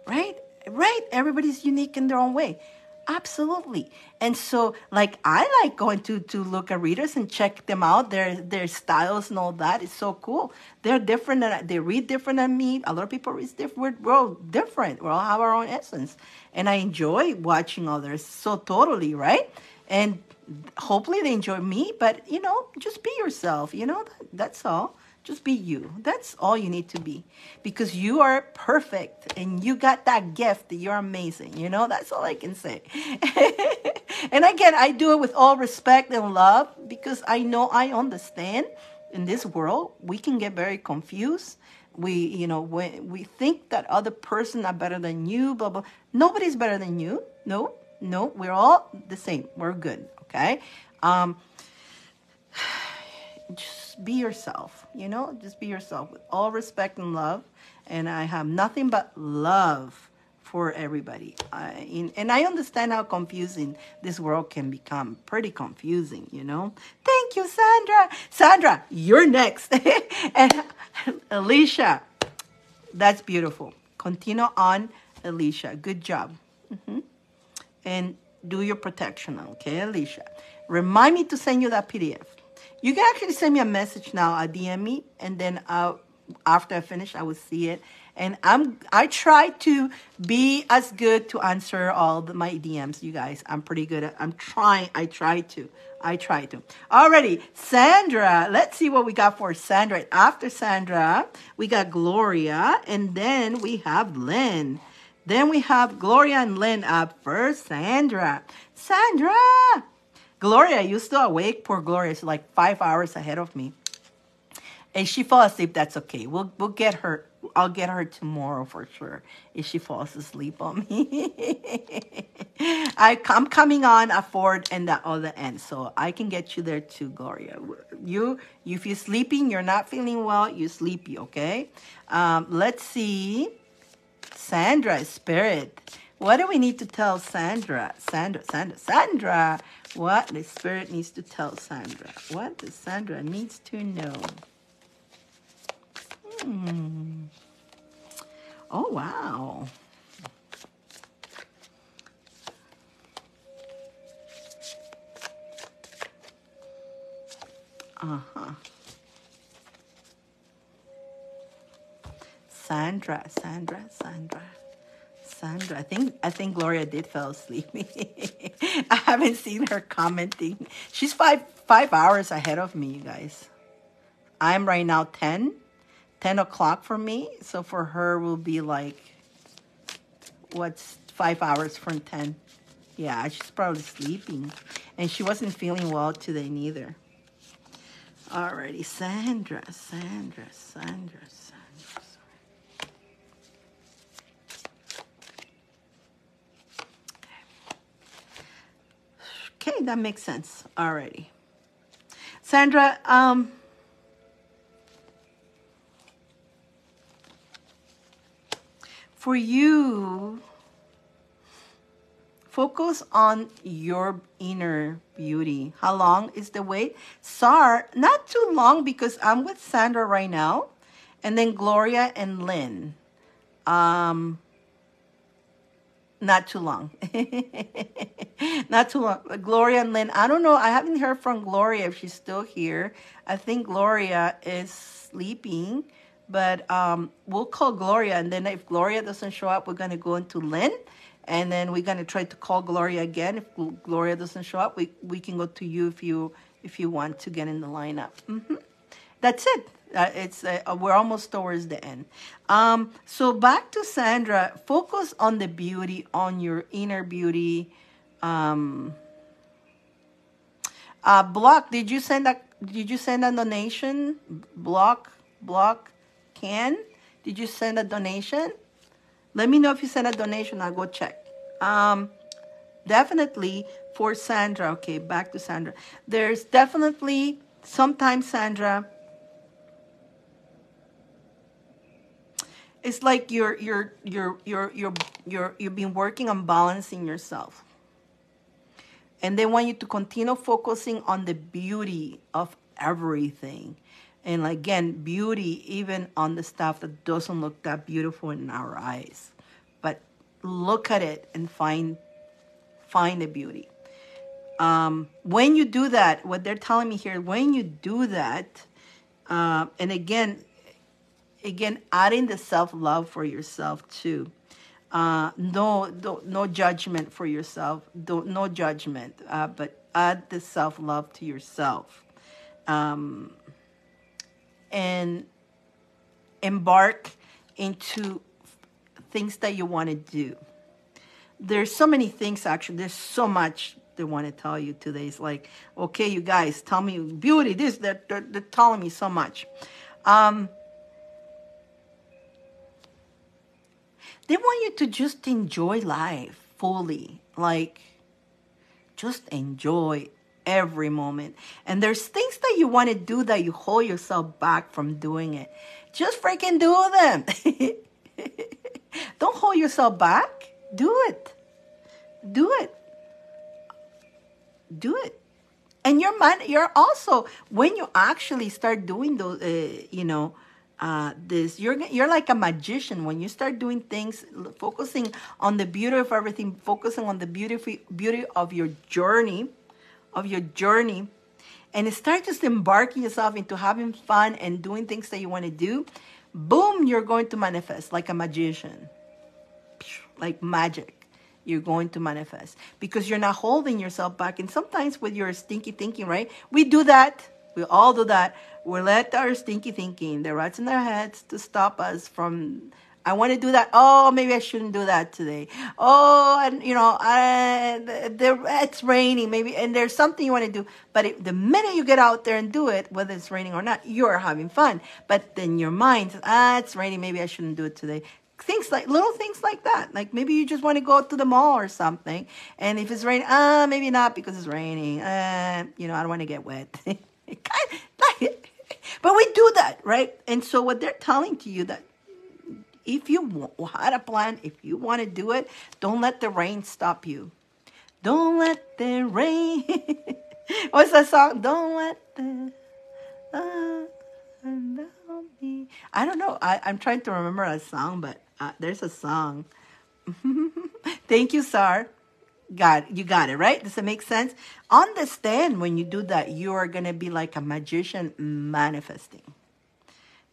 right? Right? Everybody's unique in their own way. Absolutely. And so, like, I like going to look at readers and check them out, their styles and all that. It's so cool. They're different, and they read different than me. A lot of people read different. We're all different. We all have our own essence. And I enjoy watching others so totally, right? And hopefully they enjoy me, but, you know, just be yourself, you know, that's all. Just be you. That's all you need to be, because you are perfect and you got that gift. You're amazing. You know, that's all I can say. And again, I do it with all respect and love, because I know, I understand in this world, we can get very confused. When we think that other person are better than you, blah, blah. Nobody's better than you. No, we're all the same. We're good. Okay. Just be yourself, you know, just be yourself with all respect and love. And I have nothing but love for everybody. And I understand how confusing this world can become. Pretty confusing, you know. Thank you, Sandra. Sandra, you're next. And Alicia, that's beautiful. Continue on, Alicia. Good job. And do your protection, okay, Alicia? Remind me to send you that PDF. You can actually send me a message now, DM me, and then after I finish, I will see it. And I try to be as good to answer all my DMs, you guys. I'm pretty good at. I try to. Alrighty, Sandra. Let's see what we got for Sandra. After Sandra, we got Gloria, and then we have Lynn. Then we have Gloria and Lynn up first. Sandra. Gloria, you still awake? Poor Gloria. She's like 5 hours ahead of me. And she falls asleep, that's okay. We'll get her. I'll get her tomorrow for sure if she falls asleep on me. I'm coming on at 4 and the other end, so I can get you there too, Gloria. If you're sleeping, you're not feeling well, you're sleepy, okay? Let's see. Sandra, Spirit. What do we need to tell Sandra? Sandra. What the Spirit needs to tell Sandra? What does Sandra needs to know? Oh, wow. Uh-huh. Sandra. I think Gloria did fall asleep. I haven't seen her commenting. She's five hours ahead of me, you guys. I'm right now 10 o'clock for me. So for her will be like, what's 5 hours from 10? Yeah, she's probably sleeping. And she wasn't feeling well today neither. Alrighty, Sandra. Okay, that makes sense already. Sandra, for you, focus on your inner beauty. How long is the wait? Sar, not too long because I'm with Sandra right now. And then Gloria and Lynn. Not too long. Not too long. Gloria and Lynn. I don't know. I haven't heard from Gloria if she's still here. I think Gloria is sleeping. But we'll call Gloria. And then if Gloria doesn't show up, we're going to go into Lynn. And then we're going to try to call Gloria again. If Gloria doesn't show up, we can go to you if you want to get in the lineup. That's it. We're almost towards the end. So back to Sandra. Focus on the beauty, on your inner beauty. Block. Did you send a donation? Block. Can. Did you send a donation? Let me know if you sent a donation. I'll go check. Definitely for Sandra. Okay, back to Sandra. There's definitely sometimes, Sandra, it's like you've been working on balancing yourself. And they want you to continue focusing on the beauty of everything. And again, beauty even on the stuff that doesn't look that beautiful in our eyes. But look at it and find the beauty. When you do that, what they're telling me here, when you do that, and again, adding the self-love for yourself too. No judgment for yourself. No judgment, but add the self-love to yourself. And embark into things that you want to do. There's so many things, actually. There's so much they want to tell you today. It's like, okay, you guys, tell me beauty, this, that, they're telling me so much. They want you to just enjoy life fully. Like, just enjoy every moment. And there's things that you want to do that you hold yourself back from doing it. Just freaking do them. Don't hold yourself back. Do it. Do it. Do it. And your mind, you're also, when you actually start doing those, you're like a magician. When you start doing things, focusing on the beauty of everything, focusing on the beauty of your journey, and start just embarking yourself into having fun and doing things that you want to do, boom, you're going to manifest like a magician. Like magic. You're going to manifest because you're not holding yourself back. And sometimes with your stinky thinking, right? We do that. We all do that. We let our stinky thinking, the rats in our heads, to stop us from, I want to do that. Oh, maybe I shouldn't do that today. Oh, and it's raining, maybe, and there's something you want to do. But the minute you get out there and do it, whether it's raining or not, you're having fun. But then your mind says, it's raining, maybe I shouldn't do it today. Little things like that. Like maybe you just want to go to the mall or something. And if it's raining, maybe not because it's raining. I don't want to get wet. But we do that, right? And so what they're telling to you that if you had a plan, if you want to do it, don't let the rain stop you. Don't let the rain. What's that song? Don't let the me. I don't know. I'm trying to remember a song, but there's a song. Thank you, Sar. You got it, right? Does it make sense? Understand when you do that, you are going to be like a magician manifesting.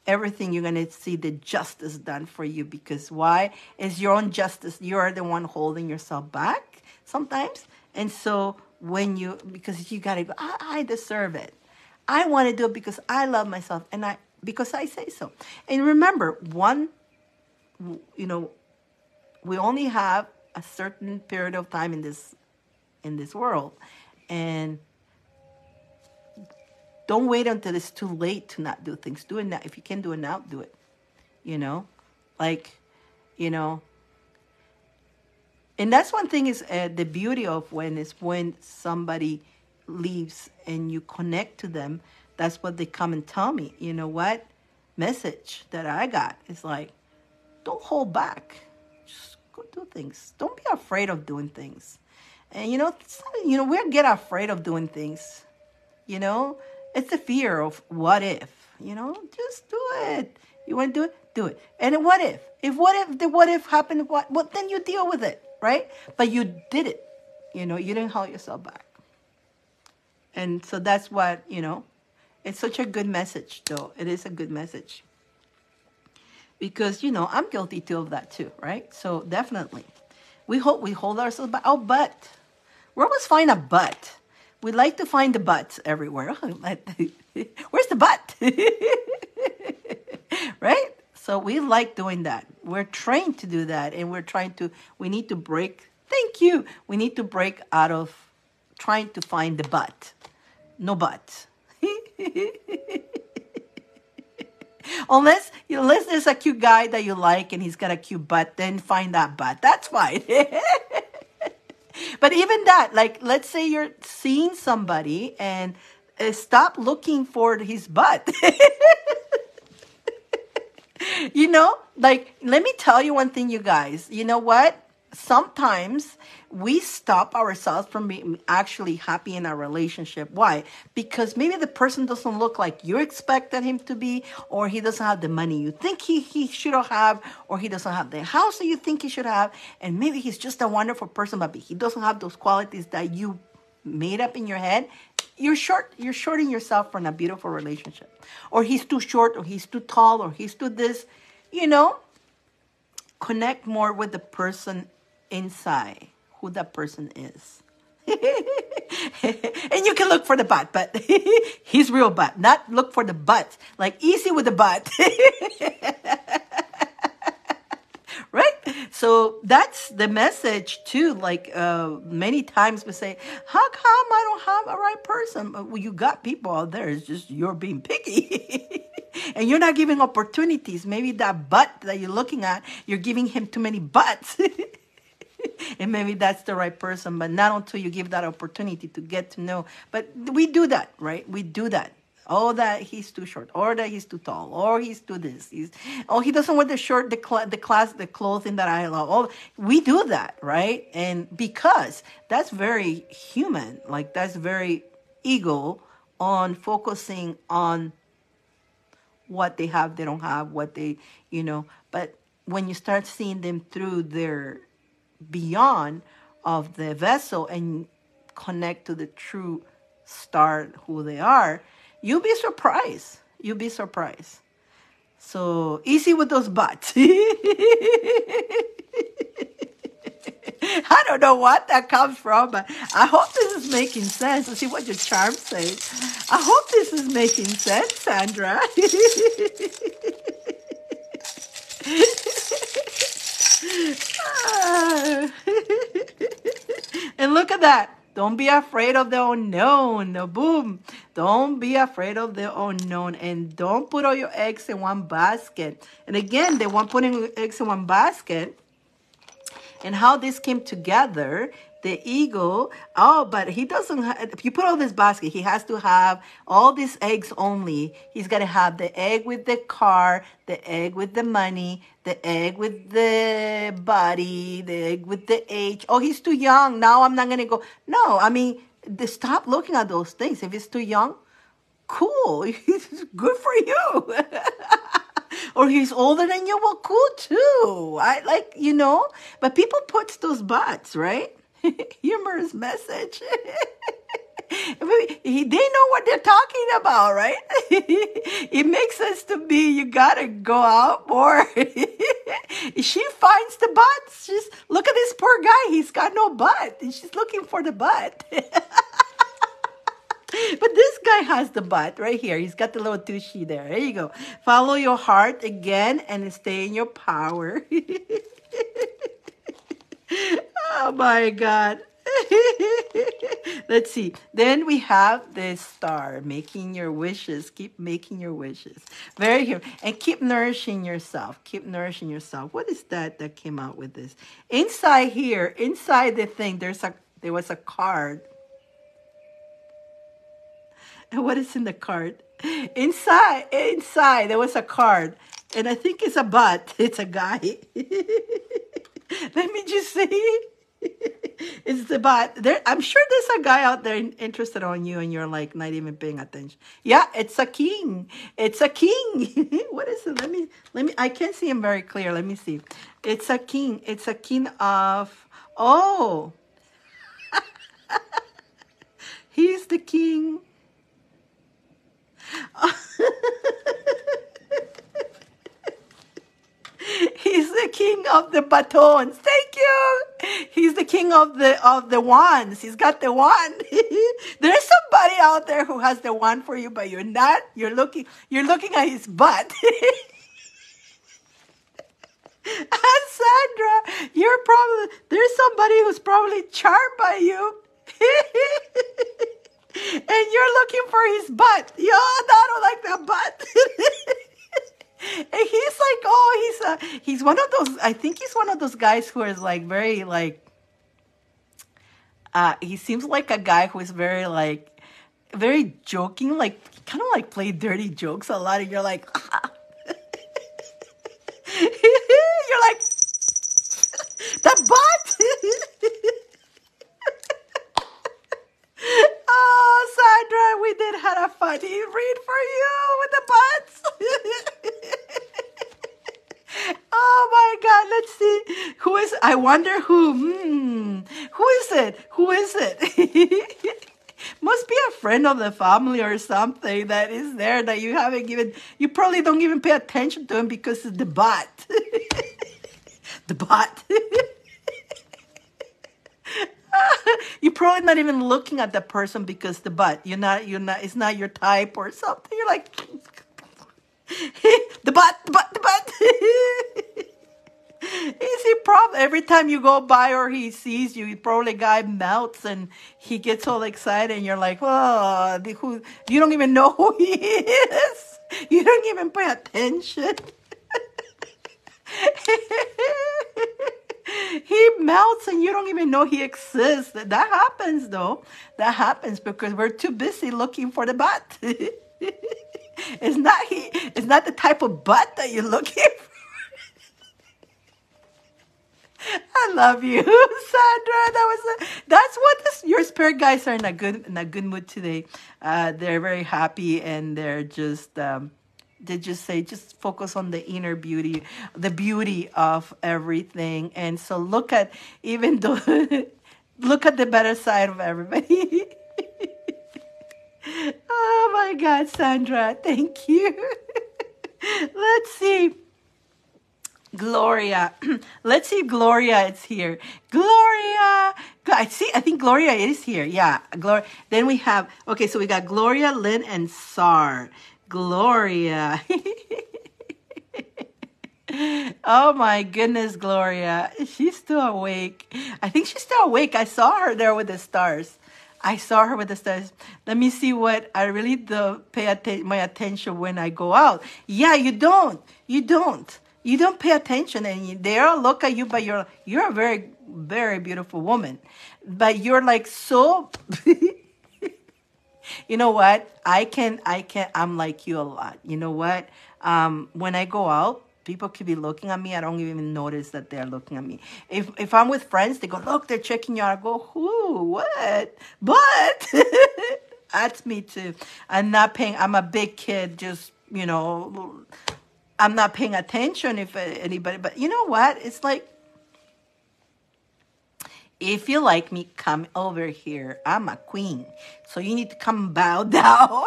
Everything you're going to see the justice done for you because why? It's your own justice. You're the one holding yourself back sometimes. And so because you got to go, I deserve it. I want to do it because I love myself and because I say so. And remember, we only have a certain period of time in this world. And don't wait until it's too late to not do things. Do it now. If you can do it now, do it. And that's one thing is the beauty of when somebody leaves and you connect to them. That's what they come and tell me. You know what? Message that I got is like, don't hold back. Just go do things. Don't be afraid of doing things. And we get afraid of doing things. You know, it's the fear of what if. Just do it. You want to do it? Do it. And what if? What if happened? Well, then you deal with it, right? But you did it. You didn't hold yourself back. And so that's what, it's such a good message, though. It is a good message. Because, I'm guilty too of that too, right? So definitely. We hold ourselves back. Oh, but. We always find a but. We like to find the buts everywhere. Where's the but? Right? So we like doing that. We're trained to do that. And we need to break. Thank you. We need to break out of trying to find the but. No but. Unless there's a cute guy that you like and he's got a cute butt, then find that butt. That's fine. But even that, like, let's say you're seeing somebody and stop looking for his butt. Like, let me tell you one thing, you guys. You know what? Sometimes we stop ourselves from being actually happy in our relationship. Why? Because maybe the person doesn't look like you expected him to be, or he doesn't have the money you think he should have, or he doesn't have the house that you think he should have, and maybe he's just a wonderful person, but he doesn't have those qualities that you made up in your head. You're shorting yourself from a beautiful relationship. Or he's too short, or he's too tall, or he's too this. Connect more with the person inside, who that person is. And you can look for the butt, but he's real butt. Not look for the butt. Like, easy with the butt. Right? So that's the message too. Like, many times we say, how come I don't have a right person? Well, you got people out there. It's just you're being picky. And you're not giving opportunities. Maybe that butt that you're looking at, you're giving him too many butts. And maybe that's the right person, but not until you give that opportunity to get to know. But we do that, right? We do that. Oh, that he's too short, or that he's too tall, or he's too this. He doesn't wear the clothing that I love. Oh, we do that, right? And because that's very human, like that's very ego on focusing on what they have, they don't have, what they, but when you start seeing them through their beyond of the vessel and connect to the true star who they are, you'll be surprised. You'll be surprised. So easy with those butts. I don't know what that comes from, but I hope this is making sense. Let's see what your charm says. I hope this is making sense, Sandra. And look at that. Don't be afraid of the unknown. Boom. Don't be afraid of the unknown. And don't put all your eggs in one basket. And again, the one putting eggs in one basket and how this came together, the ego, but he doesn't have, if you put all this basket, he has to have all these eggs only. He's got to have the egg with the car, the egg with the money, the egg with the body, the egg with the age. Oh, he's too young. Now I'm not going to go. No, I mean, stop looking at those things. If it's too young, cool. Good for you. Or he's older than you, well, cool too. But people put those buts, right? Humorous message. They know what they're talking about, right? It makes sense to me. You gotta go out more. She finds the butts. Just look at this poor guy. He's got no butt. And she's looking for the butt. But this guy has the butt right here. He's got the little tushy there. There you go. Follow your heart again and stay in your power. Oh, my God. Let's see. Then we have this star, making your wishes. Keep making your wishes. Very good. And keep nourishing yourself. Keep nourishing yourself. What is that that came out with this? Inside here, inside the thing, there was a card. And what is in the card? Inside, there was a card. And I think it's a butt. It's a guy. Let me just see. It's the butt. I'm sure there's a guy out there interested on you and you're like not even paying attention. Yeah, it's a king. It's a king. What is it? Let me, I can't see him very clear. Let me see. It's a king. It's a king of, oh. He's the king. He's the king of the batons. Thank you. He's the king of the wands. He's got the wand. There's somebody out there who has the wand for you, but you're not. You're looking at his butt. Sandra, there's somebody who's probably charmed by you. And you're looking for his butt. Yo, I don't like that butt. And he's like, oh, he's one of those, I think he's one of those guys who is like very like, he seems like a guy who is very like, very joking, like kind of like play dirty jokes a lot. And you're like, you're like, that butt. Oh, Sandra, we did have a funny read for you with the butts. Oh my God, let's see. Who is, I wonder who, who is it? Who is it? Must be a friend of the family or something that is there that you haven't given, you probably don't even pay attention to him because it's the butt. The butt. You're probably not even looking at the person because the butt. You're not, it's not your type or something. You're like, the butt. Is he probably, every time you go by or he sees you, he probably guy melts and he gets all excited and you're like, oh, you don't even know who he is. You don't even pay attention. He melts and you don't even know he exists. That happens though. That happens because we're too busy looking for the butt. It's not the type of butt that you're looking for. I love you, Sandra. That's what your spirit guides are in a good mood today. They're very happy and they're just they just say, just focus on the inner beauty, the beauty of everything. And so look at look at the better side of everybody. Oh my God, Sandra, thank you. Let's see. Gloria. Let's see if Gloria is here. Gloria. I think Gloria is here. Yeah. Gloria. Then we have, okay, so we got Gloria, Lynn, and Sar. Gloria. Oh my goodness, Gloria. She's still awake. I think she's still awake. I saw her there with the stars. Let me see what I really do pay my attention when I go out. Yeah, you don't pay attention and they all look at you, but you're a very, very beautiful woman. But you're like so, you know what? I'm like you a lot. You know what? When I go out, people could be looking at me. I don't even notice that they're looking at me. If I'm with friends, they go, look, they're checking you out. I go, who? What? But that's me too. I'm a big kid, just, I'm not paying attention if anybody, but you know what? It's like, if you like me, come over here. I'm a queen. So you need to come bow down.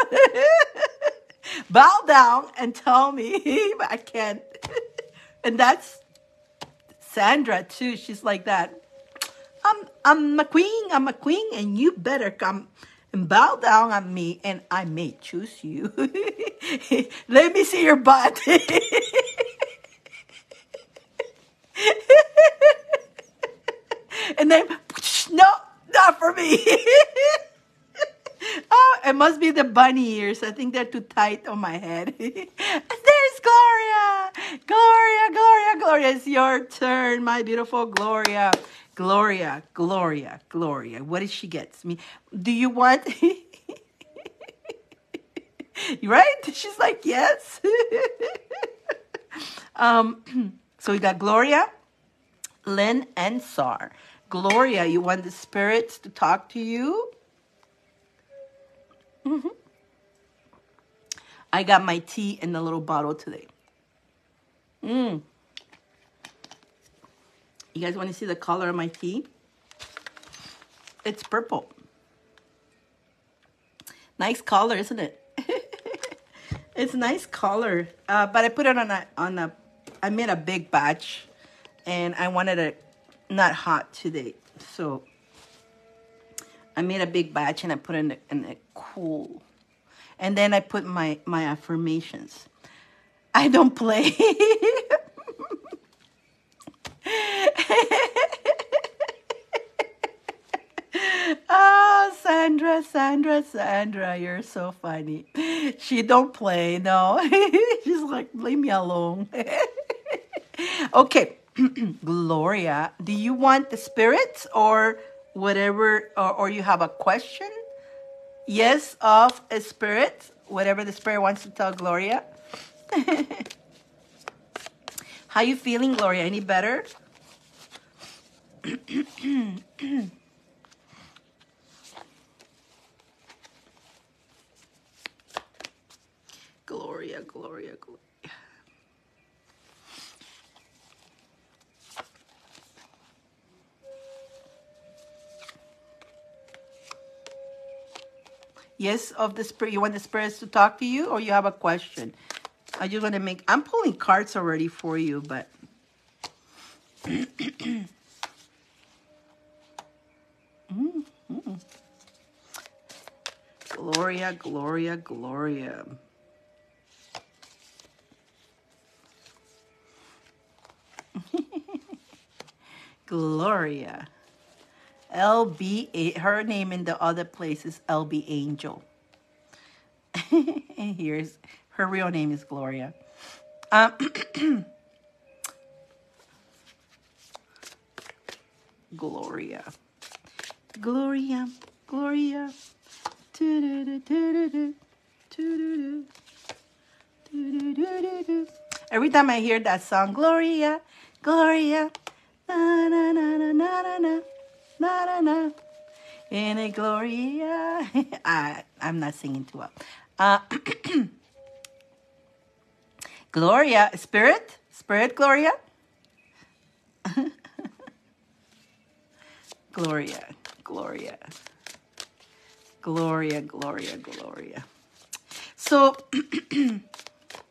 Bow down and tell me. But I can't. And that's Sandra too. She's like that. I'm a queen. And you better come and bow down on me and I may choose you. Let me see your butt. And then, no, not for me. Oh, it must be the bunny ears. I think they're too tight on my head. There's Gloria. Gloria, Gloria, Gloria. It's your turn, my beautiful Gloria. Gloria, Gloria, Gloria. What did she get me? Do you want... Right? She's like, yes. So we got Gloria, Lynn, and Sar. Gloria, you want the spirits to talk to you? I got my tea in the little bottle today. You guys want to see the color of my tea? It's purple. Nice color, isn't it? It's nice color. But I put it I made a big batch, and I wanted it not hot today. So I made a big batch, and I put it in a cool. And then I put my affirmations. I don't play. Oh, Sandra, you're so funny. She don't play, no. She's like, leave me alone. Okay, Gloria, do you want the spirits or whatever, or you have a question? Yes, of a spirit, whatever the spirit wants to tell Gloria. How you feeling, Gloria? Any better? Gloria, Gloria, Gloria. Yes, of the spirit. You want the spirits to talk to you, or you have a question? I just want to make... I'm pulling cards already for you, but... Gloria, Gloria, Gloria. Gloria. LB, her name in the other place is LB Angel. And here's her real name is Gloria. Gloria. Gloria. Gloria. Every time I hear that song, Gloria, Gloria, na na na na na na na na na, in a Gloria. I'm not singing too well. Gloria, spirit, Gloria. Gloria, Gloria. Gloria, Gloria, Gloria. So,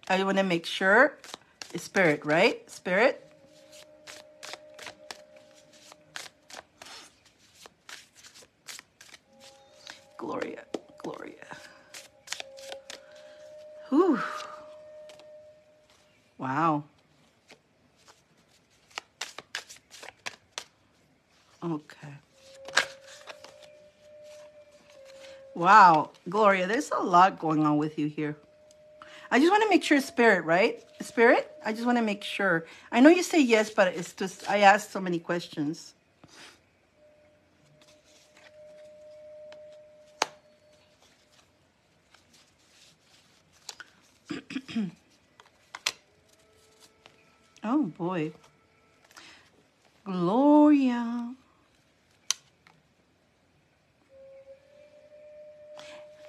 I want to make sure, spirit, right? Spirit. Gloria, Gloria. Whew. Wow. Okay. Wow, Gloria, there's a lot going on with you here. I just want to make sure spirit, right? Spirit? I just want to make sure. I know you say yes, but it's just, I asked so many questions. Oh, boy. Gloria.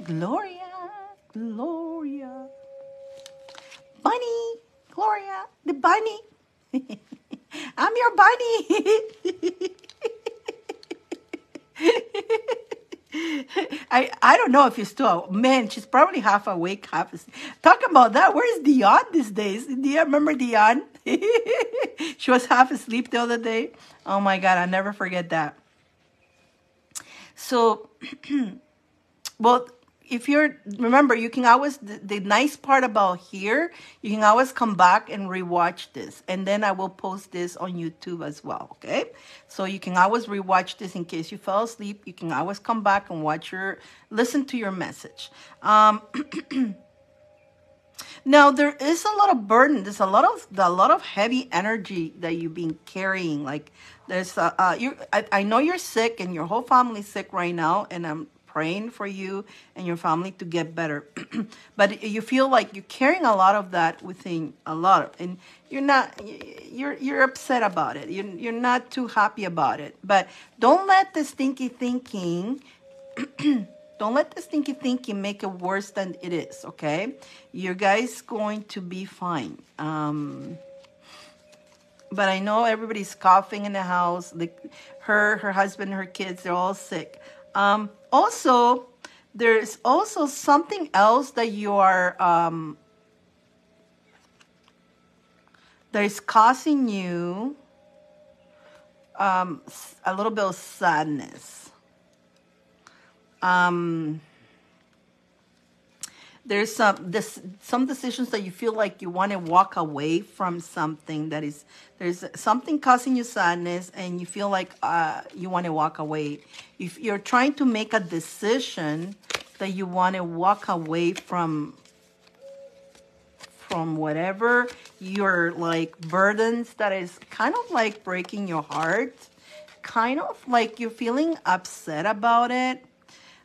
Gloria, Gloria. Bunny, Gloria, the bunny. I'm your bunny. I don't know if you're still, man, she's probably half awake, half asleep. Talking about that, where's Dyane these days? Do you remember Dyane? She was half asleep the other day. Oh my God, I'll never forget that. So, well, if you're, remember, you can always, the nice part about here, you can always come back and rewatch this. And then I will post this on YouTube as well, okay? So you can always rewatch this in case you fell asleep. You can always come back and listen to your message. Now there is a lot of burden. There's a lot of heavy energy that you've been carrying. Like there's I know you're sick and your whole family's sick right now, and I'm praying for you and your family to get better. But you feel like you're carrying a lot of that within, and you're upset about it. You're not too happy about it. But don't let the stinky thinking don't let the stinky thinking make it worse than it is, okay? You guys going to be fine. But I know everybody's coughing in the house. Like her husband, her kids, they're all sick. Also, there's also something else that you are that is causing you a little bit of sadness. There's some decisions that you feel like you want to walk away from something there's something causing you sadness, and you feel like you want to walk away. If you're trying to make a decision that you want to walk away from whatever your like burdens that is kind of like breaking your heart, kind of like you're feeling upset about it.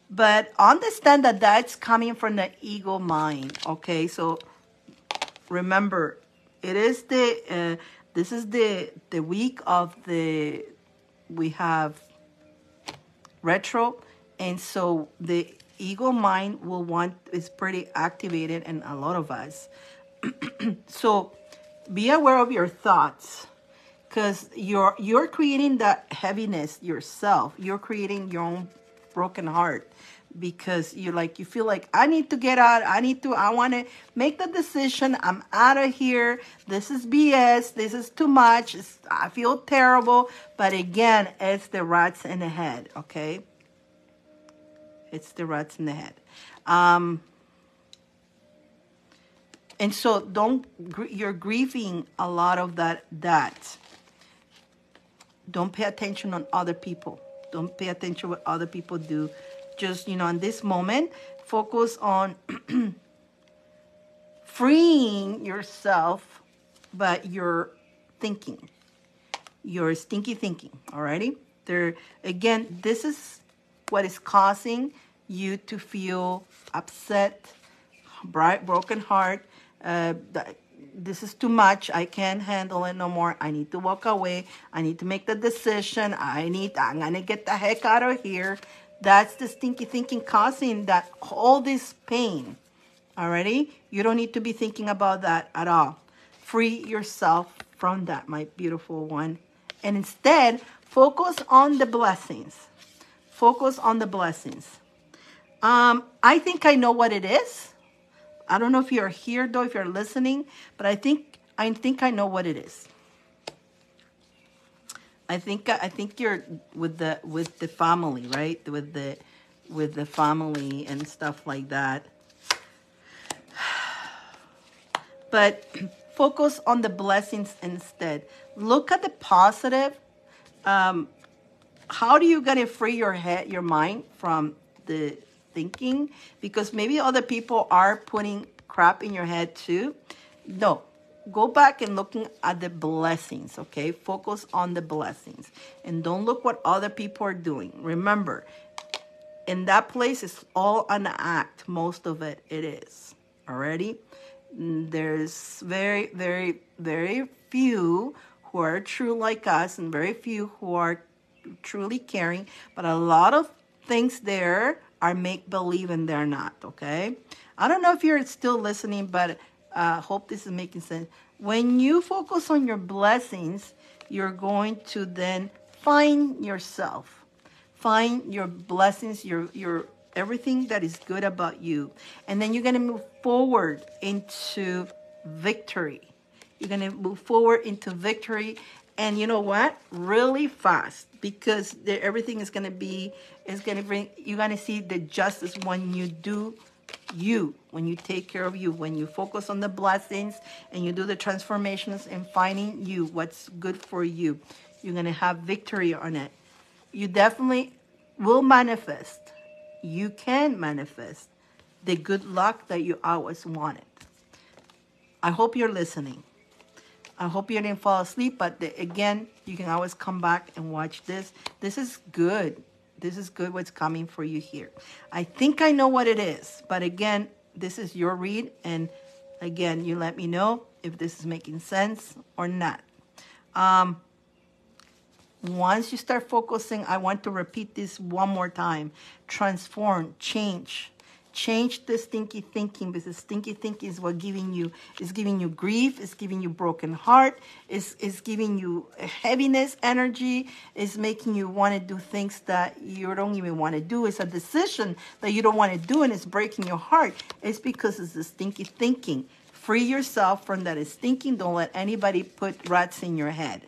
But understand that that's coming from the ego mind, okay? So remember, it is this is the week of we have retro, and so the ego mind is pretty activated in a lot of us. So be aware of your thoughts, because you're creating that heaviness yourself. You're creating your own broken heart, because you feel like I need to get out. I want to make the decision. I'm out of here. This is BS. This is too much. I feel terrible. But again, it's the rats in the head, okay? It's the rats in the head. And so you're grieving a lot of that. Don't pay attention on other people. Don't pay attention what other people do. Just, in this moment, focus on freeing yourself, but you're thinking. You're stinky thinking, alrighty? Again, this is what is causing you to feel upset, broken heart. This is too much. I can't handle it no more. I need to walk away. I need to make the decision. I'm going to get the heck out of here. That's the stinky thinking causing that all this pain. Alrighty? You don't need to be thinking about that at all. Free yourself from that, my beautiful one. And instead, focus on the blessings. Focus on the blessings. I think I know what it is. I don't know if you're here though, if you're listening, but I think I know what it is. I think you're with the family, right? With the family and stuff like that. But focus on the blessings instead. Look at the positive. How are you gonna free your mind from the thinking? Because maybe other people are putting crap in your head too. No, go back and looking at the blessings, okay? Focus on the blessings and don't look what other people are doing. Remember, in that place, it's all an act. Most of it is. Already, there's very, very, very few who are true like us, and very few who are truly caring. But a lot of things there are make-believe, and they're not, okay? I don't know if you're still listening, but I hope this is making sense. When you focus on your blessings, you're going to then find yourself. Find your blessings, your everything that is good about you. And then you're going to move forward into victory. You're going to move forward into victory, And you know what? Really fast, because everything is going to be, you're going to see the justice when you do you, when you take care of you, when you focus on the blessings and you do the transformations and finding you, what's good for you. You're going to have victory on it. You definitely will manifest. You can manifest the good luck that you always wanted. I hope you're listening. I hope you didn't fall asleep, but again, you can always come back and watch this. This is good. This is good what's coming for you here. I think I know what it is, but again, this is your read, and again, you let me know if this is making sense or not. Once you start focusing, I want to repeat this one more time. Transform, change. Change the stinky thinking, because stinky thinking is what giving you grief, it's giving you broken heart, it's giving you heaviness energy, it's making you want to do things that you don't even want to do. It's a decision that you don't want to do, and it's breaking your heart. It's because it's the stinky thinking. Free yourself from that stinking. Don't let anybody put rats in your head.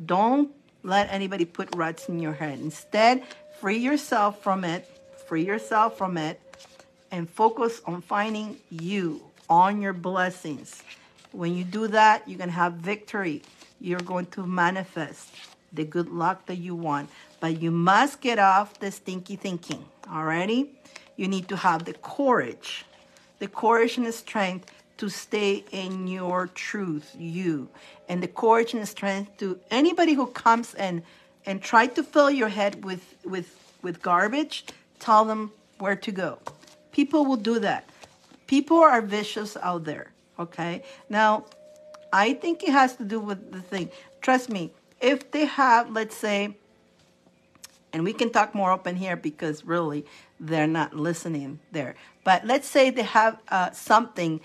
Don't let anybody put rats in your head. Instead, free yourself from it. Free yourself from it. And focus on finding you, on your blessings. When you do that, you're going to have victory. You're going to manifest the good luck that you want. But you must get off the stinky thinking, alrighty? You need to have the courage and the strength to stay in your truth, you. And the courage and the strength to anybody who comes and try to fill your head with garbage, tell them where to go. People will do that. People are vicious out there, okay? Now, I think it has to do with the thing. Trust me, if they have, let's say, and we can talk more open here because really they're not listening there. But let's say they have something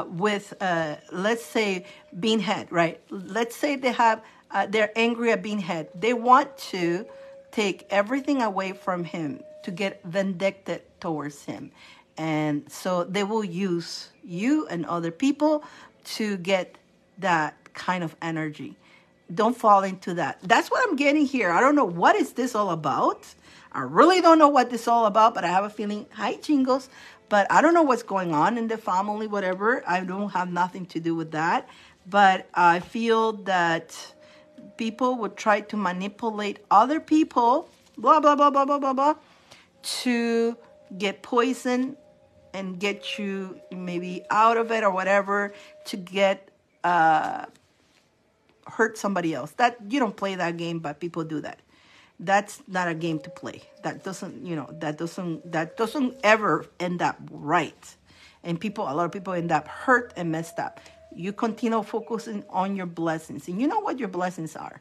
with, let's say, Beanhead, right? Let's say they have, they're angry at Beanhead. They want to take everything away from him, to get vindictive towards him. And so they will use you and other people to get that kind of energy. Don't fall into that. That's what I'm getting here. I don't know what is this all about. I really don't know what this is all about, but I have a feeling, hi Jingles, but I don't know what's going on in the family, whatever. I don't have nothing to do with that. But I feel that people would try to manipulate other people, blah, blah, blah, blah, blah, blah, blah, to get poison and get you maybe out of it or whatever, to get hurt somebody else. That you don't play that game, but people do that. That's not a game to play. That doesn't, that doesn't ever end up right. And a lot of people end up hurt and messed up. You continue focusing on your blessings, and you know what your blessings are.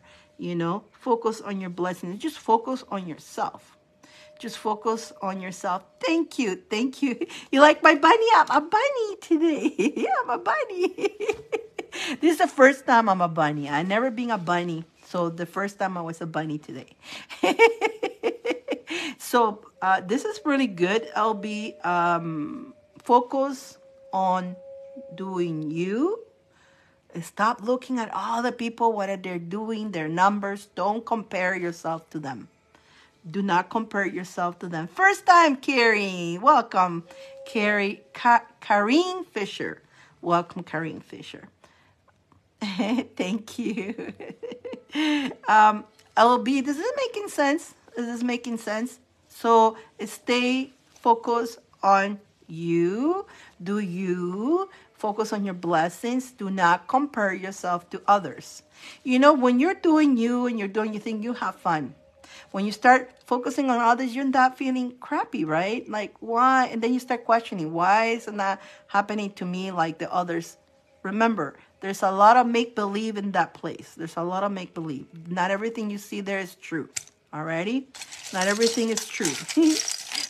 Focus on your blessings. Just focus on yourself. Just focus on yourself. Thank you. Thank you. You like my bunny? I'm a bunny today. Yeah, I'm a bunny. This is the first time I'm a bunny. I've never been a bunny. So the first time I was a bunny today. So this is really good. I'll be focus on doing you. Stop looking at other people, what they're doing, their numbers. Don't compare yourself to them. Do not compare yourself to them. First time, Carrie. Welcome, Carrie. Karine Fisher. Welcome, Karine Fisher. Thank you. LB, this is making sense. This is making sense. So stay focused on you. Do you. Focus on your blessings. Do not compare yourself to others. When you're doing you and you're doing your thing, you have fun. When you start focusing on others, you end up feeling crappy, right? Like, why? And then you start questioning, why is it not happening to me like the others? Remember, there's a lot of make-believe in that place. There's a lot of make-believe. Not everything you see there is true. Alrighty? Not everything is true.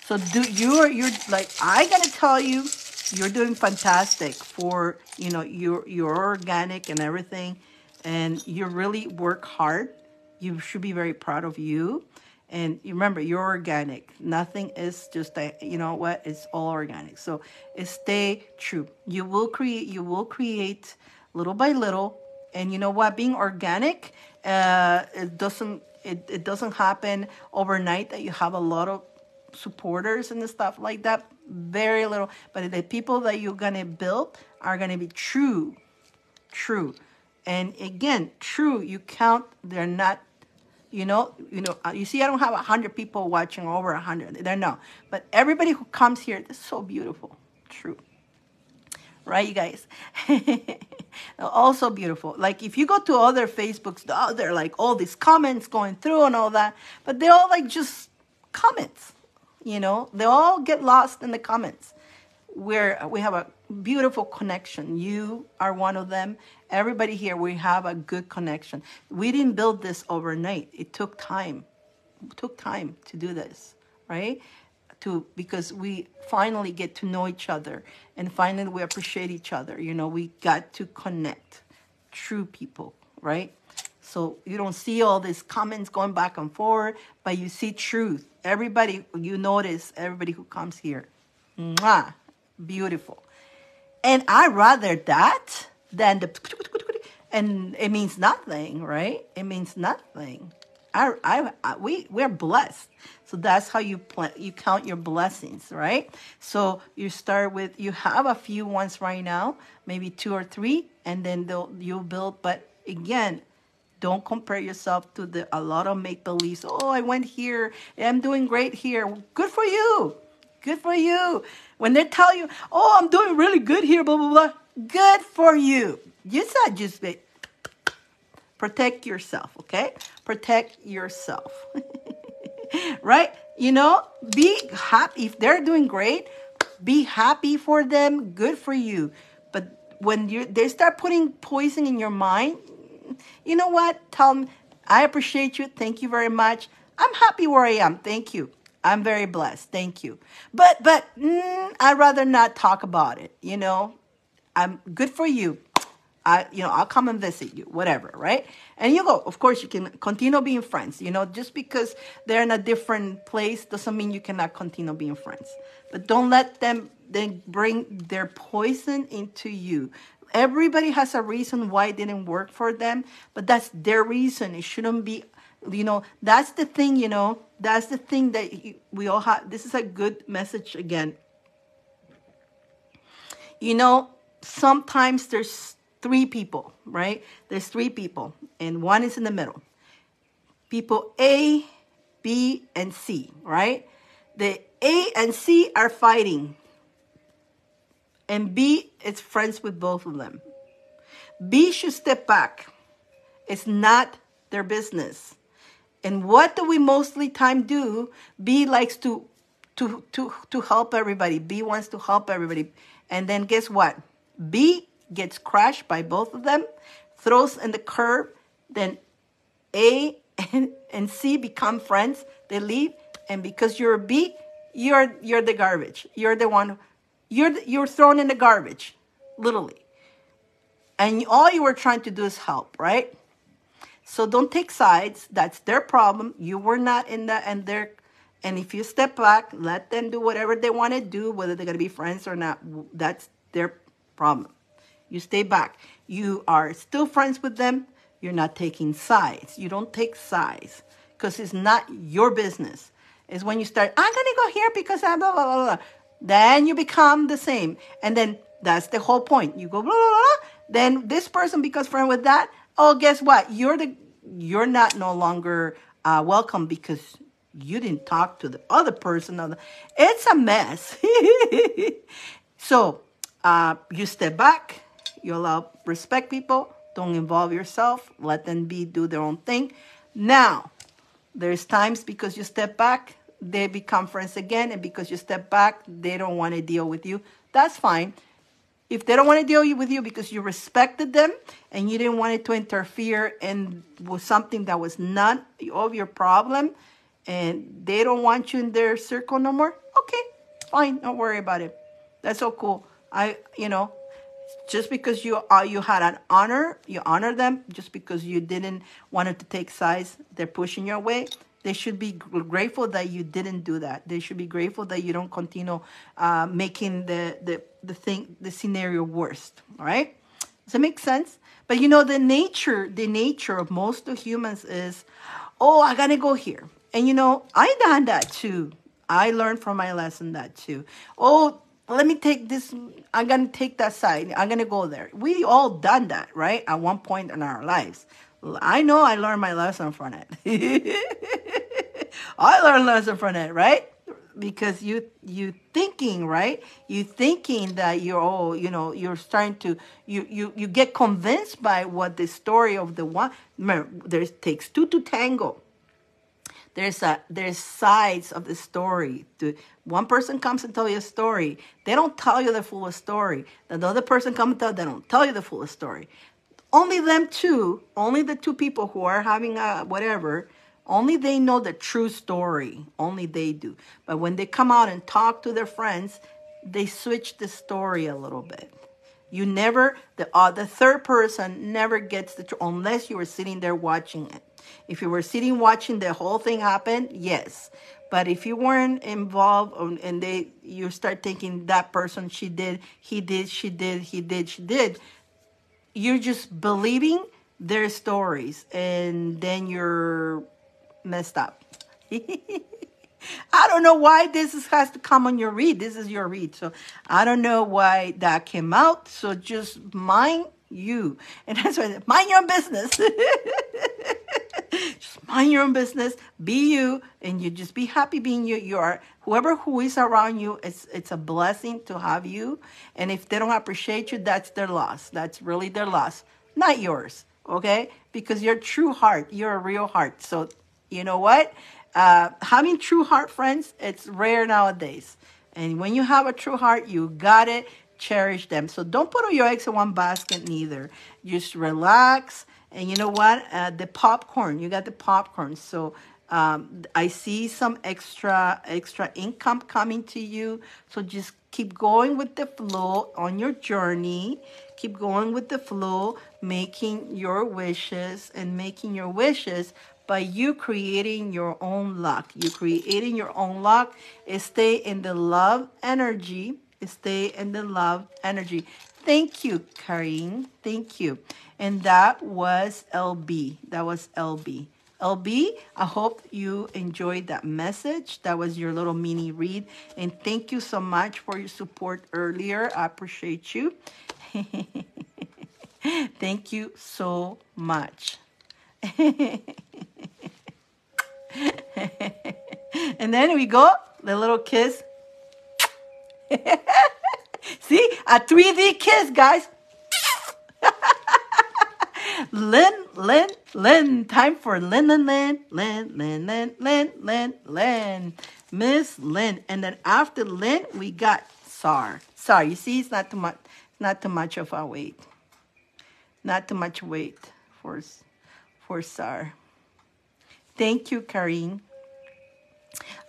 So you're like, I gotta tell you, you're doing fantastic for, you're organic and everything. And you really work hard. You should be very proud of you. And you remember, you're organic. Nothing is just, it's all organic. So stay true. You will create little by little. And you know what? Being organic, it doesn't happen overnight that you have a lot of supporters and stuff like that. Very little. But the people that you're gonna build are gonna be true. And again, true, you count, they're not, you see, I don't have 100 people watching, over 100. They're no. But everybody who comes here, they're so beautiful. True. Right, you guys? Also beautiful. Like, if you go to other Facebooks, they're like all these comments going through and all that. But they're all like just comments. They all get lost in the comments. Where we have a beautiful connection. You are one of them. Everybody here, we have a good connection. We didn't build this overnight. It took time. It took time to do this, right? Because we finally get to know each other, and finally we appreciate each other. We got to connect. True people, right? So you don't see all these comments going back and forth, but you see truth. Everybody, you notice everybody who comes here. Mwah. Beautiful. And I rather that than and it means nothing, right? It means nothing. We're blessed. So that's how you count your blessings, right? So you start with, you have a few ones right now, maybe 2 or 3, and then you'll build. But again, don't compare yourself to a lot of make-believes. Oh, I went here. I'm doing great here. Good for you. Good for you. When they tell you, oh, I'm doing really good here, blah, blah, blah. Good for you. You said just protect yourself, okay? Protect yourself. Right? Be happy. If they're doing great, be happy for them. Good for you. But when they start putting poison in your mind, you know what? Tell them, I appreciate you. Thank you very much. I'm happy where I am. Thank you. I'm very blessed. Thank you. But I'd rather not talk about it. I'm good for you. I'll come and visit you, whatever, right? And you go, of course, you can continue being friends. Just because they're in a different place doesn't mean you cannot continue being friends. But don't let them then bring their poison into you. Everybody has a reason why it didn't work for them, but that's their reason. It shouldn't be. That's the thing, that's the thing that we all have. This is a good message again. Sometimes there's 3 people, right? There's 3 people, and one is in the middle. People A, B, and C, right? The A and C are fighting, and B is friends with both of them. B should step back. It's not their business. And what do we mostly time do? B likes to help everybody. B wants to help everybody. And then guess what? B gets crushed by both of them, throws in the curb. Then A and C become friends. They leave. And because you're a B, you're the garbage. You're the one. You're thrown in the garbage, literally. And all you were trying to do is help, right? So don't take sides. That's their problem. You were not in that, and if you step back, let them do whatever they want to do, whether they're going to be friends or not. That's their problem. You stay back. You are still friends with them. You're not taking sides. You don't take sides because it's not your business. It's when you start, I'm going to go here because I'm blah, blah, blah, blah. Then you become the same. And then that's the whole point. You go blah, blah, blah. Then this person becomes friend with that. Oh, guess what? You're not no longer welcome because you didn't talk to the other person. It's a mess. So you step back. You respect people. Don't involve yourself. Let them do their own thing. Now, there's times because you step back, they become friends again. And because you step back, they don't want to deal with you. That's fine. If they don't want to deal with you because you respected them and you didn't want it to interfere and with something that was none of your problem, and they don't want you in their circle no more, okay, fine, don't worry about it. That's so cool. Just because you had an honor, you honor them. Just because you didn't want it to take sides, they're pushing your way. They should be grateful that you didn't do that. They should be grateful that you don't continue making the scenario worse. All right. Does that make sense? But you know, the nature of most of humans is, oh, I gotta go here. And you know, I done that too. I learned from my lesson that too. Oh, let me take this. I'm gonna take that side. I'm gonna go there. We all done that, right? At one point in our lives. I know I learned my lesson from it. I learned a lesson from it, right? Because you thinking, right? You thinking that you're all, you know, you're starting to you get convinced by what the story of the one. Remember, there takes two to tango. There's sides of the story. One person comes and tell you a story. They don't tell you the full story. The other person comes and they don't tell you the full story. Only them two, only the two people who are having a whatever, only they know the true story. Only they do. But when they come out and talk to their friends, they switch the story a little bit. You never, the third person never gets the truth unless you were sitting there watching it. If you were sitting watching the whole thing happen, yes. But if you weren't involved and you start thinking that person, she did, he did, she did, he did, she did, you're just believing their stories and then you're messed up. I don't know why has to come on your read. This is your read. So I don't know why that came out. So just mind you. And that's why I said, mind your own business. Just mind your own business. Be you. And you just be happy being you. You are whoever who is around you. It's a blessing to have you. And if they don't appreciate you, that's their loss. That's really their loss. Not yours. Okay? Because you're true heart. You're a real heart. So you know what? Having true heart friends, it's rare nowadays. And when you have a true heart, you gotta cherish them. So don't put all your eggs in one basket neither. Just relax. And you know what? The popcorn, you got the popcorn. So I see some extra income coming to you. So just keep going with the flow on your journey. Keep going with the flow, making your wishes and making your wishes by you creating your own luck. You creating your own luck. Stay in the love energy. Stay in the love energy. Thank you, Karine. Thank you. And that was LB. That was LB. LB, I hope you enjoyed that message. That was your little mini read. And thank you so much for your support earlier. I appreciate you. Thank you so much. And then we go, the little kiss. See, a 3D kiss, guys. Lynn. Time for Lynn. Miss Lynn. And then after Lynn, we got Sar. Sar, you see, it's not too much of a wait. Not too much weight for Sar. Thank you, Karine.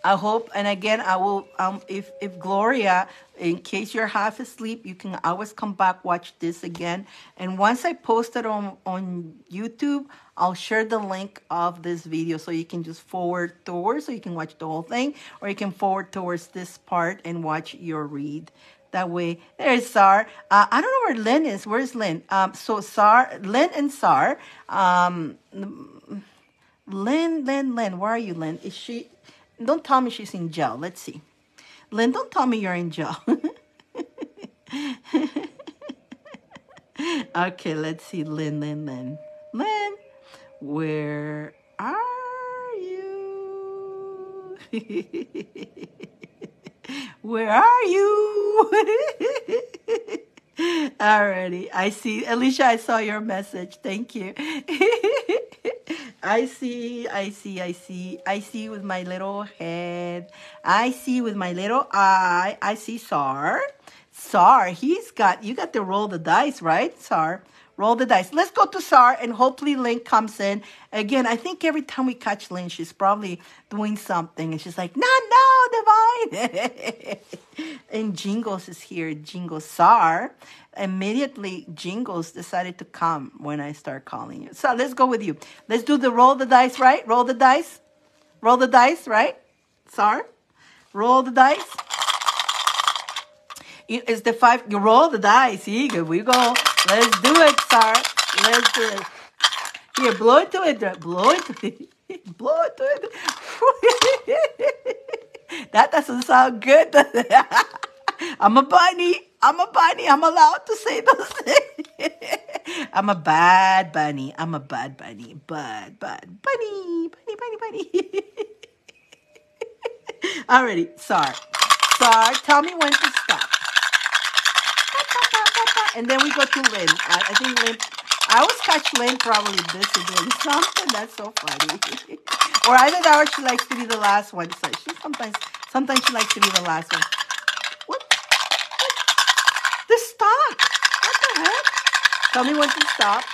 I hope, and again, I will, if Gloria, in case you're half asleep, you can always come back, watch this again. And once I post it on YouTube, I'll share the link of this video so you can just forward towards, so you can watch the whole thing, or you can forward towards this part and watch your read. That way, there's Sar. I don't know where Lynn is. Where's Lynn? So Sar, Lynn and Sar. Lynn, where are you, Lynn? Is she? Don't tell me she's in jail. Let's see. Lynn, don't tell me you're in jail. Okay, let's see. Lynn. Lynn, where are you? Where are you? Alrighty, I see. Alicia, I saw your message. Thank you. I see with my little head. I see with my little eye. I see Sar. Sar, you got to roll the dice, right? Sar, roll the dice. Let's go to Sar, and hopefully Lynn comes in. Again, I think every time we catch Lynn, she's probably doing something, and she's like, no, Divine. And Jingles is here. Jingles, Sar. Immediately, Jingles decided to come when I start calling you. So let's go with you. Let's do the roll the dice, right? Roll the dice. Roll the dice, right? Sar, roll the dice. It's the 5. You roll the dice. Here we go. Let's do it, Sar. Let's do it. Here, blow it to it. Blow it to it. Blow it to it. That doesn't sound good. I'm a bunny. I'm a bunny. I'm allowed to say those things. I'm a bad bunny. I'm a bad bunny. Bad bunny. Bunny. Alrighty, Sar. Sar, tell me when to stop. And then we go to Lynn. I think Lynn. I always catch Lynn probably busy doing something. That's so funny. Or either that or she likes to be the last one. So she sometimes she likes to be the last one. What? The stop. What the heck? Tell me when to stop.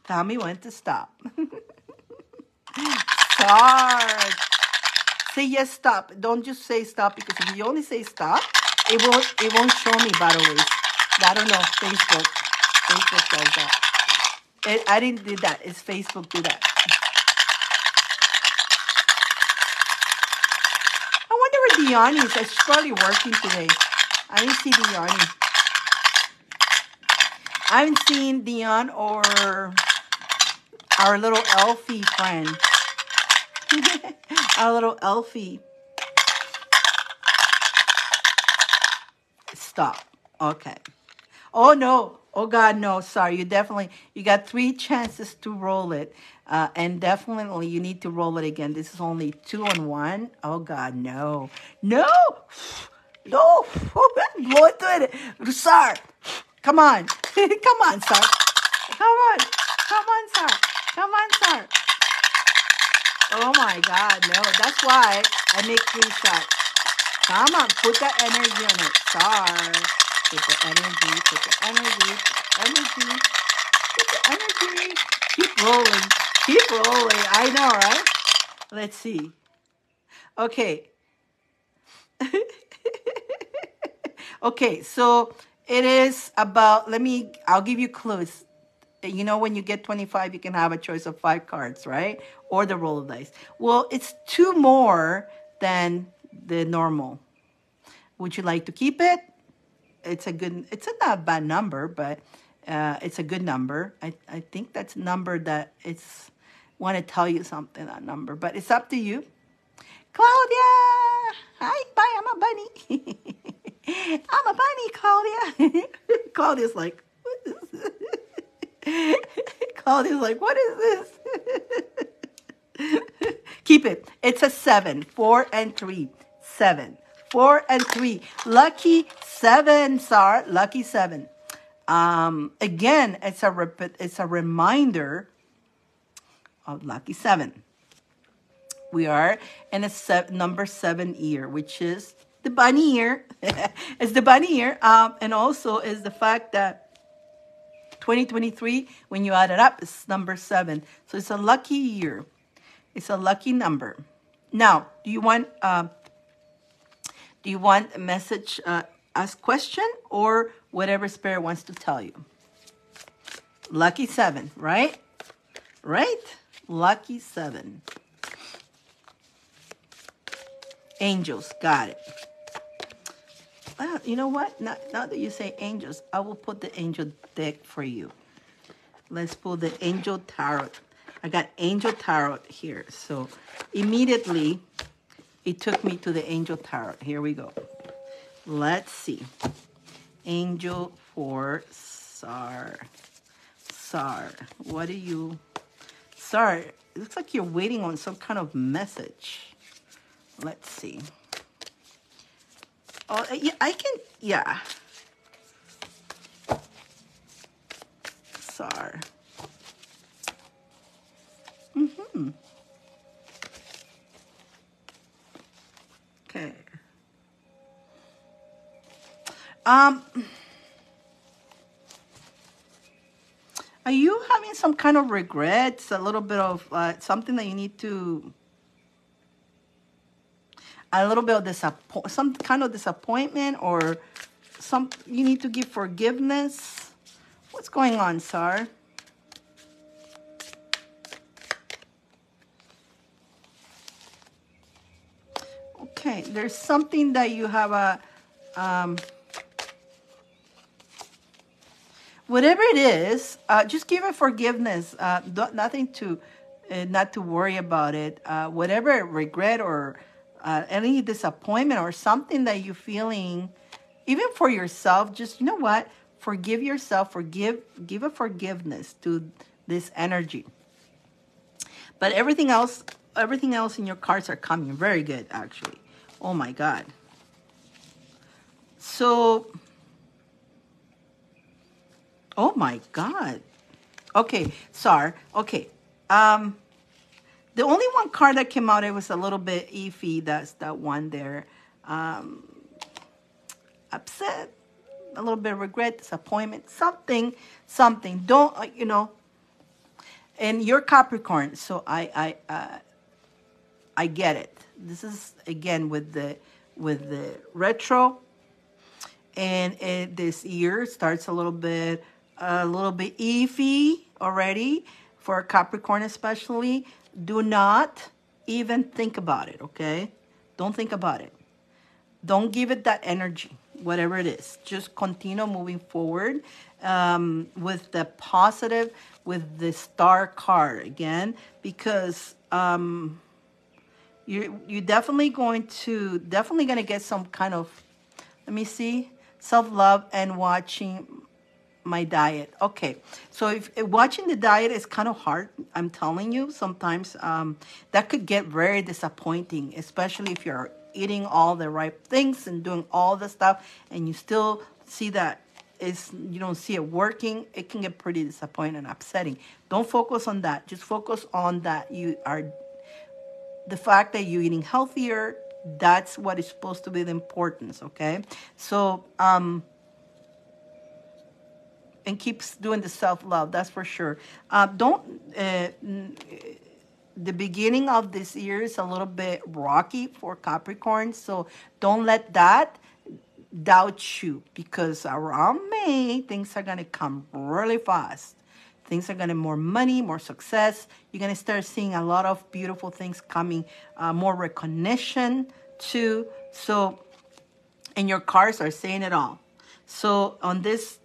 Tell me when to stop. Start. Say yes, stop. Don't just say stop, because if you only say stop, it won't show me, by the way. I don't know. Facebook does that. I didn't do that. It's Facebook do that. I wonder where Dyane is. She's probably working today. I didn't see Dyane. I haven't seen Dyane or our little Elfie friend. Our little Elfie. Stop. Okay. Oh, no. Oh, God, no. Sorry. You got 3 chances to roll it. And definitely you need to roll it again. This is only 2 on 1. Oh, God, no. No. No. Blow it to it. Sir. Come on. Come on, sir. Come on. Come on, sir. Come on, sir. Oh, my God, no. That's why I make 3 shots. Come on, put that energy on it. Star. Put the energy. Put the energy. Energy. Put the energy. Keep rolling. Keep rolling. I know, right? Let's see. Okay. Okay, so it is about, I'll give you clues. You know, when you get 25, you can have a choice of 5 cards, right? Or the roll of dice. Well, it's 2 more than the normal. Would you like to keep it? It's not a bad number, but it's a good number. I think that's a number that want to tell you something, that number. But it's up to you. Claudia! Hi, bye, I'm a bunny. I'm a bunny, Claudia. Claudia's like, what is this? Claudia's like, what is this? Keep it. It's a 7. 4 and 3. 7. 4 and 3. Lucky 7, Sar. Lucky 7. Again, it's a reminder of lucky 7. We are in a number 7 year, which is the bunny year. It's the bunny year. And also is the fact that 2023, when you add it up, it's number 7. So it's a lucky year. It's a lucky number. Now, do you want a message, ask question, or whatever Spirit wants to tell you? Lucky 7, right? Right? Lucky 7. Angels, got it. Well, you know what? Now that you say angels, I will put the angel deck for you. Let's pull the angel tarot. I got angel tarot here. So immediately it took me to the angel tarot. Here we go. Let's see. Angel for Sar. Sar, what are you? Sar, it looks like you're waiting on some kind of message. Let's see. Oh, yeah, I can, yeah. Sar. Mm-hmm. Okay. Are you having some kind of regrets, a little bit of something that you need to, a little bit of some kind of disappointment, or you need to give forgiveness? What's going on, Sar? Okay, there's something that you have a, whatever it is, just give it forgiveness. Nothing to, not to worry about it. Whatever regret or any disappointment or something that you're feeling, even for yourself, just, you know what? Forgive yourself. Give a forgiveness to this energy. But everything else in your cards are coming very good, actually. Oh my God. So, oh my God. Okay, sorry. Okay. The only one card that came out, it was a little bit iffy. That's that one there. Upset, a little bit of regret, disappointment, something. Don't, you know, and you're Capricorn, so I get it. This is again with the retro, and this year starts a little bit iffy already for Capricorn, especially. Do not even think about it. Okay, don't think about it. Don't give it that energy, whatever it is. Just continue moving forward with the positive, with the star card again, because you're definitely going to get some kind of, let me see, self-love and watching my diet. Okay, so if watching the diet is kind of hard, I'm telling you, sometimes that could get very disappointing, especially if you're eating all the right things and doing all the stuff and you still see that you don't see it working. It can get pretty disappointing and upsetting. Don't focus on that. Just focus on that the fact that you're eating healthier. That's what is supposed to be the importance. Okay, so and keeps doing the self-love, that's for sure. The beginning of this year is a little bit rocky for Capricorn, so don't let that doubt you, because around May, things are going to come really fast. Things are going to more money, more success. You're going to start seeing a lot of beautiful things coming, more recognition too. So, and your cards are saying it all. So on this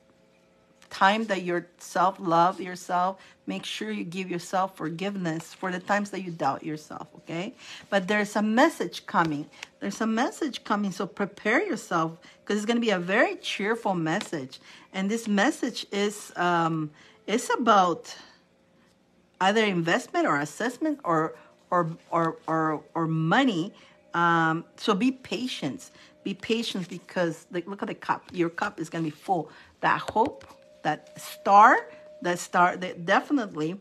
time that you self-love yourself, make sure you give yourself forgiveness for the times that you doubt yourself, okay? But there's a message coming. So prepare yourself, because it's going to be a very cheerful message. And this message is it's about either investment or assessment or money. So be patient. Be patient, because look at the cup. Your cup is going to be full. That hope, that definitely,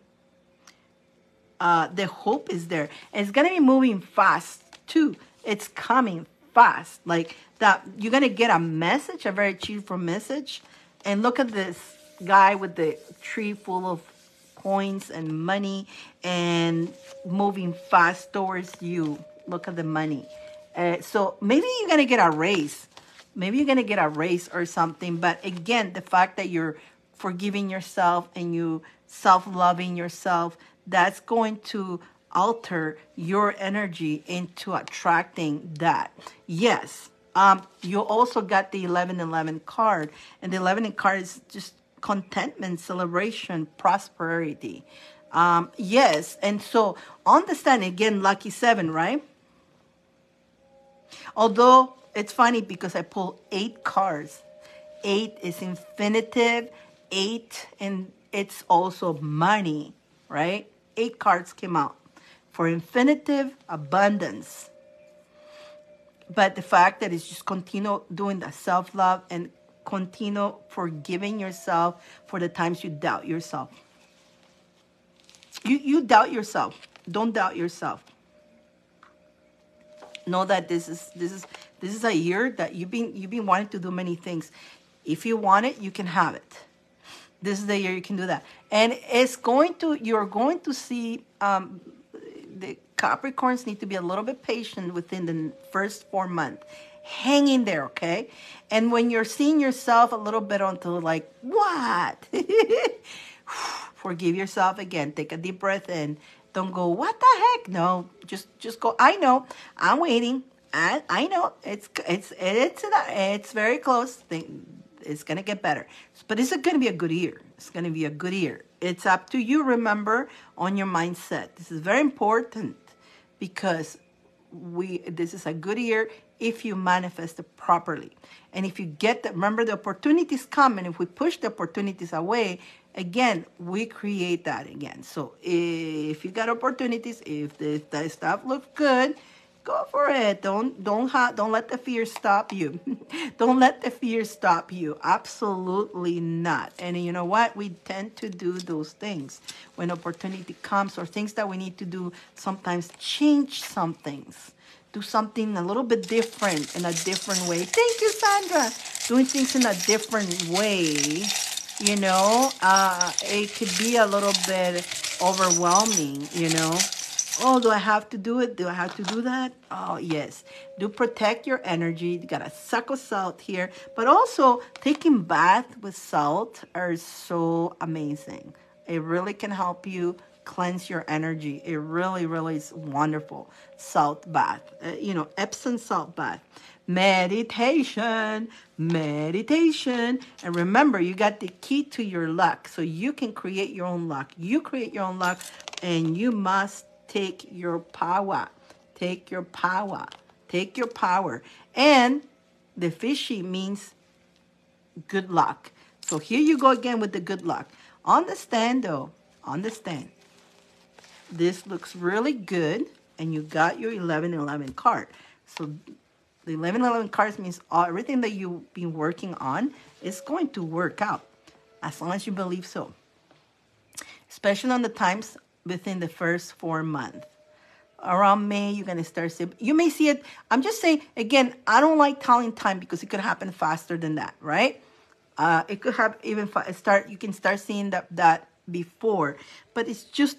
the hope is there. And it's going to be moving fast too. It's coming fast. Like that, you're going to get a message, a very cheerful message. And look at this guy with the tree full of coins and money and moving fast towards you. Look at the money. So maybe you're going to get a raise. Maybe you're going to get a raise or something. But again, the fact that you're forgiving yourself and you self-loving yourself, that's going to alter your energy into attracting that. Yes. You also got the 1111 card. And the 11 card is just contentment, celebration, prosperity. Yes. And so understand, again, lucky 7, right? Although it's funny because I pulled 8 cards. 8 is infinitive. 8, and it's also money, right? 8 cards came out for infinitive, abundance. But the fact that it's just continue doing the self-love and continue forgiving yourself for the times you doubt yourself. You doubt yourself. Don't doubt yourself. Know that this is a year that you've been wanting to do many things. If you want it, you can have it. This is the year you can do that. And you're going to see the Capricorns need to be a little bit patient within the first 4 months. Hang in there, okay? And when you're seeing yourself a little bit onto like, what? Forgive yourself again. Take a deep breath in. Don't go, what the heck? No, just go, I know. I'm waiting. And I know it's very close. It's gonna get better, but it's gonna be a good year. It's gonna be a good year. It's up to you. Remember, on your mindset. This is very important because this is a good year if you manifest it properly, and if you get that. Remember, the opportunities come, and if we push the opportunities away, again, we create that again. So if you got opportunities, if the stuff looks good, go for it. Don't let the fear stop you. Don't let the fear stop you. Absolutely not. And you know what? We tend to do those things when opportunity comes, or things that we need to do. Sometimes change some things. Do something a little bit different, in a different way. Thank you, Sandra. Doing things in a different way. It could be a little bit overwhelming, Oh, do I have to do it? Do I have to do that? Oh, yes. Do protect your energy. You got a suck of salt here. But also, taking bath with salt are so amazing. It really can help you cleanse your energy. It really, really is wonderful. Salt bath. Epsom salt bath. Meditation. And remember, you got the key to your luck. So you can create your own luck. You create your own luck, and you must take your power. Take your power. Take your power. And the fishy means good luck. So here you go again with the good luck. Understand, though. Understand. This looks really good. And you got your 1111 card. So the 1111 cards means everything that you've been working on is going to work out. As long as you believe so. Especially on the times within the first 4 months. Around May, you're going to start seeing, you may see it. I'm just saying, again, I don't like telling time because it could happen faster than that, right? It could have even you can start seeing that before, but it's just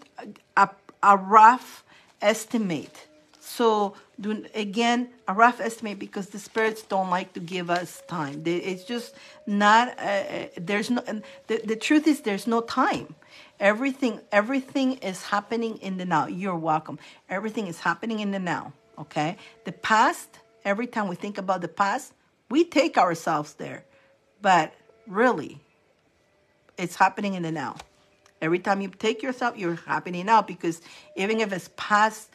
a rough estimate. So again, a rough estimate, because the spirits don't like to give us time. It's just not, there's no, the truth is there's no time. Everything is happening in the now. You're welcome. Everything is happening in the now, okay? The past, every time we think about the past, we take ourselves there. But really, it's happening in the now. Every time you take yourself, you're happening now, because even if it's past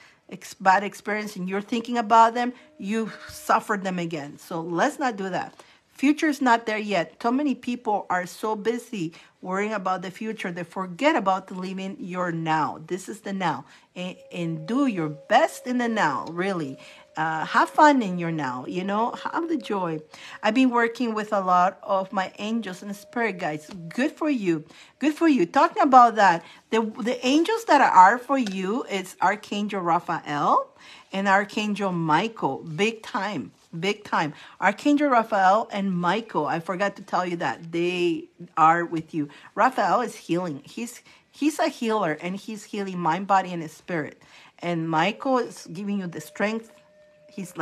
bad experience and you're thinking about them, you suffered them again. So let's not do that. Future's not there yet. So many people are so busy worrying about the future, they forget about living your now. This is the now. And do your best in the now, really. Have fun in your now, have the joy. I've been working with a lot of my angels and spirit guides. Good for you. Good for you. Talking about that, the angels that are for you is Archangel Raphael and Archangel Michael. Big time. Big time. Archangel Raphael and Michael, I forgot to tell you that. They are with you. Raphael is healing. He's a healer, and he's healing mind, body, and spirit. And Michael is giving you the strength. He's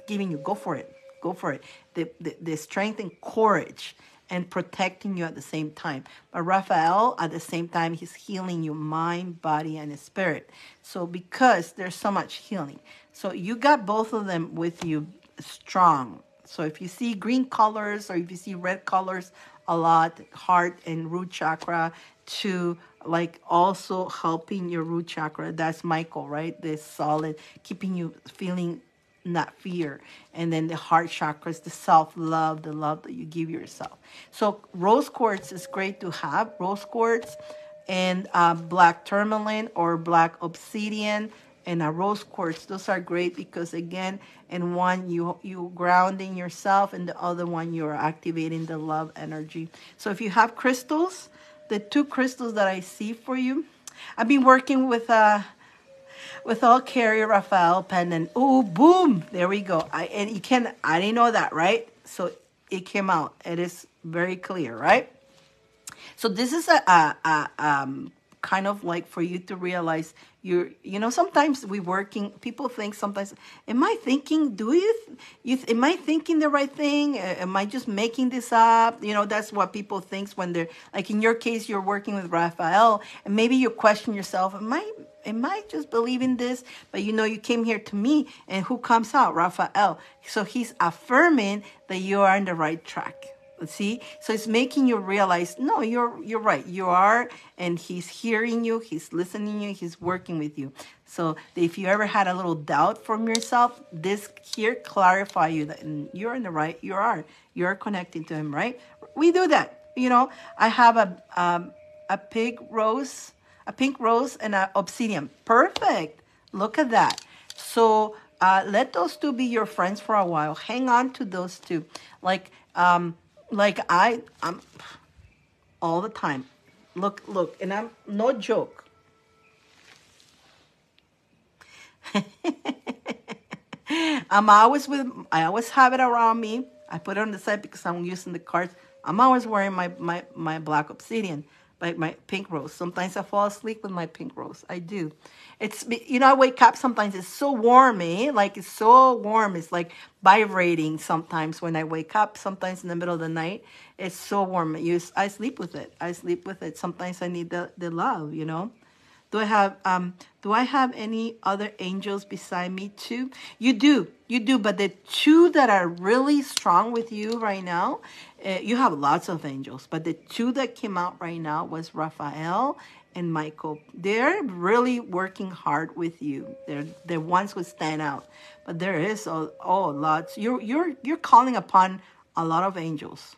giving you, go for it. Go for it. The strength and courage, and protecting you at the same time. But Raphael, at the same time, he's healing you mind, body, and spirit. So because there's so much healing. So you got both of them with you strong. So if you see green colors, or if you see red colors a lot, heart and root chakra, to also helping your root chakra, that's Michael, right? This solid, keeping you feeling not fear. And then the heart chakra is the self-love, the love that you give yourself. So rose quartz is great to have. Rose quartz and black tourmaline or black obsidian and a rose quartz. Those are great because, again, in one you grounding yourself, and the other one you're activating the love energy. So if you have crystals, the 2 crystals that I see for you, I've been working with all Carrie Raphael pendant. Oh, boom! There we go. I didn't know that, right? So it came out. It is very clear, right? So this is a kind of like for you to realize sometimes people think sometimes, am I thinking, am I thinking the right thing? Am I just making this up? That's what people think when they're, like in your case, you're working with Raphael, and maybe you question yourself, am I just believing this? But you came here to me, and who comes out? Raphael. So he's affirming that you are on the right track. See, so it's making you realize, no, you're right, you are, and he's hearing you, he's listening to you, he's working with you. So if you ever had a little doubt from yourself, this here clarify you that you're in the right, you're connecting to him, right? We do that. I have a pink rose and an obsidian. Perfect. Look at that. So let those two be your friends for a while. Hang on to those two. Like I'm all the time. Look, and I'm no joke. I always have it around me. I put it on the side because I'm using the cards. I'm always wearing my black obsidian, like my pink rose. Sometimes I fall asleep with my pink rose. I do. It's, I wake up sometimes, it's so warm, like it's so warm. It's like vibrating sometimes when I wake up, sometimes in the middle of the night. It's so warm. I sleep with it. Sometimes I need the love, Do I have any other angels beside me too? You do. But the two that are really strong with you right now, you have lots of angels, but the two that came out right now was Raphael and Michael. They're really working hard with you. They're the ones who stand out. But there is lots. You're calling upon a lot of angels,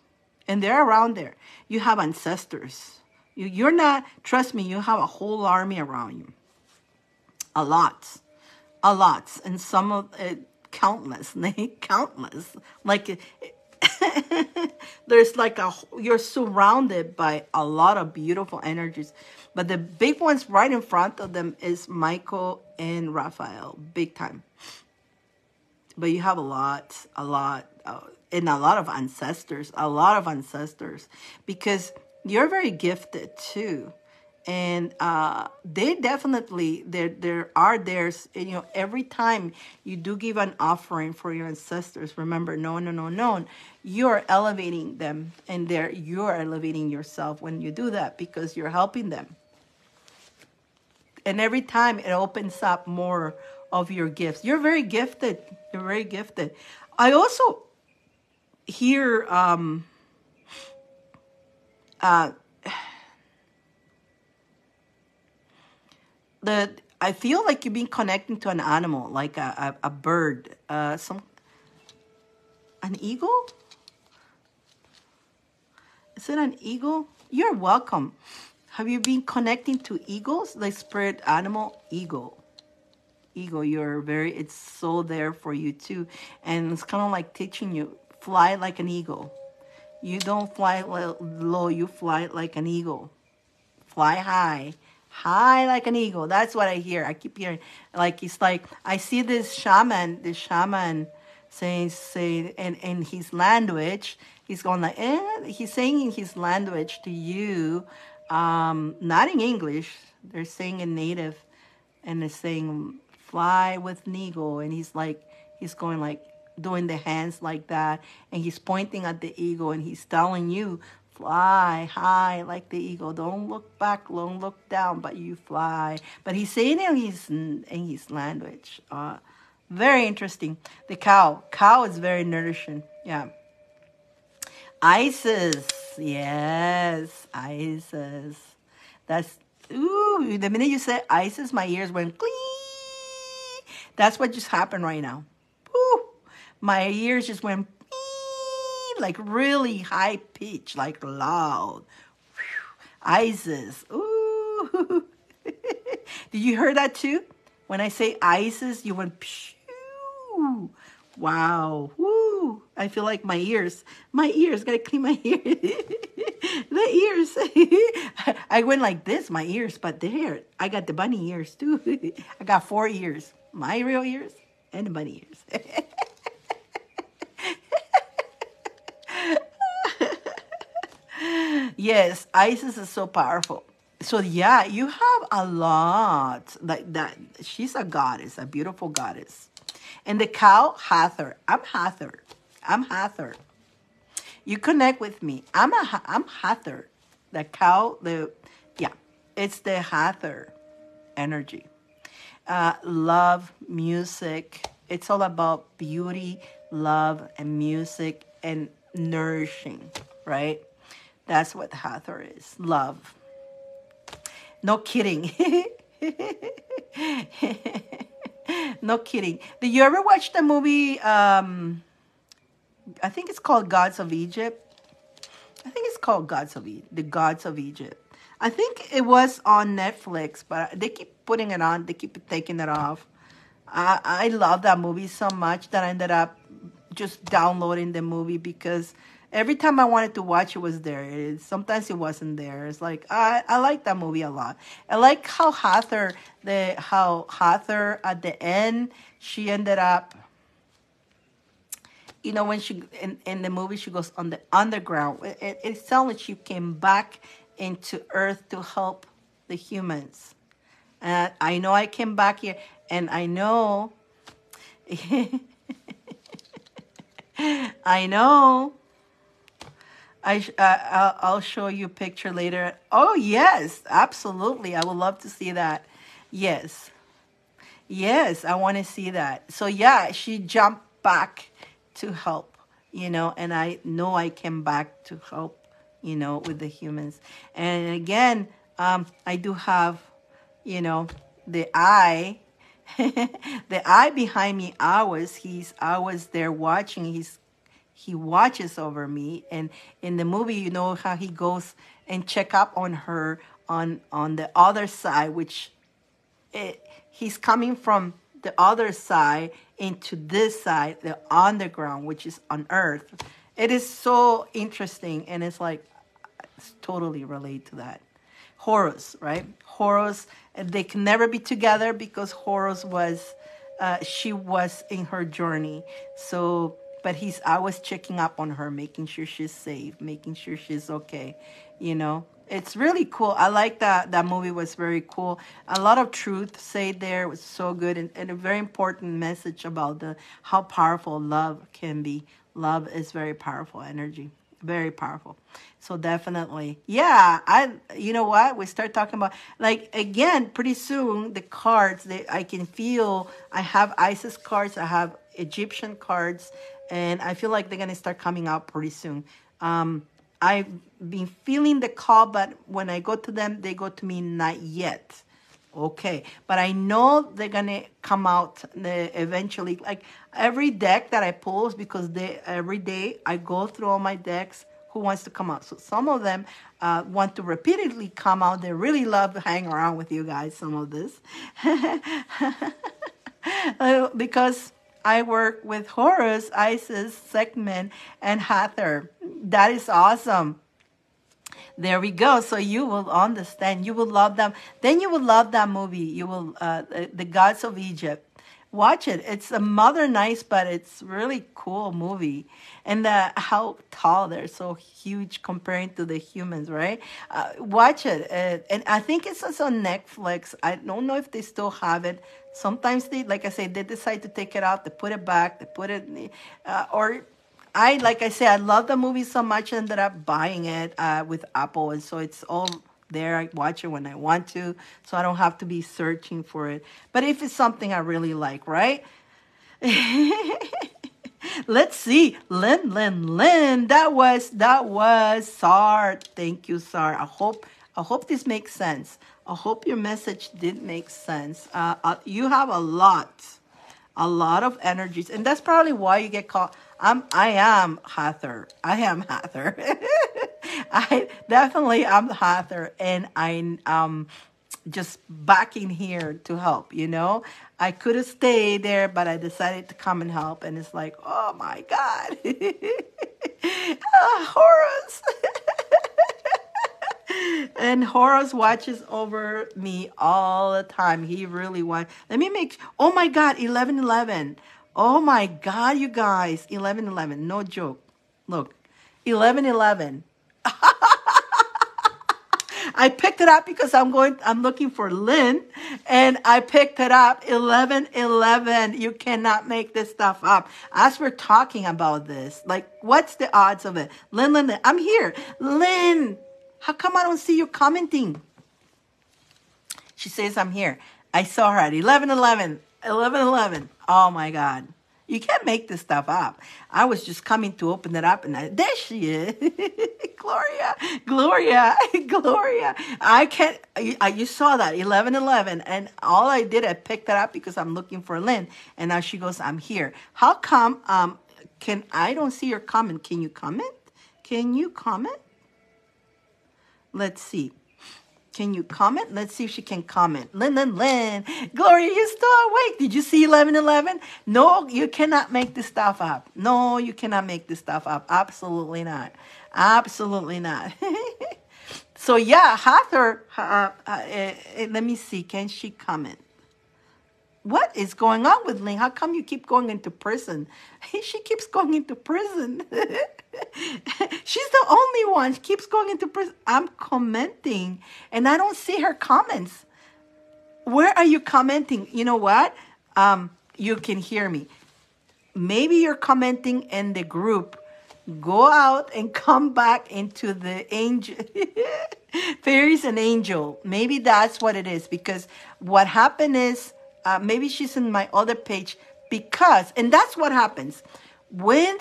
and they're around there. You have ancestors. You're not, trust me, you have a whole army around you. A lot. And some of it, countless. Like, there's like you're surrounded by a lot of beautiful energies. But the big ones right in front of them is Michael and Raphael, big time. But you have a lot, and a lot of ancestors, because you're very gifted too. And they definitely, there are theirs. And, every time you do give an offering for your ancestors, remember, no, you're elevating them, and you're elevating yourself when you do that, because you're helping them. And every time it opens up more of your gifts. You're very gifted. I also hear I feel like you've been connecting to an animal, like a bird, an eagle. Is it an eagle? You're welcome. Have you been connecting to eagles, like spirit animal? Eagle, it's so there for you too. And it's kind of like teaching you, fly like an eagle. You don't fly low, you fly like an eagle. Fly high like an eagle. That's what I hear. I keep hearing, like, it's like, I see this shaman saying in his language, he's going like, he's saying in his language to you, not in English, they're saying in native, and they're saying, fly with an eagle, and he's going like, doing the hands like that, and he's pointing at the eagle, and he's telling you, fly high like the eagle. Don't look back, don't look down, but you fly. But he's saying it in his language. Very interesting. The cow is very nourishing. Yeah. Isis. Yes, Isis. That's, ooh, the minute you said Isis, my ears went, clee. That's what just happened right now. Ooh, my ears just went, like really high pitch, like loud. Whew. Isis. Ooh. Did you hear that too? When I say Isis, you went, phew. Wow. Woo. I feel like my ears, gotta clean my ears. The ears. I went like this, my ears, but there, I got the bunny ears too. I got 4 ears. My real ears and the bunny ears. Yes, Isis is so powerful. So yeah, you have a lot like that. She's a goddess, a beautiful goddess. And the cow, Hathor. I'm Hathor. I'm Hathor. You connect with me. I'm Hathor. The cow, yeah, it's the Hathor energy. Love, music. It's all about beauty, love, and music and nourishing, right? That's what Hathor is. Love. No kidding. No kidding. Did you ever watch the movie? I think it's called Gods of Egypt. I think it's called The Gods of Egypt. I think it was on Netflix, but they keep putting it on. They keep taking it off. I love that movie so much that I ended up just downloading the movie because every time I wanted to watch it was there. Sometimes it wasn't there. It's like I like that movie a lot. I like how Hathor at the end she ended up, you know, when she in the movie she goes on the underground. It sounds like she came back into Earth to help the humans. And I know I came back here, and I know, I know. I'll show you a picture later. Oh yes, absolutely. I would love to see that. Yes, yes, I want to see that. So yeah, she jumped back to help, you know, and I know I came back to help, you know, with the humans. And again, I do have, you know, the eye, the eye behind me. I was there watching. He watches over me, and in the movie, you know how he goes and check up on her on the other side, which he's coming from the other side into this side, the underground, which is on Earth. It is so interesting, and it's like it's totally relate to that. Horus, right? Horus, they can never be together because Horus was, she was in her journey. So, but I was checking up on her, making sure she's safe, making sure she's okay. You know, it's really cool. I like that movie was very cool. A lot of truth said there. It was so good, and a very important message about how powerful love can be. Love is very powerful energy. Very powerful. So definitely, yeah. You know what? We start talking about, like, again, pretty soon the cards. I can feel. I have Isis cards. I have Egyptian cards, and I feel like they're gonna start coming out pretty soon. I've been feeling the call, but when I go to them, they go to me not yet. Okay, but I know they're gonna come out eventually. Like every deck that I pull is because every day I go through all my decks. Who wants to come out? So some of them want to repeatedly come out. They really love to hang around with you guys. Some of this because I work with Horus, Isis, Sekhmet, and Hathor. That is awesome. There we go. So you will understand. You will love them. Then you will love that movie. You will, The Gods of Egypt. Watch it. It's a modernized, but it's really cool movie. And how tall they're, so huge comparing to the humans, right? Watch it. And I think it's also on Netflix. I don't know if they still have it. Sometimes they, like I say, they decide to take it out, they put it back, they put it, like I said, I love the movie so much, I ended up buying it with Apple. And so it's all there. I watch it when I want to, so I don't have to be searching for it. But if it's something I really like, right? Let's see. Lynn. That was Sar. Thank you, Sar. I hope this makes sense. I hope your message did make sense. You have a lot of energies, and that's probably why you get called. I am Hathor. I'm Hathor, and I'm just back in here to help. You know, I could have stayed there, but I decided to come and help, and it's like, oh my God, Horus. And Horus watches over me all the time. He really wants. Let me make. Oh my God, 11:11. Oh my God, you guys, 11:11. No joke. Look, 11:11. I picked it up because I'm looking for Lynn, and I picked it up. 1111. You cannot make this stuff up. As we're talking about this, like, what's the odds of it? Lynn, I'm here. Lynn, how come I don't see you commenting? She says I'm here. I saw her at 1111. 1111. Oh my God. You can't make this stuff up. I was just coming to open it up, and there she is. Gloria. I can't, you saw that, 1111, and all I did, I picked it up because I'm looking for Lynn, and now she goes, I'm here. How come, I don't see your comment. Can you comment? Can you comment? Let's see. Can you comment? Let's see if she can comment. Lynn. Gloria, you're still awake. Did you see 1111? No, you cannot make this stuff up. No, you cannot make this stuff up. Absolutely not. Absolutely not. So, yeah, Heather, let me see. Can she comment? What is going on with Lynn? How come you keep going into prison? She keeps going into prison. She's the only one. She keeps going into prison. I'm commenting, and I don't see her comments. Where are you commenting? You know what? You can hear me. Maybe you're commenting in the group. Go out and come back into the angel. Fairies and angel. Maybe that's what it is, because what happened is, maybe she's in my other page because, and that's what happens when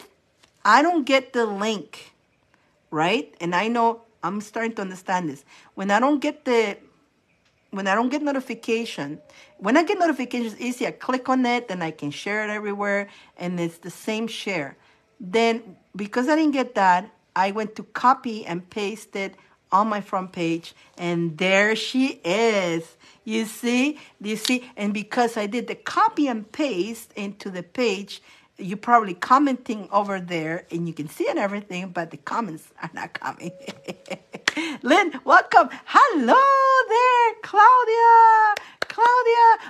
I don't get the link, right? And I know I'm starting to understand this. When I don't get notification, when I get notifications, it's easy. I click on it, then I can share it everywhere, and it's the same share. Then, because I didn't get that, I went to copy and paste it on my front page, and there she is. You see? And because I did the copy and paste into the page, you're probably commenting over there, and you can see it and everything, but the comments are not coming. Lynn, welcome. Hello there, Claudia.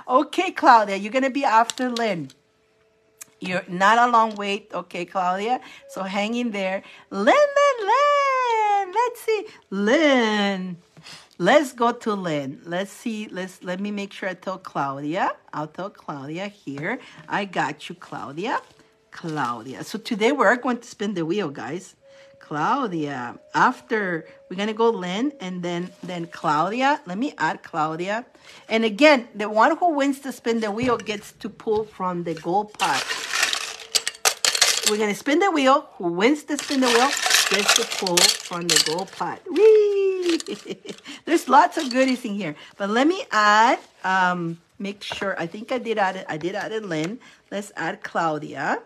Okay, Claudia, you're going to be after Lynn. You're not a long wait. Okay, Claudia. So hang in there. Lynn. Let's see. Lynn. Let's go to Lynn. Let's see. Let me make sure I tell Claudia. I'll tell Claudia here. I got you, Claudia. So today we're going to spin the wheel, guys. Claudia. After we're gonna go Lynn and then Claudia. Let me add Claudia. And again, the one who wins to spin the wheel gets to pull from the gold pot. We're gonna spin the wheel. Who wins to spin the wheel gets to pull from the gold pot. Whee! There's lots of goodies in here. But let me add, make sure, I think I did add it, Lynn. Let's add Claudia.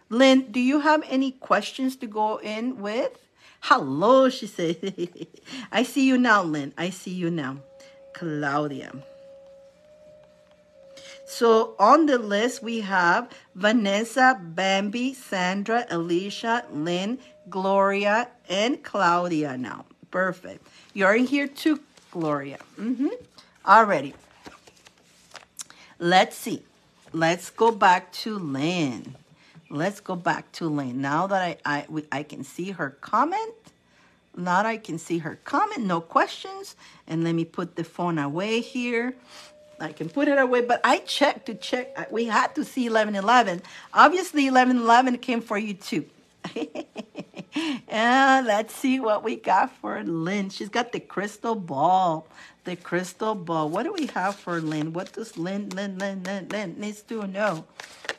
Lynn, do you have any questions to go in with? Hello, she said. I see you now, Lynn. I see you now. Claudia. So on the list, we have Vanessa, Bambi, Sandra, Alicia, Lynn, Gloria, and Claudia now. Perfect. You're in here too, Gloria. Alrighty. Let's see. Let's go back to Lynn. Now that I can see her comment. No questions. And let me put the phone away here. I can put it away, but I checked to check. We had to see 1111. Obviously, 1111 came for you too. And let's see what we got for Lynn. She's got the crystal ball. What do we have for Lynn? What does Lynn needs to know?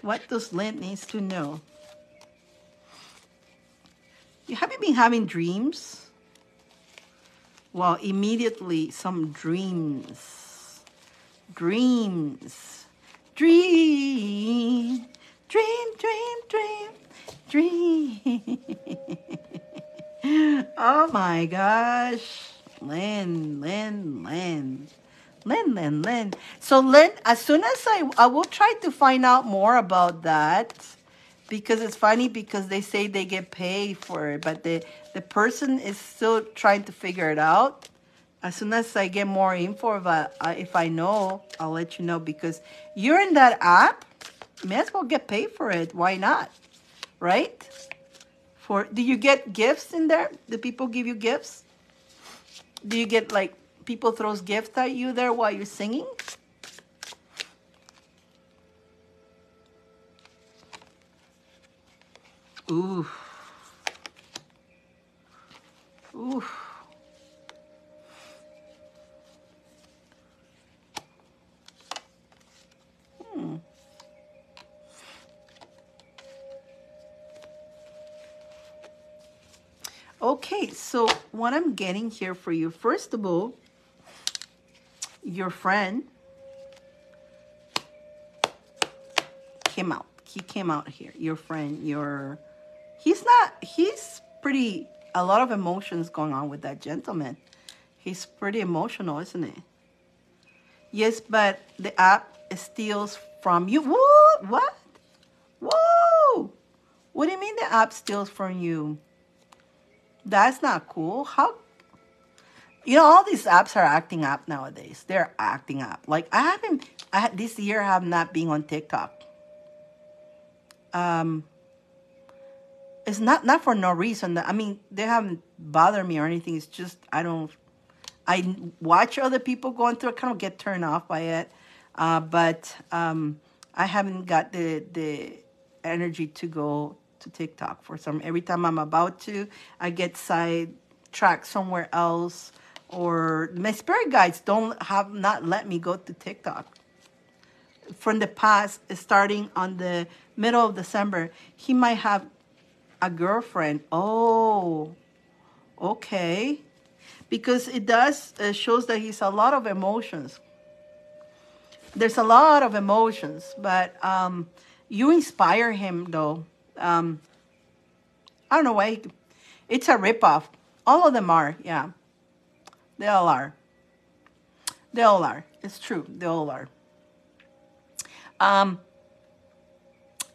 What does Lynn needs to know? Have you been having dreams? Well, immediately some dreams. Dream. Oh my gosh. Lynn. So Lynn, as soon as I will try to find out more about that, because it's funny because they say they get paid for it, but the person is still trying to figure it out. As soon as I get more info, if I know, I'll let you know, because you're in that app, may as well get paid for it. Why not? Right? Do you get gifts in there? Do people give you gifts? Do you get like people throws gifts at you there while you're singing? Ooh. Ooh. Hmm. Okay, so what I'm getting here for you, first of all, your friend came out. He came out here. Your friend, he's pretty, a lot of emotions going on with that gentleman. He's pretty emotional, isn't he? Yes, but the app steals from you. What? What? Whoa! What do you mean the app steals from you? That's not cool. How? You know, all these apps are acting up nowadays. They're acting up. Like this year I have not been on TikTok. It's not for no reason. I mean, they haven't bothered me or anything. It's just I watch other people going through. I kind of get turned off by it, but I haven't got the energy to go to TikTok for some. Every time I'm about to, I get sidetracked somewhere else, or my spirit guides have not let me go to TikTok. From the past, starting on the middle of December, he might have a girlfriend. Oh, okay. Because it does shows that he's a lot of emotions. There's a lot of emotions, but you inspire him though. I don't know why. It's a ripoff. All of them are, yeah. They all are. They all are. It's true. They all are.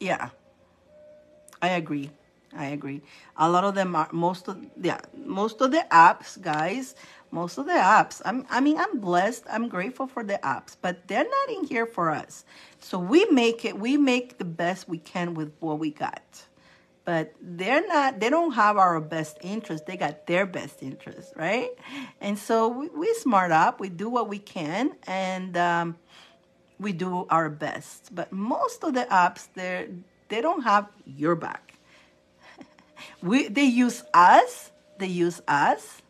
Yeah, I agree. I agree. A lot of them are most of the apps, guys. Most of the apps. I'm blessed. I'm grateful for the apps, but they're not in here for us. So we make the best we can with what we got. But they don't have our best interest. They got their best interest, right? And so we smart up. We do what we can, and we do our best. But most of the apps, they don't have your back. They use us. They use us.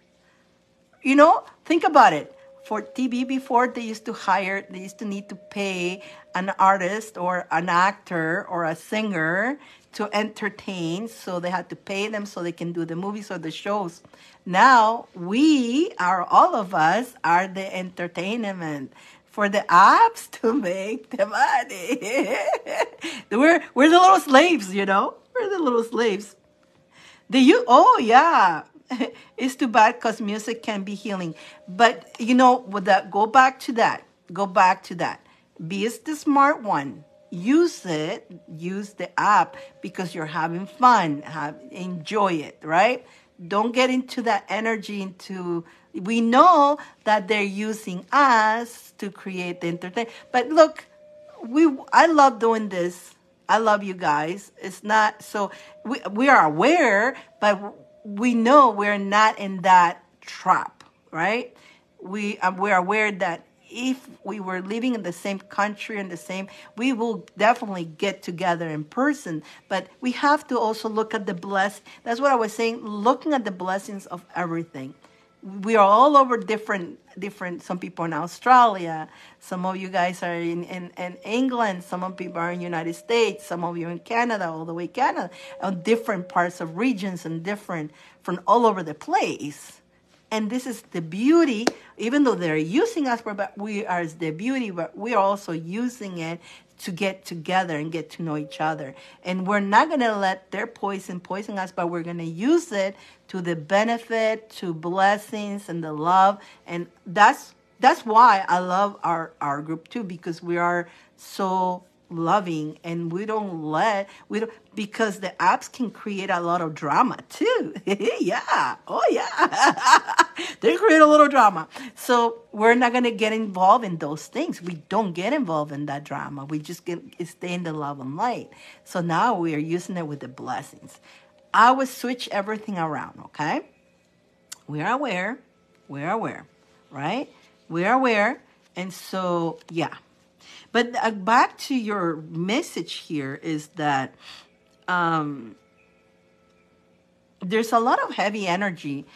You know, think about it. For TV before, they used to need to pay an artist or an actor or a singer to entertain. So they had to pay them so they can do the movies or the shows. Now, all of us are the entertainment for the apps to make the money. we're the little slaves, you know? We're the little slaves. Oh, yeah. It's too bad because music can be healing. But, you know, go back to that. Go back to that. Be the smart one. Use it. Use the app because you're having fun. Enjoy it, right? Don't get into that energy we know that they're using us to create the entertainment. But look, I love doing this. I love you guys. It's not so we are aware, but we know we're not in that trap, right? We're aware that if we were living in the same country and we will definitely get together in person. But we have to also look at the blessing. That's what I was saying. Looking at the blessings of everything. We are all over different. Some people in Australia. Some of you guys are in England. Some of people are in United States. Some of you in Canada, all the way Canada, on different parts of regions and different from all over the place. And this is the beauty, even though they're using us, but we are the beauty, but we are also using it to get together and get to know each other. And we're not going to let their poison us, but we're going to use it to the benefit, to blessings and the love. And that's why I love our group too, because we are so loving and we don't because the apps can create a lot of drama too. Yeah. Oh yeah. They create a little drama. So we're not going to get involved in those things. We don't get involved in that drama. We just stay in the love and light. So now we are using it with the blessings. I would switch everything around, okay? We are aware. We are aware, right? We are aware. And so, yeah. But back to your message here is that there's a lot of heavy energy.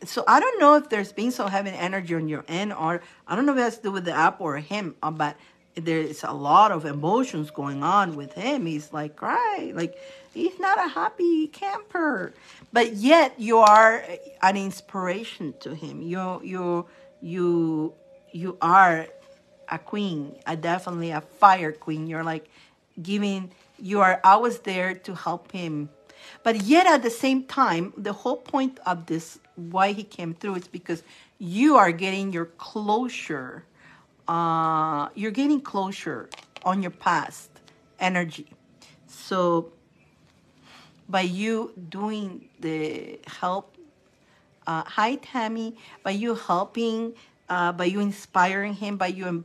So I don't know if there's been so heavy energy on your end, or I don't know if it has to do with the app or him, but there's a lot of emotions going on with him. He's like, right, like he's not a happy camper, but yet you are an inspiration to him. You are a queen, definitely a fire queen. You're like giving. You are always there to help him. But yet at the same time, the whole point of this, why he came through, is because you are getting your closure. You're getting closure on your past energy. So by you doing the help, hi Tammy, by you helping, by you inspiring him, by you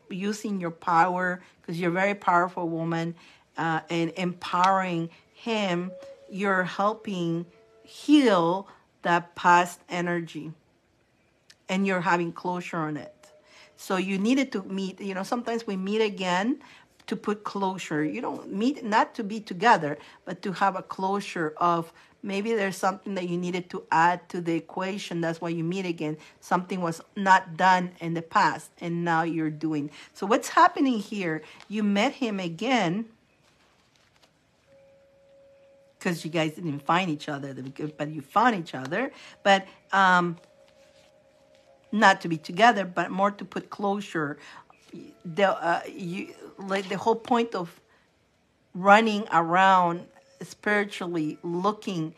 using your power, because you're a very powerful woman, and empowering him, you're helping heal that past energy, and you're having closure on it. So you needed to meet, sometimes we meet again to put closure. You don't meet not to be together, but to have a closure of maybe there's something that you needed to add to the equation. That's why you meet again. Something was not done in the past, and now you're doing. So what's happening here? You met him again because you guys didn't find each other, but you found each other. But not to be together, but more to put closure. Like the whole point of running around spiritually looking,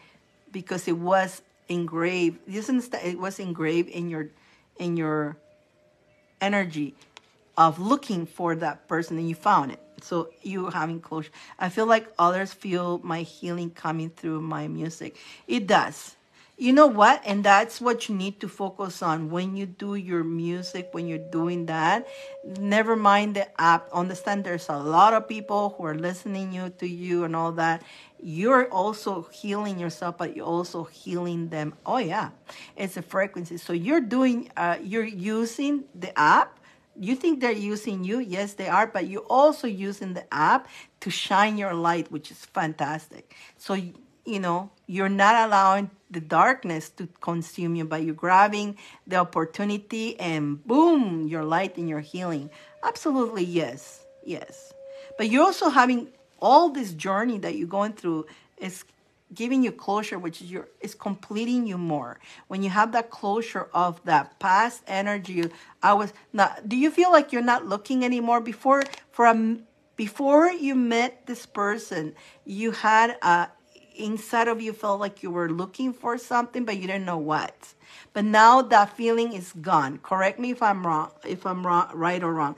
because it was engraved. It was engraved in your energy of looking for that person, and you found it. So you having closure. I feel like others feel my healing coming through my music. It does. You know what? And that's what you need to focus on when you do your music, when you're doing that. Never mind the app. Understand there's a lot of people who are listening to you and all that. You're also healing yourself, but you're also healing them. Oh, yeah. It's a frequency. So you're using the app. You think they're using you? Yes, they are. But you're also using the app to shine your light, which is fantastic. So, you're not allowing the darkness to consume you, but you're grabbing the opportunity and boom, your light and your healing. Absolutely, yes. Yes. But you're also having all this journey that you're going through is giving you closure, which is completing you more. When you have that closure of that past energy, do you feel like you're not looking anymore? Before you met this person, you had inside of you felt like you were looking for something, but you didn't know what. But now that feeling is gone. Correct me if I'm wrong, right or wrong.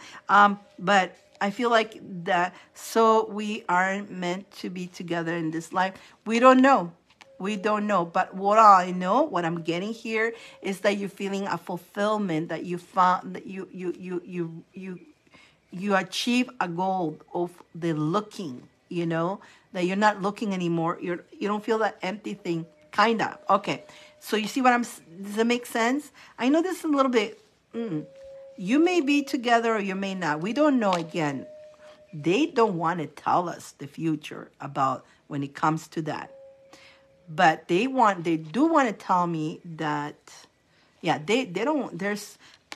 But I feel like that. So we aren't meant to be together in this life. We don't know. We don't know. But what I know, what I'm getting here, is that you're feeling a fulfillment, that you found, that you achieve a goal of the looking, that you're not looking anymore. You don't feel that empty thing, kind of. Okay. So you see does it make sense? I know this is a little bit, you may be together or you may not. We don't know again. They don't want to tell us the future about when it comes to that. But they do want to tell me that, yeah, they don't,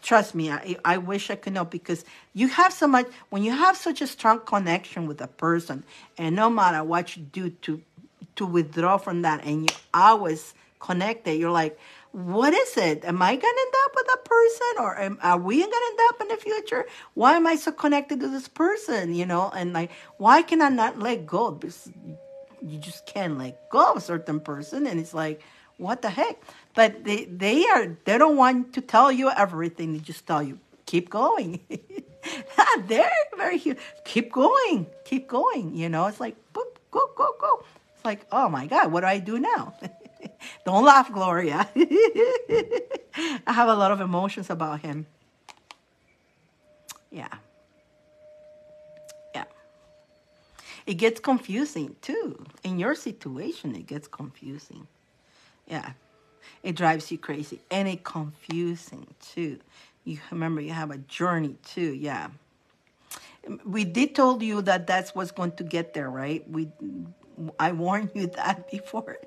trust me, I wish I could know, because you have so much, when you have such a strong connection with a person, and no matter what you do to withdraw from that, and you always connected, you're like, what is it? Am I going to end up with that person? Or are we going to end up in the future? Why am I so connected to this person? And like, why can I not let go? Because you just can't let go of a certain person. And it's like, what the heck? But they don't want to tell you everything. They just tell you, keep going. They're very huge. Keep going. It's like, boop, go. It's like, oh my God, what do I do now? Don't laugh, Gloria. I have a lot of emotions about him. Yeah. It gets confusing too. In your situation, it gets confusing. Yeah. It drives you crazy. And it confusing too. You remember you have a journey too. Yeah. We did told you that that's what's going to get there, right? I warned you that before.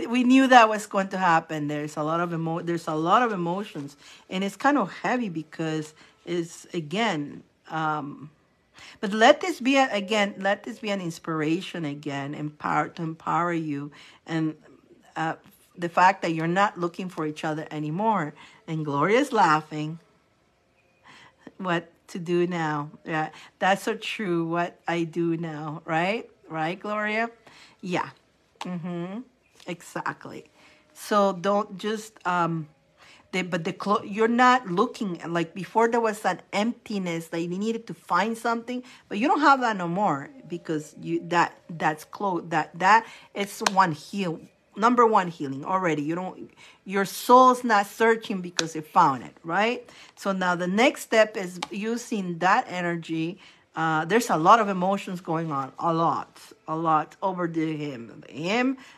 We knew that was going to happen. There's a lot of emotions, and it's kind of heavy because it's again. But let this be let this be an inspiration again, to empower you, and the fact that you're not looking for each other anymore. And Gloria's laughing. What to do now? Yeah, that's so true. What I do now, right? Right, Gloria? Yeah. Exactly. So don't just you're not looking like before. There was that emptiness that you needed to find something, but you don't have that no more because that's closed. That it's number one healing already. Your soul's not searching because it found it, right? So now the next step is using that energy. There's a lot of emotions going on, a lot over the him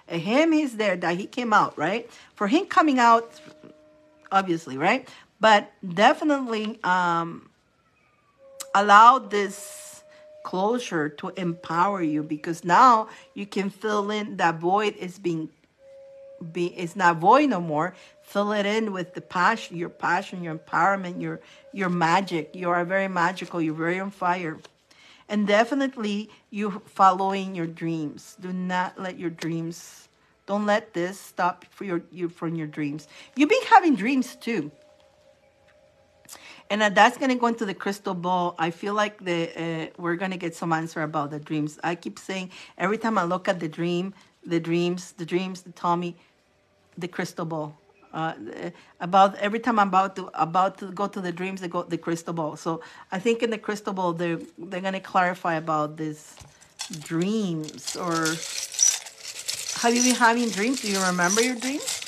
is there, that he came out, right? For him coming out, obviously, right? But definitely allow this closure to empower you, because now you can fill in that void. It's not void no more. Fill it in with the passion, your empowerment, your magic. You are very magical. You're very on fire. And definitely you following your dreams. Do not let your dreams, don't let this stop you from your dreams. You've been having dreams too. And that's going to go into the crystal ball. I feel like we're going to get some answer about the dreams. I keep saying every time I look at the dreams, they tell me the crystal ball. About every time I'm about to go to the dreams, they go the crystal ball. So I think in the crystal ball they're gonna clarify about this dreams. Or have you been having dreams? Do you remember your dreams?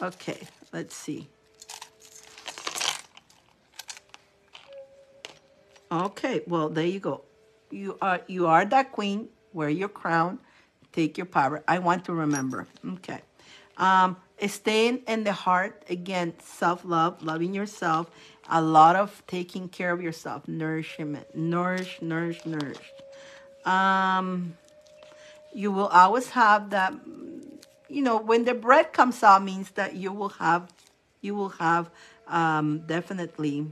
Okay, let's see. Okay, well there you go. You are that queen. Wear your crown. Take your power. I want to remember. Okay. Staying in the heart. Again, self-love, loving yourself. A lot of taking care of yourself. Nourishment. Nourish. You will always have that, when the bread comes out means that you will have definitely.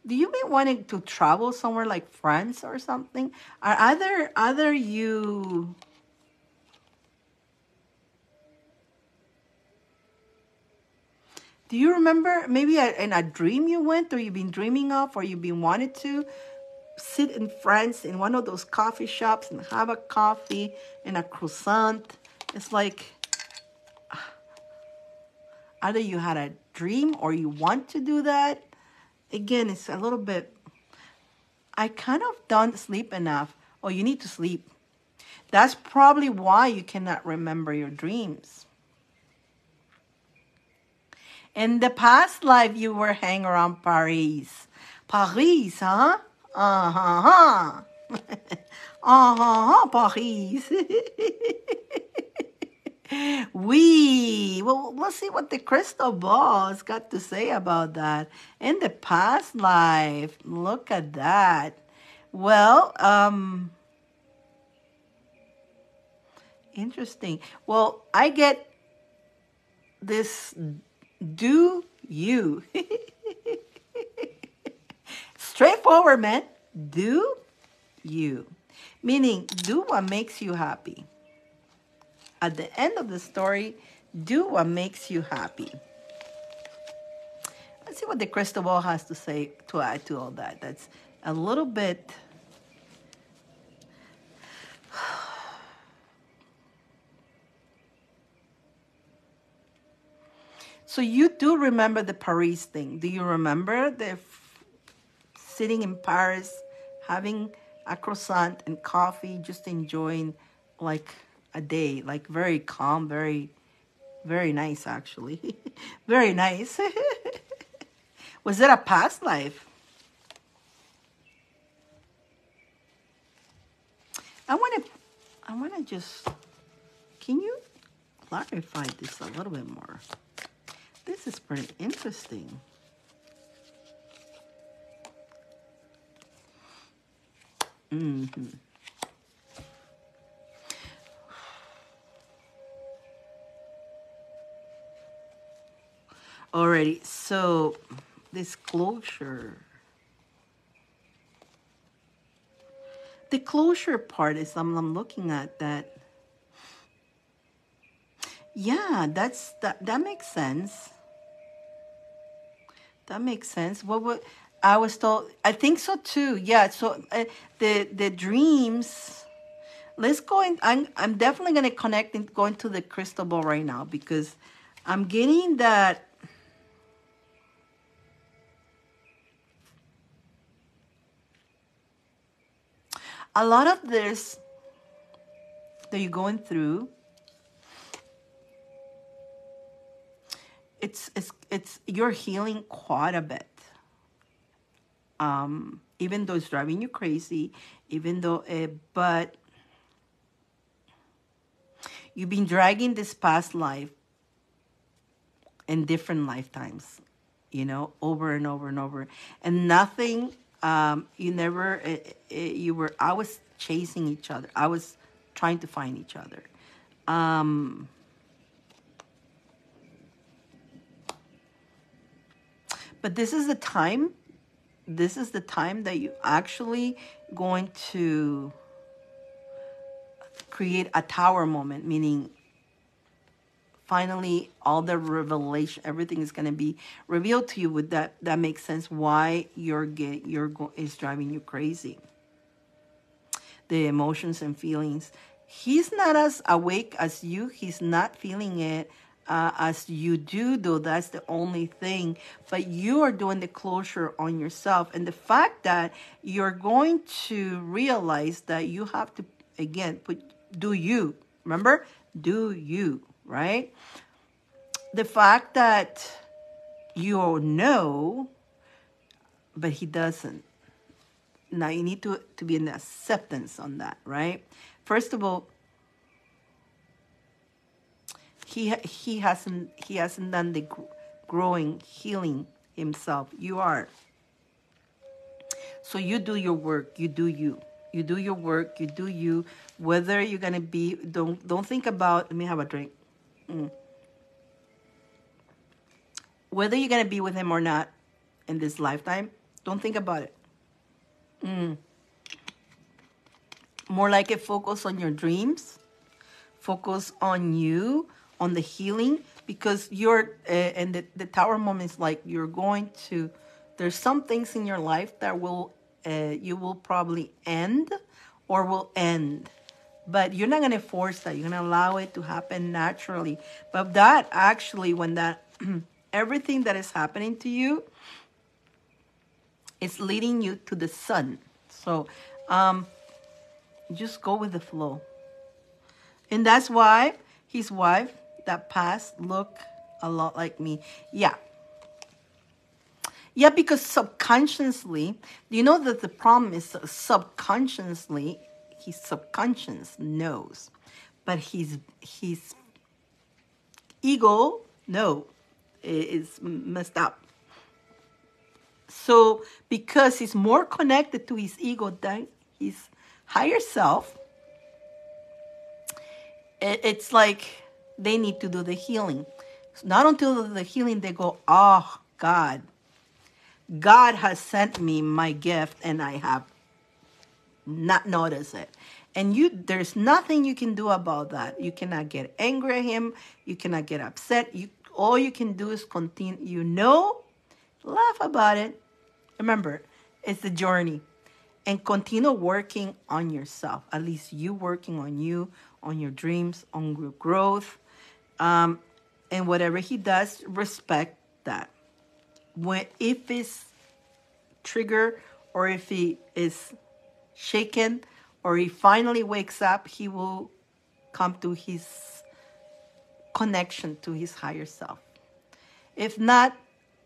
Do you be wanting to travel somewhere like France or something? Are other you? Do you remember maybe in a dream you went, or you've been dreaming of, or you've been wanted to sit in France in one of those coffee shops and have a coffee and a croissant? It's like either you had a dream or you want to do that. Again, it's a little bit, I kind of don't sleep enough. Oh, you need to sleep. That's probably why you cannot remember your dreams. In the past life, you were hanging around Paris. Paris, huh? Uh-huh. Uh-huh, Paris. Well, let's see what the crystal ball has got to say about that. In the past life, look at that. Well, interesting. Well, I get this, do you. Straightforward, man. Do you. Meaning, do what makes you happy. At the end of the story, do what makes you happy. Let's see what the crystal ball has to say to add to all that. That's a little bit. So you do remember the Paris thing. Do you remember sitting in Paris, having a croissant and coffee, just enjoying like a day, like very calm, very, very nice, actually. Very nice. Was it a past life? I want to, I want to just, can you clarify this a little bit more? This is pretty interesting. Mm-hmm. Alrighty, so this closure. The closure part is I'm looking at that. Yeah, that makes sense. That makes sense. What would I was told? I think so too. Yeah. So the dreams. Let's go in. I'm definitely gonna connect and go into the crystal ball right now because I'm getting that. A lot of this that you're going through, it's you're healing quite a bit. Even though it's driving you crazy, even though, but you've been dragging this past life in different lifetimes, over and over and over, and nothing. You never. You were. I was chasing each other. I was trying to find each other. But this is the time. This is the time that you actually going to create a tower moment, meaning finally all the revelation, everything is going to be revealed to you. With that makes sense why is driving you crazy. The emotions and feelings. He's not as awake as you. He's not feeling it as you do, though. That's the only thing. But you are doing the closure on yourself. And the fact that you're going to realize that you have to, again, do you. Remember? Do you, right? The fact that you know, but he doesn't. Now you need to be in acceptance on that, right? First of all, he hasn't done the growing, healing himself. You are. So you do your work. You do you. You do your work. You do you. Whether you're gonna be, don't think about. Let me have a drink. Whether you're gonna be with him or not in this lifetime, don't think about it. More like it, focus on your dreams, focus on you, on the healing, because you're and the tower moment is like you're going to, there's some things in your life that will you will probably end or will end, but you're not going to force that. You're going to allow it to happen naturally. But that actually, when that everything that is happening to you is leading you to the sun. So just go with the flow. And that's why his wife that passed looked a lot like me. Yeah. Yeah, because subconsciously, you know that the problem is subconsciously, his subconscious knows. But his ego, no, is messed up. So because he's more connected to his ego than his higher self, it's like they need to do the healing. Not until the healing they go, oh, God has sent me my gift and I have not noticed it. And there's nothing you can do about that. You cannot get angry at him. You cannot get upset. All you can do is continue, laugh about it. Remember, it's the journey. And continue working on yourself. At least you working on you, on your dreams, on your growth. And whatever he does, respect that. If it's trigger or if he is shaken or he finally wakes up, he will come to his connection to his higher self. If not,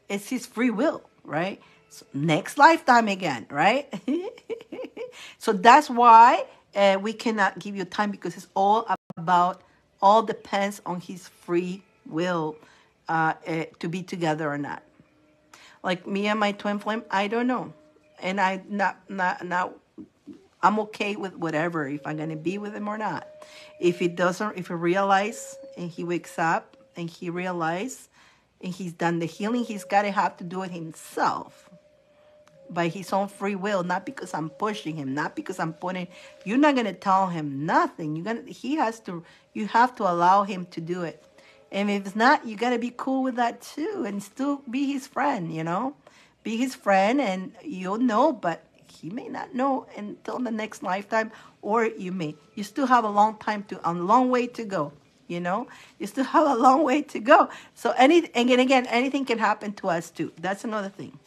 it's his free will, right? So next lifetime again, right? So that's why we cannot give you time, because it's all about, all depends on his free will to be together or not. Like me and my twin flame, I don't know. And I not I'm okay with whatever, if I'm gonna be with him or not. If he doesn't, if he realize and he wakes up and he realize and he's done the healing, he's gotta have to do it himself by his own free will, not because I'm pushing him, not because I'm putting. You're not gonna tell him nothing. You have to allow him to do it. And if it's not, you gotta be cool with that too, and still be his friend. Be his friend, and you'll know, but he may not know until the next lifetime, or you still have a long way to go. You still have a long way to go. So anything can happen to us too. That's another thing.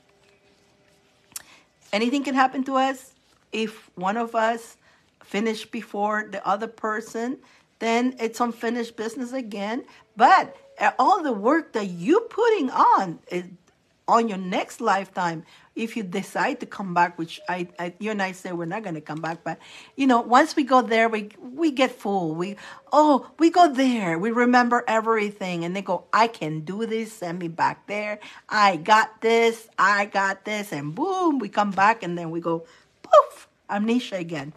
Anything can happen to us. If one of us finish before the other person, then it's unfinished business again. But all the work that you're putting on is on your next lifetime, if you decide to come back, which you and I say we're not going to come back, but once we go there, we get full. We go there, we remember everything, and they go, I can do this, send me back there, I got this, and boom, we come back, and then we go poof, amnesia again.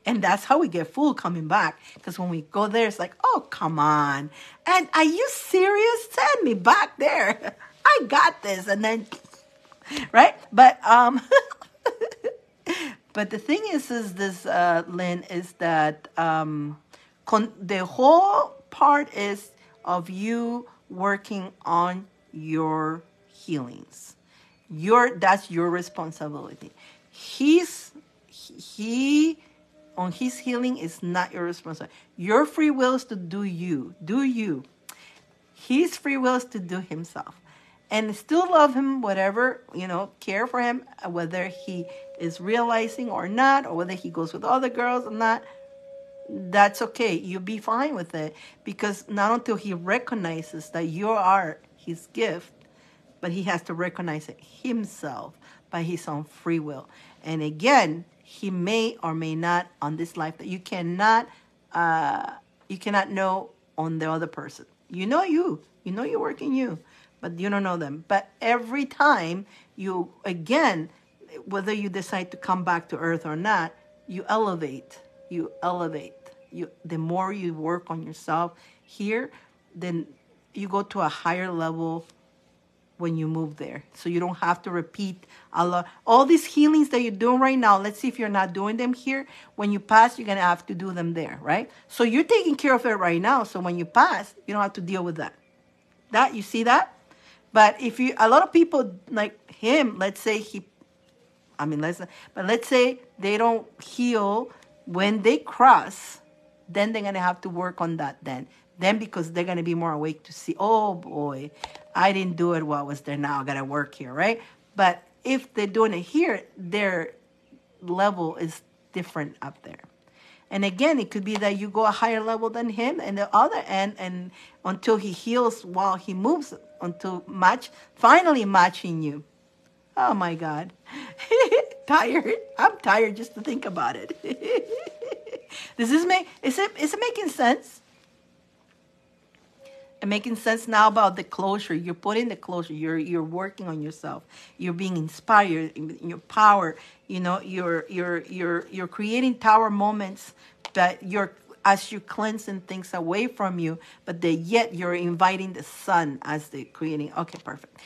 And that's how we get full coming back, because when we go there, it's like, oh, come on, and are you serious? Send me back there. I got this. And then, right? But but the thing is this, Lynn, is that the whole part is of you working on your healings. That's your responsibility. He on his healing is not your responsibility. Your free will is to do you. Do you. His free will is to do himself. And still love him, whatever, care for him, whether he is realizing or not, or whether he goes with other girls or not, that's okay. You'll be fine with it, because not until he recognizes that you are his gift, but he has to recognize it himself by his own free will. And again, he may or may not on this life, that you cannot know on the other person. You're working you, but you don't know them. But every time whether you decide to come back to earth or not, you elevate. The more you work on yourself here, then you go to a higher level when you move there. So you don't have to repeat a lot. All these healings that you're doing right now, let's see if you're not doing them here. When you pass, you're going to have to do them there, right? So you're taking care of it right now. So when you pass, you don't have to deal with that. You see that? But a lot of people like him, let's say let's say they don't heal when they cross, then they're going to have to work on that then because they're going to be more awake to see, oh boy, I didn't do it while I was there, now I got to work here, right? But if they're doing it here, their level is different up there. And again, it could be that you go a higher level than him, and the other end, and until he heals while he moves, until finally matching you. Oh my God. Tired. I'm tired just to think about it. Is it making sense? And making sense now about the closure. You're putting the closure. You're working on yourself. You're being inspired in your power. You're creating tower moments that as you're cleansing things away from you, but yet you're inviting the sun as the creating. Okay, perfect.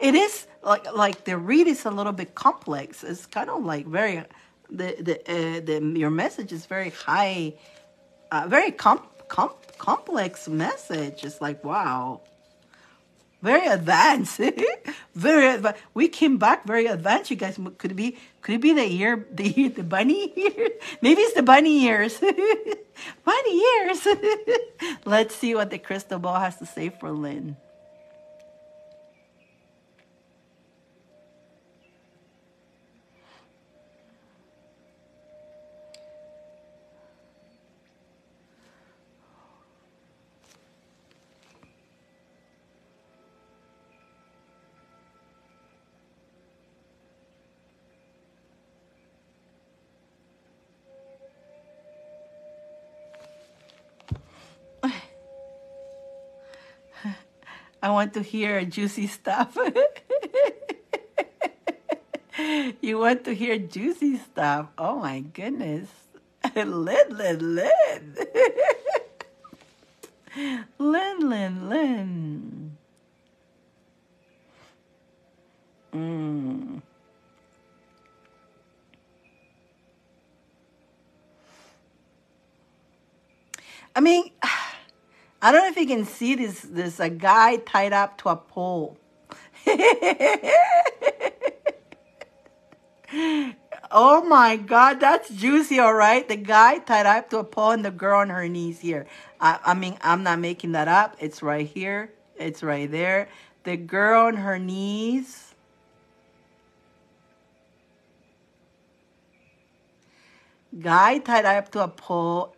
It is like the read is a little bit complex. It's kind of like very your message is very high, very complex message. It's like, wow, very advanced. Very advanced. We came back very advanced. You guys, could it be the bunny ears? Maybe it's the bunny ears. Bunny ears. Let's see what the crystal ball has to say for Lynn. I want to hear juicy stuff. You want to hear juicy stuff. Oh my goodness. Lynn. Lynn. Mm. I mean, I don't know if you can see this. There's a guy tied up to a pole. Oh my God, that's juicy, all right? The guy tied up to a pole and the girl on her knees here. I mean, I'm not making that up. It's right here. It's right there. The girl on her knees. Guy tied up to a pole.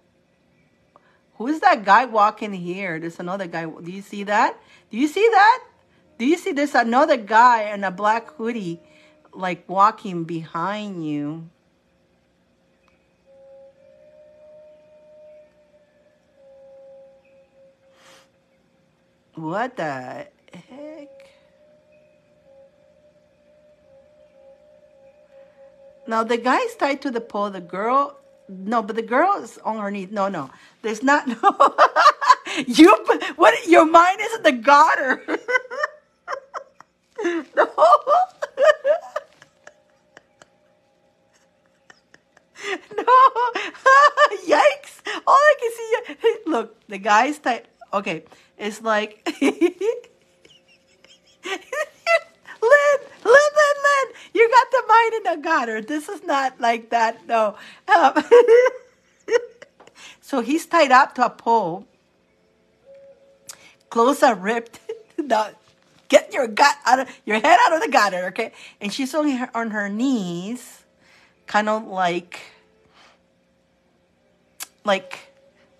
Who's that guy walking here? There's another guy. Do you see that? Do you see that? Do you see there's another guy in a black hoodie like walking behind you? What the heck? Now the guy's tied to the pole. The girl, no, but the girl is on her knees. No, there's not. No, what? Your mind is in the gutter. No. No. Yikes. All I can see, look, the guy's tied. Okay, it's like, Lynn, you got the mind in the gutter. This is not like that, no. So he's tied up to a pole. Clothes are ripped. Now, get your head out of the gutter, okay? And she's only on her knees, kind of like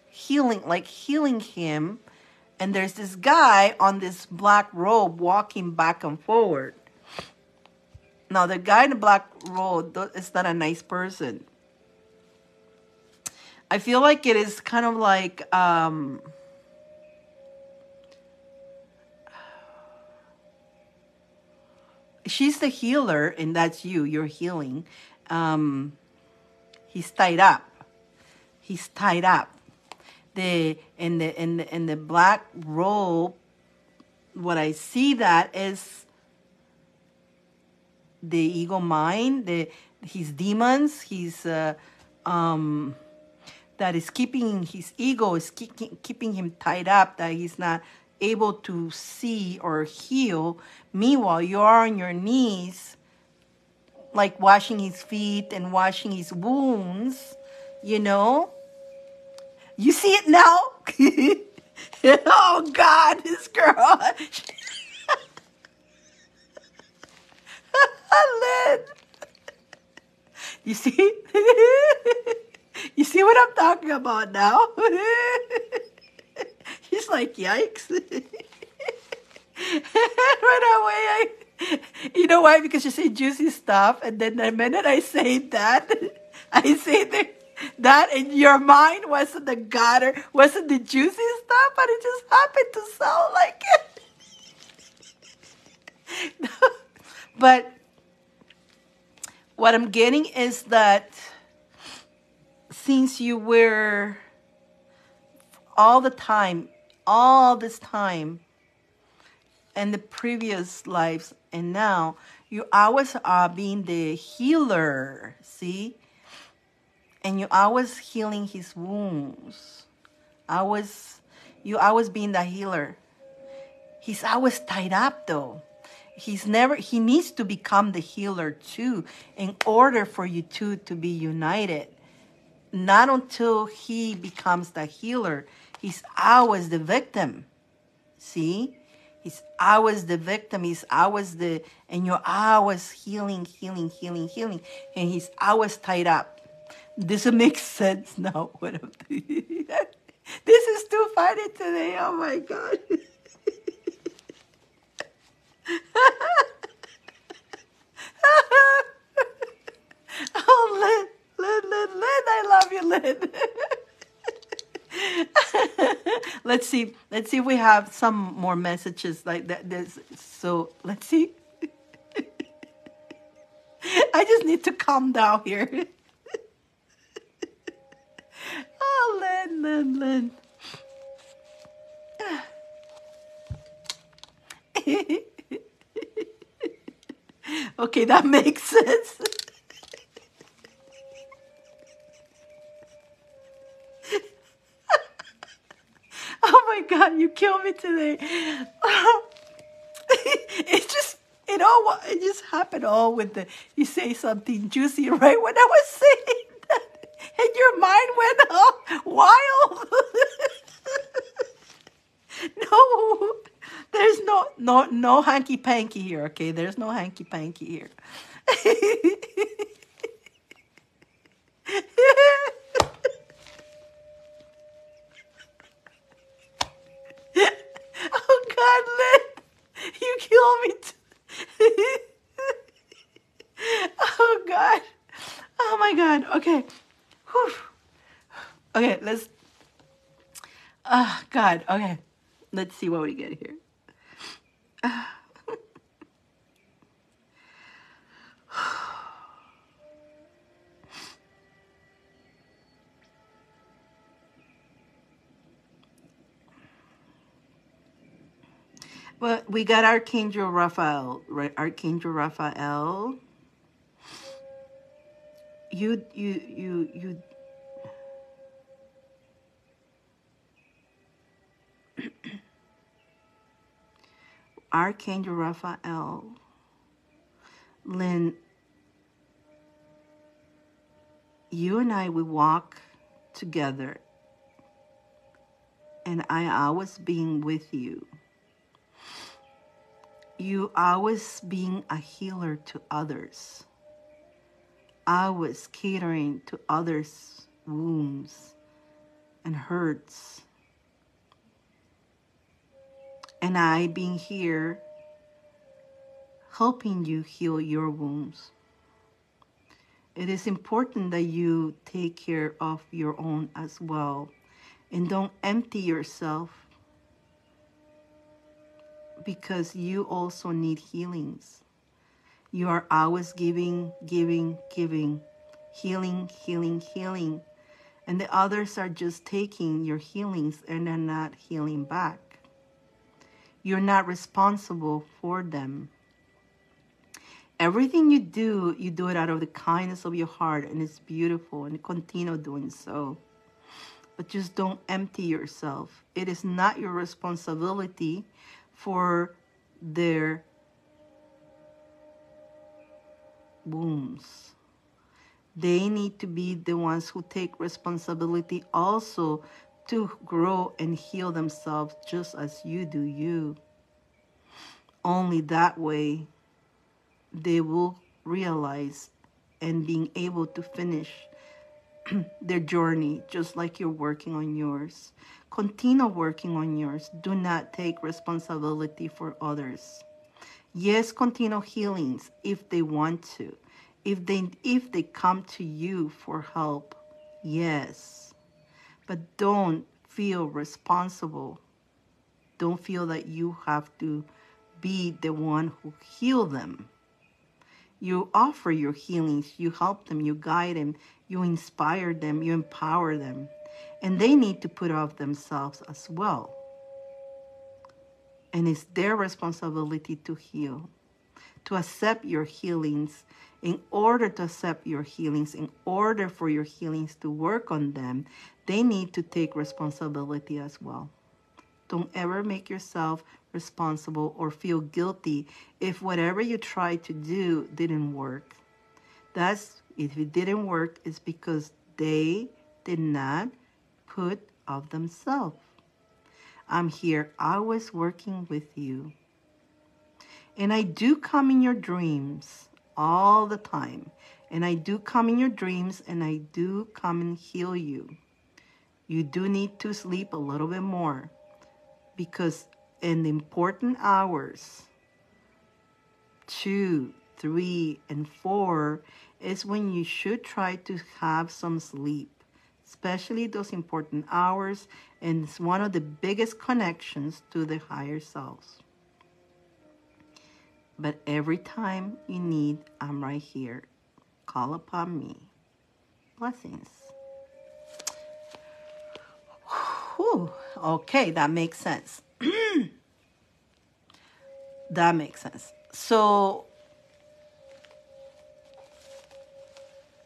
healing him. And there's this guy on this black robe walking back and forward. Now, the guy in the black robe is not a nice person. I feel like it is kind of like, she's the healer, and that's you. You're healing. He's tied up. He's tied up. In the black robe, what I see that is the ego mind, his demons, that is keeping his ego is keeping him tied up, that he's not able to see or heal. Meanwhile, you're on your knees, like washing his feet and washing his wounds, you know. You see it now? Oh, God, this girl. Lynn. You see? You see what I'm talking about now? He's like, yikes. Right away, you know why? Because you say juicy stuff, and then the minute I say that, I say that in your mind wasn't the gutter, wasn't the juicy stuff, but it just happened to sound like it. But what I'm getting is that since you were all this time, in the previous lives and now, you always are being the healer, see? And you always healing his wounds. You always being the healer. He's always tied up though. He needs to become the healer too in order for you two to be united. Not until he becomes the healer. He's always the victim. See? He's always the victim. He's always and you're always healing. And he's always tied up. Does it make sense now? What I'm doing? This is too funny today. Oh my God. Oh, Lynn, I love you, Lynn. Let's see. Let's see if we have some more messages like that. So let's see. I just need to calm down here. Oh, Lynn. Okay, that makes sense. Oh my God, you killed me today. It just happened all with you say something juicy right when I was saying that, and your mind went all wild. No, there's no hanky panky here. Okay, there's no hanky panky here. Oh God, Lynn, you kill me. Oh God. Oh my God. Okay. Whew. Okay, let's. Oh God. Okay, let's see what we get here. Well, we got Archangel Raphael, right? Archangel Raphael. You. Archangel Raphael. Lynn, you and I, we walk together, and I always being with you. You always being a healer to others. Always catering to others' wounds and hurts. And I being here helping you heal your wounds. It is important that you take care of your own as well. And don't empty yourself, because you also need healings. You are always giving, healing. And the others are just taking your healings and they're not healing back. You're not responsible for them. Everything you do it out of the kindness of your heart, and it's beautiful, and continue doing so. But just don't empty yourself. It is not your responsibility for their wounds. They need to be the ones who take responsibility also to grow and heal themselves just as you do you. Only that way they will realize and being able to finish their journey, just like you're working on yours. Continue working on yours. Do not take responsibility for others. Yes, continue healings if they want to. If they come to you for help, yes. But don't feel responsible. Don't feel that you have to be the one who heal them. You offer your healings, you help them, you guide them, you inspire them, you empower them. And they need to put off themselves as well. And it's their responsibility to heal, to accept your healings. In order to accept your healings, in order for your healings to work on them, they need to take responsibility as well. Don't ever make yourself responsible or feel guilty if whatever you tried to do didn't work. If it didn't work, it's because they did not put of themselves. I'm here always working with you. And I do come in your dreams all the time. And I do come in your dreams, and I do come and heal you. You do need to sleep a little bit more, because in the important hours, 2, 3, and 4 is when you should try to have some sleep. especially those important hours, and it's one of the biggest connections to the higher selves. But every time you need, I'm right here. Call upon me. Blessings. Whew. Okay, that makes sense. That makes sense. So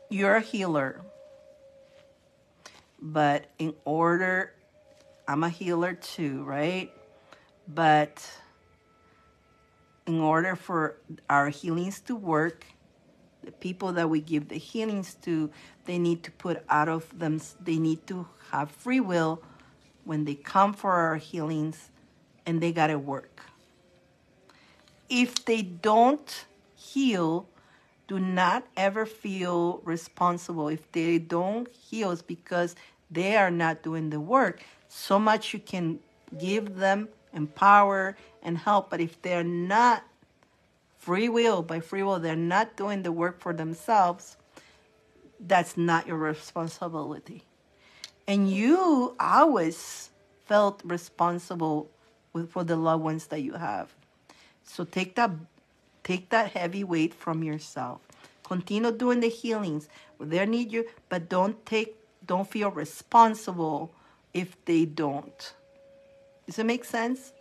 you're a healer, but I'm a healer too, right? But in order for our healings to work, the people that we give the healings to, they need to put out of them, they need to have free will when they come for our healings, and they got to work. If they don't heal, do not ever feel responsible. If they don't heal, it's because they are not doing the work. So much you can give them, empower, and help, but if they're not by free will, they're not doing the work for themselves, that's not your responsibility. And you always felt responsible for the loved ones that you have. So take that heavy weight from yourself. Continue doing the healings. They need you, but don't feel responsible if they don't. Does it make sense?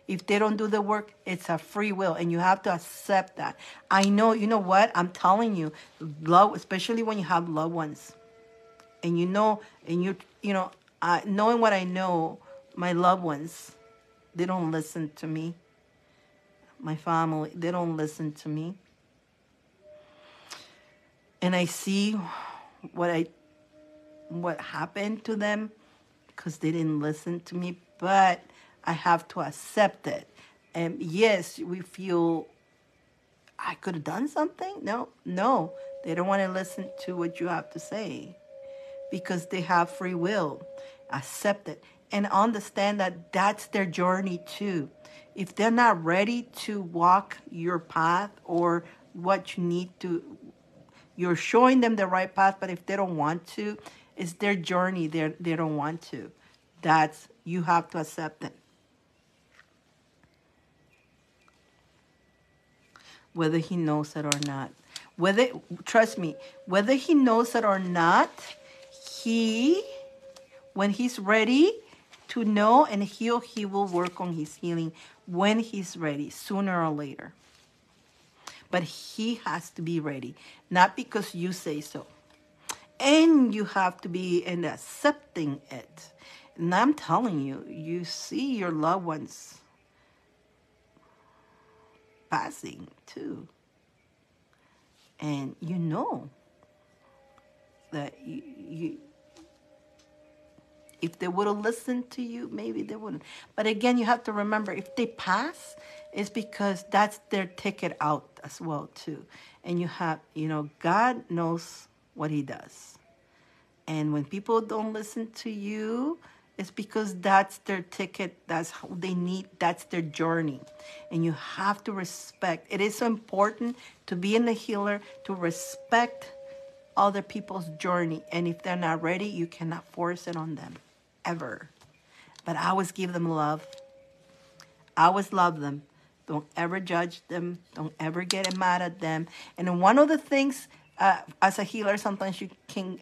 If they don't do the work, it's a free will, and you have to accept that. I know, you know what? I'm telling you, love, especially when you have loved ones, and knowing what I know, my loved ones, they don't listen to me. My family, they don't listen to me. And I see what happened to them because they didn't listen to me, but I have to accept it. And yes, we feel I could have done something. No, they don't want to listen to what you have to say because they have free will. Accept it and understand that that's their journey too. If they're not ready to walk your path or what you need to, you're showing them the right path, but if they don't want to, it's their journey. They don't want to. You have to accept it. Whether he knows it or not. Trust me, whether he knows it or not, when he's ready to know and heal, he will work on his healing when he's ready, sooner or later. But he has to be ready, not because you say so. And you have to be in accepting it. And I'm telling you, you see your loved ones passing too. And you know that you if they would have listened to you, maybe they wouldn't. But again, you have to remember, if they pass, it's because that's their ticket out as well too. And God knows what he does. And when people don't listen to you, it's because that's their ticket. That's how they need. That's their journey. And you have to respect. It is so important to be in the healer, to respect other people's journey. And if they're not ready, you cannot force it on them, ever. But I always give them love. I always love them. Don't ever judge them. Don't ever get mad at them. And one of the things, as a healer, sometimes you can...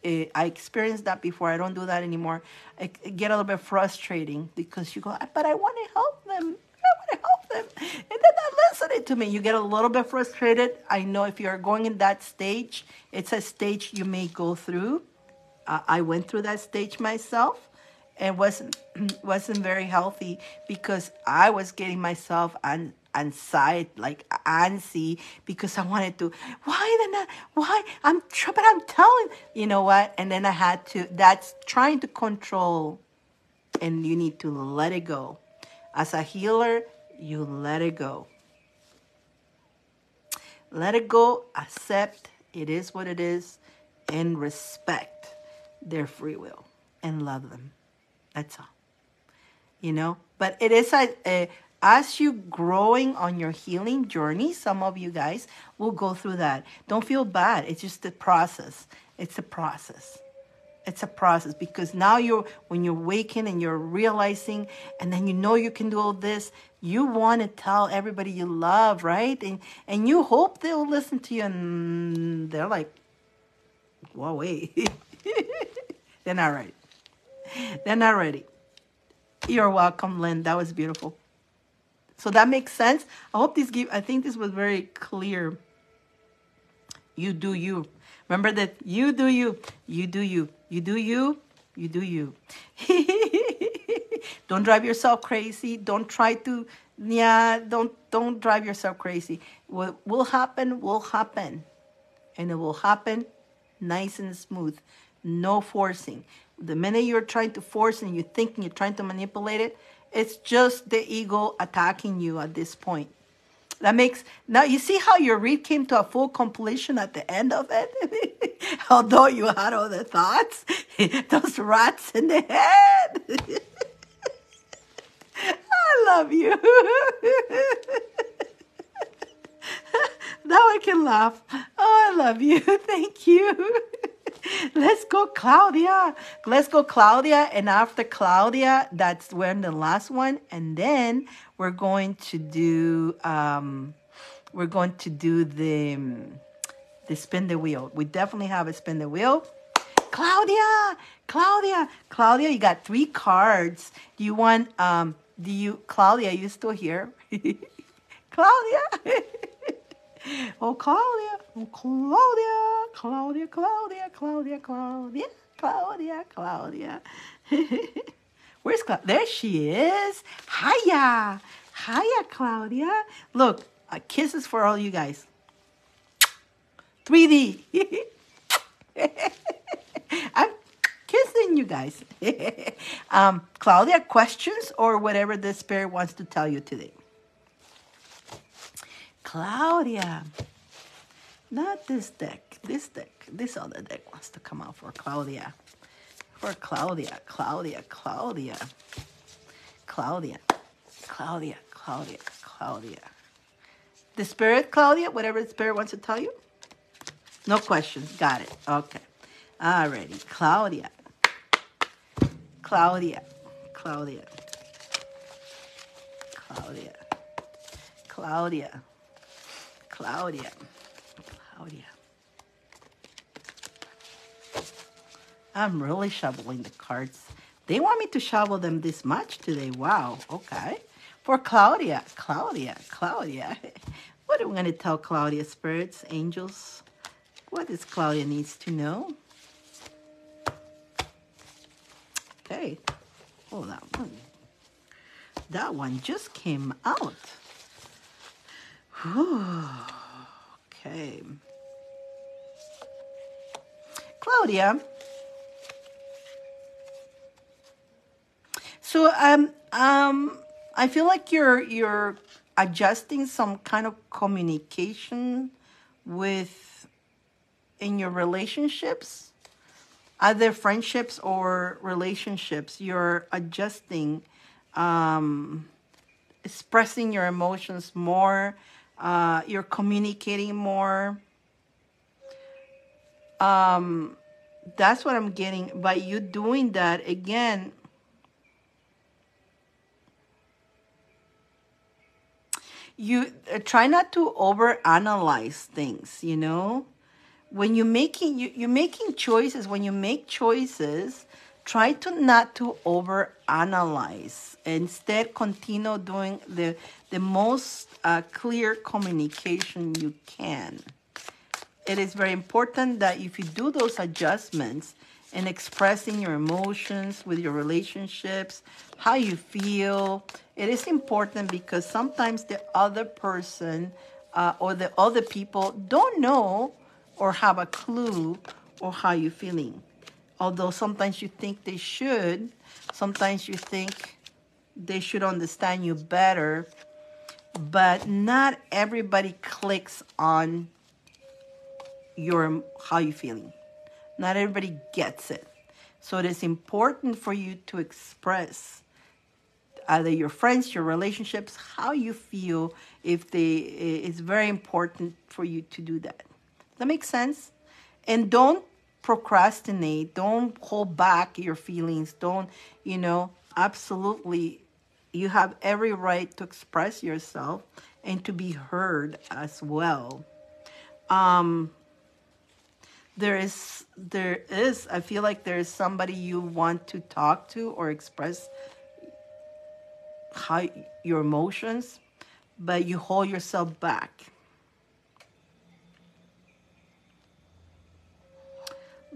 I experienced that before. I don't do that anymore. It get a little bit frustrating because you go, but I want to help them. I want to help them. And they're not listening to me. You get a little bit frustrated. I know if you're going in that stage, it's a stage you may go through. I went through that stage myself and wasn't very healthy because I was getting myself antsy because I wanted to, why? But I'm telling, you know what? And then I had to, that's trying to control, and you need to let it go. As a healer, you let it go. Let it go, accept it is what it is, and respect their free will and love them. That's all. But it is as you growing on your healing journey, some of you guys will go through that. Don't feel bad. It's just a process. It's a process. It's a process, because now when you're waking and you're realizing, and then you know you can do all this, you want to tell everybody you love, right? And you hope they'll listen to you, and they're like, whoa, wait. They're not ready. They're not ready. You're welcome, Lynn. That was beautiful. So that makes sense. I think this was very clear. You do you. Remember that you do you. You do you. You do you. You do you. Don't drive yourself crazy. Don't try to, don't drive yourself crazy. What will happen will happen. And it will happen nice and smooth. No forcing. The minute you're trying to force and you're thinking you're trying to manipulate it, it's just the ego attacking you at this point. Now you see how your read came to a full completion at the end of it? Although you had all the thoughts, those rats in the head. I love you. Now I can laugh. Oh, I love you. Thank you. Let's go, Claudia. Let's go, Claudia. And after Claudia, we're in the last one. And then we're going to do the spin the wheel. We definitely have a spin the wheel. Claudia, you got 3 cards. Do you want, Claudia, you still here? Claudia. Oh, Claudia. Oh, Claudia. Where's Claudia? There she is. Hiya, Claudia. Look, kisses for all you guys. 3D. I'm kissing you guys. Claudia, questions or whatever the spirit wants to tell you today. Claudia. Not this deck. This deck. This other deck wants to come out for Claudia. For Claudia. Claudia. The spirit, Claudia, whatever the spirit wants to tell you. No questions. Got it. Okay. Alrighty. Claudia. I'm really shoveling the cards. They want me to shovel them this much today. Wow. Okay. For Claudia. What are we going to tell Claudia, spirits, angels? What does Claudia needs to know? Okay. Oh, that one just came out. Okay. Claudia. So I feel like you're adjusting some kind of communication in your relationships, either friendships or relationships. You're adjusting, expressing your emotions more. You're communicating more. That's what I'm getting. By you doing that, again, you try not to overanalyze things, When you're making choices, when you make choices, try not to overanalyze. Instead, continue doing the most clear communication you can. It is very important that if you do those adjustments in expressing your emotions with your relationships, how you feel, it is important because sometimes the other person or the other people don't know or have a clue or how you're feeling. Although sometimes you think they should, sometimes you think they should understand you better, but not everybody clicks on how you're feeling. Not everybody gets it. So it is important for you to express either your friends, your relationships, how you feel. It's very important for you to do that. Does that make sense? And don't procrastinate. Don't hold back your feelings. Don't, absolutely, you have every right to express yourself and to be heard as well. Um, I feel like there is somebody you want to talk to or express how your emotions, but you hold yourself back.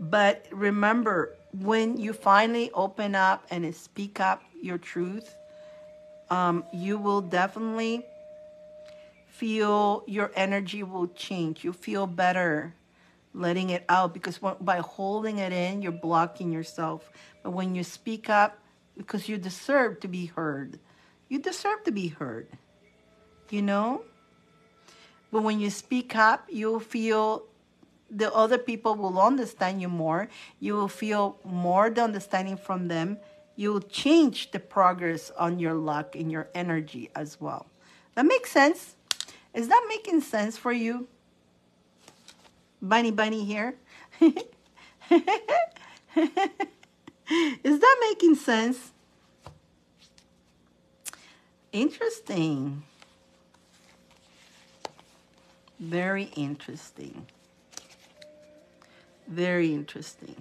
But remember, when you finally open up and speak up your truth, you will definitely feel your energy will change. You feel better letting it out, because by holding it in, you're blocking yourself. But when you speak up, because you deserve to be heard, you deserve to be heard, you know? But when you speak up, you'll feel the other people will understand you more. You will feel more the understanding from them. You will change the progress on your luck and your energy as well. That makes sense? Is that making sense for you? Bunny here. Is that making sense? Interesting. Very interesting. Very interesting.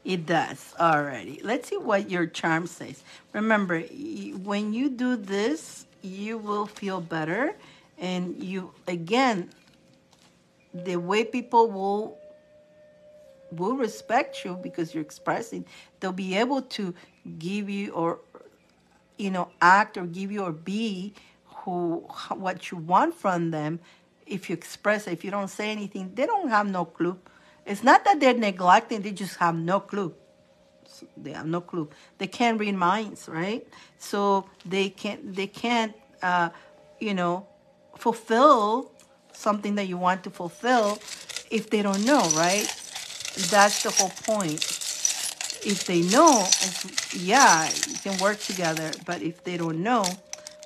It does. Alrighty. Let's see what your charm says. Remember, when you do this, you will feel better. And you, again, the way people will respect you because you're expressing, they'll be able to give you or, act or give you or be what you want from them. If you express it, if you don't say anything, they don't have no clue. It's not that they're neglecting, they just have no clue. They have no clue. They can't read minds, right? So they can't fulfill something that you want to fulfill if they don't know, right? That's the whole point. If they know, yeah, you can work together. But if they don't know,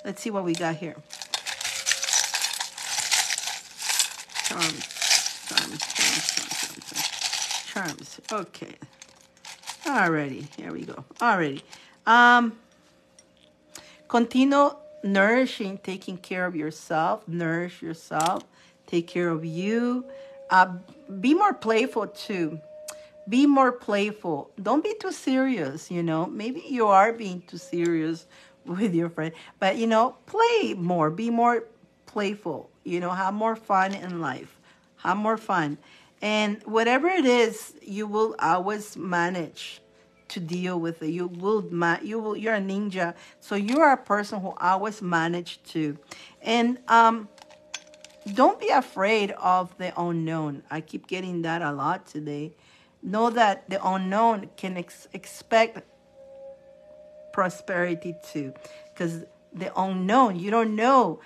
let's see what we got here. Charms. Okay. Alrighty. Here we go. Alrighty. Continue nourishing, taking care of yourself. Nourish yourself. Take care of you. Be more playful too. Be more playful. Don't be too serious, Maybe you are being too serious with your friend. But, play more. Be more playful. Have more fun in life. Have more fun. And whatever it is, you will always manage to deal with it. You're a ninja. So you are a person who always manage to. And don't be afraid of the unknown. I keep getting that a lot today. Know that the unknown can expect prosperity too. Because the unknown, you don't know.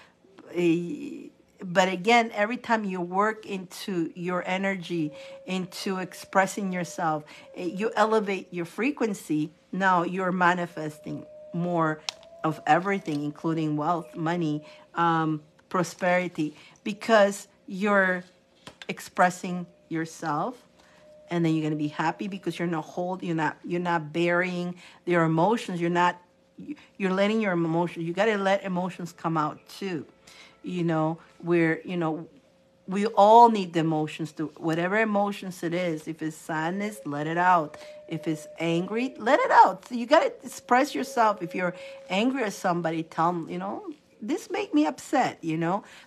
But again, every time you work into your energy, into expressing yourself, you elevate your frequency. Now you're manifesting more of everything, including wealth, money, prosperity, because you're expressing yourself. And then you're going to be happy because you're not burying your emotions. You're letting your emotions. You got to let emotions come out too. We all need the emotions to, whatever emotions it is. If it's sadness, let it out. If it's angry, let it out. So you got to express yourself. If you're angry at somebody, tell them, this make me upset,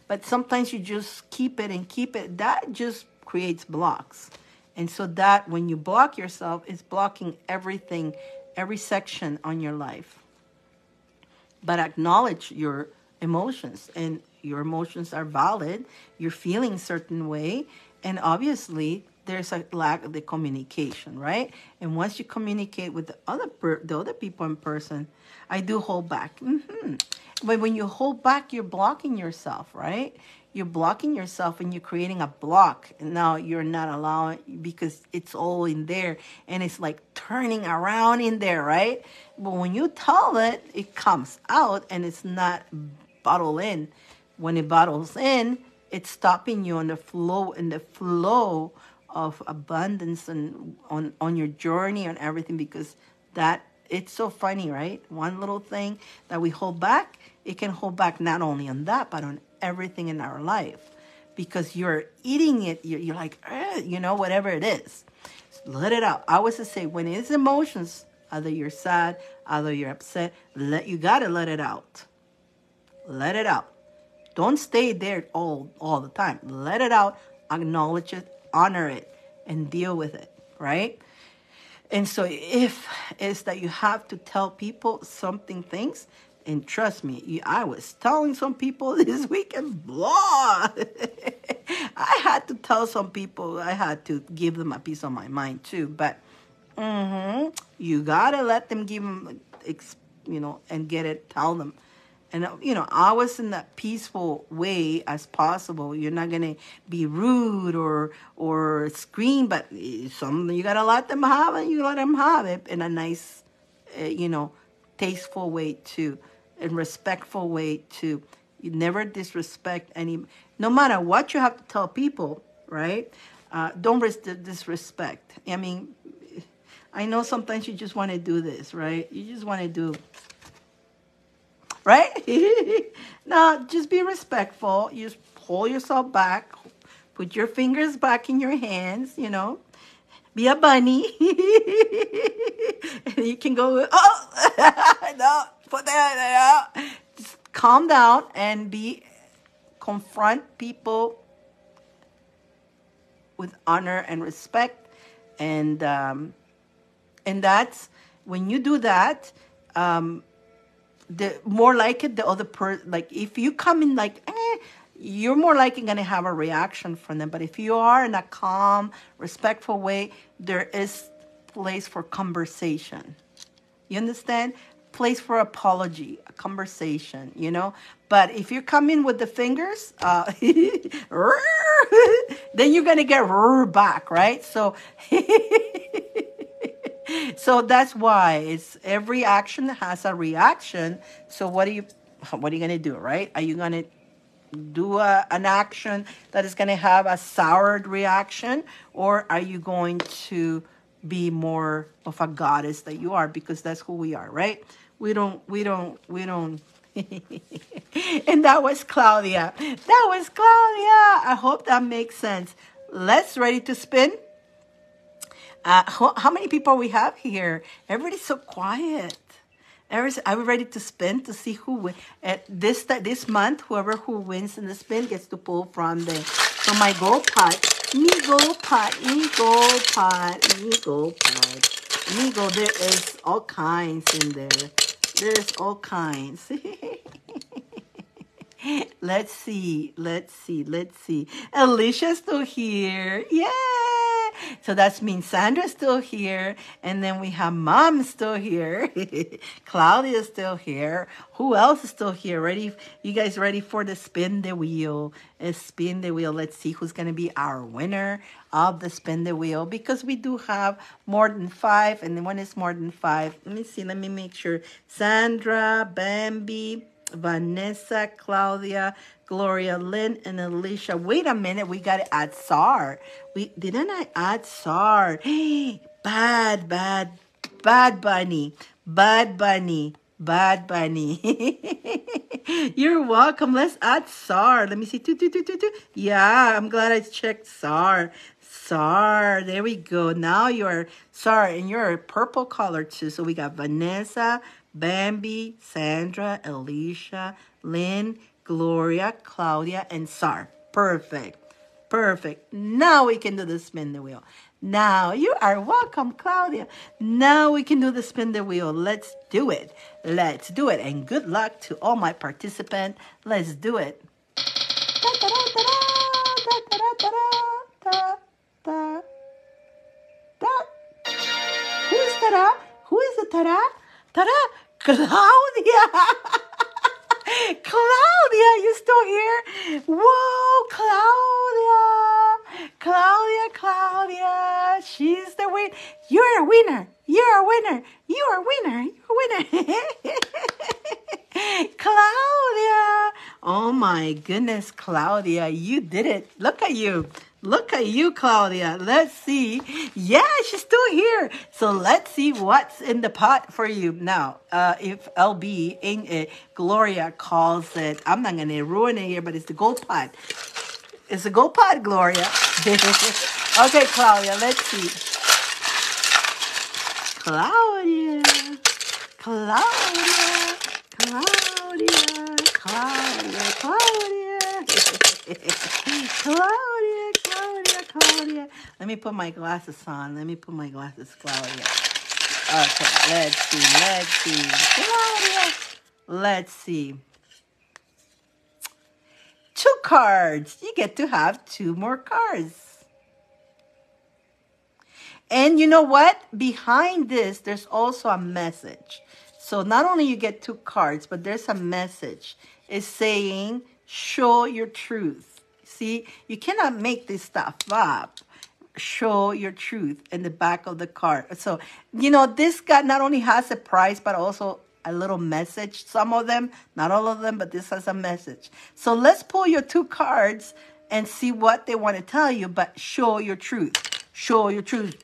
But sometimes you just keep it. That just creates blocks. And so that when you block yourself, it's blocking everything, every section on your life. But acknowledge your emotions, and your emotions are valid. You're feeling a certain way, and obviously there's a lack of the communication, right? And once you communicate with the other people in person, I do hold back. But when you hold back, you're blocking yourself, right? You're blocking yourself and you're creating a block. And now you're not allowing, because it's all in there and it's like turning around in there, right? But when you tell it, it comes out and it's not bottled in. When it bottles in, it's stopping you in the flow abundance and on your journey and everything, because that it's so funny, right? One little thing that we hold back, it can hold back not only on that, but on everything in our life, because you're eating it. You're like, whatever it is, let it out. I was to say, when it's emotions, either you're sad, either you're upset, you gotta let it out. Let it out. Don't stay there all the time. Let it out, acknowledge it, honor it, and deal with it, right? And so if it's that you have to tell people things, and trust me, I was telling some people this weekend, blah. I had to tell some people, I had to give them a piece of my mind too. But you got to let them give them, and get it, tell them. And, I was in that peaceful way as possible. You're not going to be rude or scream, but some you got to let them have it. You let them have it in a nice, tasteful way too, and respectful way too. You never disrespect no matter what you have to tell people, right? Don't disrespect. I mean, I know sometimes you just want to do this, right? You just want to do... right? Now, just be respectful. You just pull yourself back. Put your fingers back in your hands, Be a bunny. And you can go, no, put that out. Just calm down and confront people with honor and respect. And that's, when you do that, the more like it, the other person, like if you come in like, you're more likely going to have a reaction from them. But if you are in a calm, respectful way, there is place for conversation. You understand? Place for apology, a conversation, But if you come in with the fingers, then you're going to get back, right? So... So that's why it's every action has a reaction. So what are you going to do, right? Are you going to do an action that is going to have a soured reaction, or are you going to be more of a goddess that you are? Because that's who we are, right? We don't. And that was Claudia. I hope that makes sense. Let's ready to spin. How many people we have here? Everybody's so quiet. Are we ready to spin to see who this month? Whoever wins in the spin gets to pull from my gold pot. Me gold pot. There is all kinds in there. There's all kinds. Let's see. Alicia's still here. Yay! So that means Sandra's still here. And then we have Mom still here. Claudia's still here. Who else is still here? Ready? You guys ready for the spin the wheel? Spin the wheel. Let's see who's going to be our winner of the spin the wheel. Because we do have more than 5. And then when it's more than 5. Let me see. Let me make sure. Sandra, Bambi, Vanessa, Claudia, Gloria, Lynn, and Alicia. Wait a minute, we gotta add Sar. Didn't I add Sar? Hey, bad bunny. You're welcome. Let's add Sar. Let me see. Yeah, I'm glad I checked Sar. There we go. Now you're Sar, and you're a purple color too. So we got Vanessa, Bambi, Sandra, Alicia, Lynn, Gloria, Claudia, and Sar. Perfect. Now we can do the spin the wheel. Now you are welcome, Claudia. Now we can do the spin the wheel. Let's do it. And good luck to all my participants. Let's do it. Who is Tara? Who is the Tara? Tara? Claudia! Claudia, you still here? Whoa, Claudia. She's the winner. You're a winner. Claudia. Oh my goodness, Claudia, you did it. Look at you. Look at you, Claudia. Let's see. Yeah, she's still here. So let's see what's in the pot for you. Now, if LB, ain't it, Gloria calls it, I'm not going to ruin it here, but it's the gold pot. It's a gold pot, Gloria. Okay, Claudia, let's see. Claudia, Claudia, Claudia, Claudia, Claudia. Claudia, Claudia, Claudia. Let me put my glasses on. Let me put my glasses, Claudia. Okay, let's see. Claudia. Let's see. 2 cards. You get to have 2 more cards. And you know what? Behind this, there's also a message. So not only you get 2 cards, but there's a message. It's saying, show your truth. See, you cannot make this stuff up. Show your truth in the back of the card. So, you know, this guy not only has a price, but also a little message. Some of them, not all of them, but this has a message. So let's pull your 2 cards and see what they want to tell you, but show your truth. Show your truth.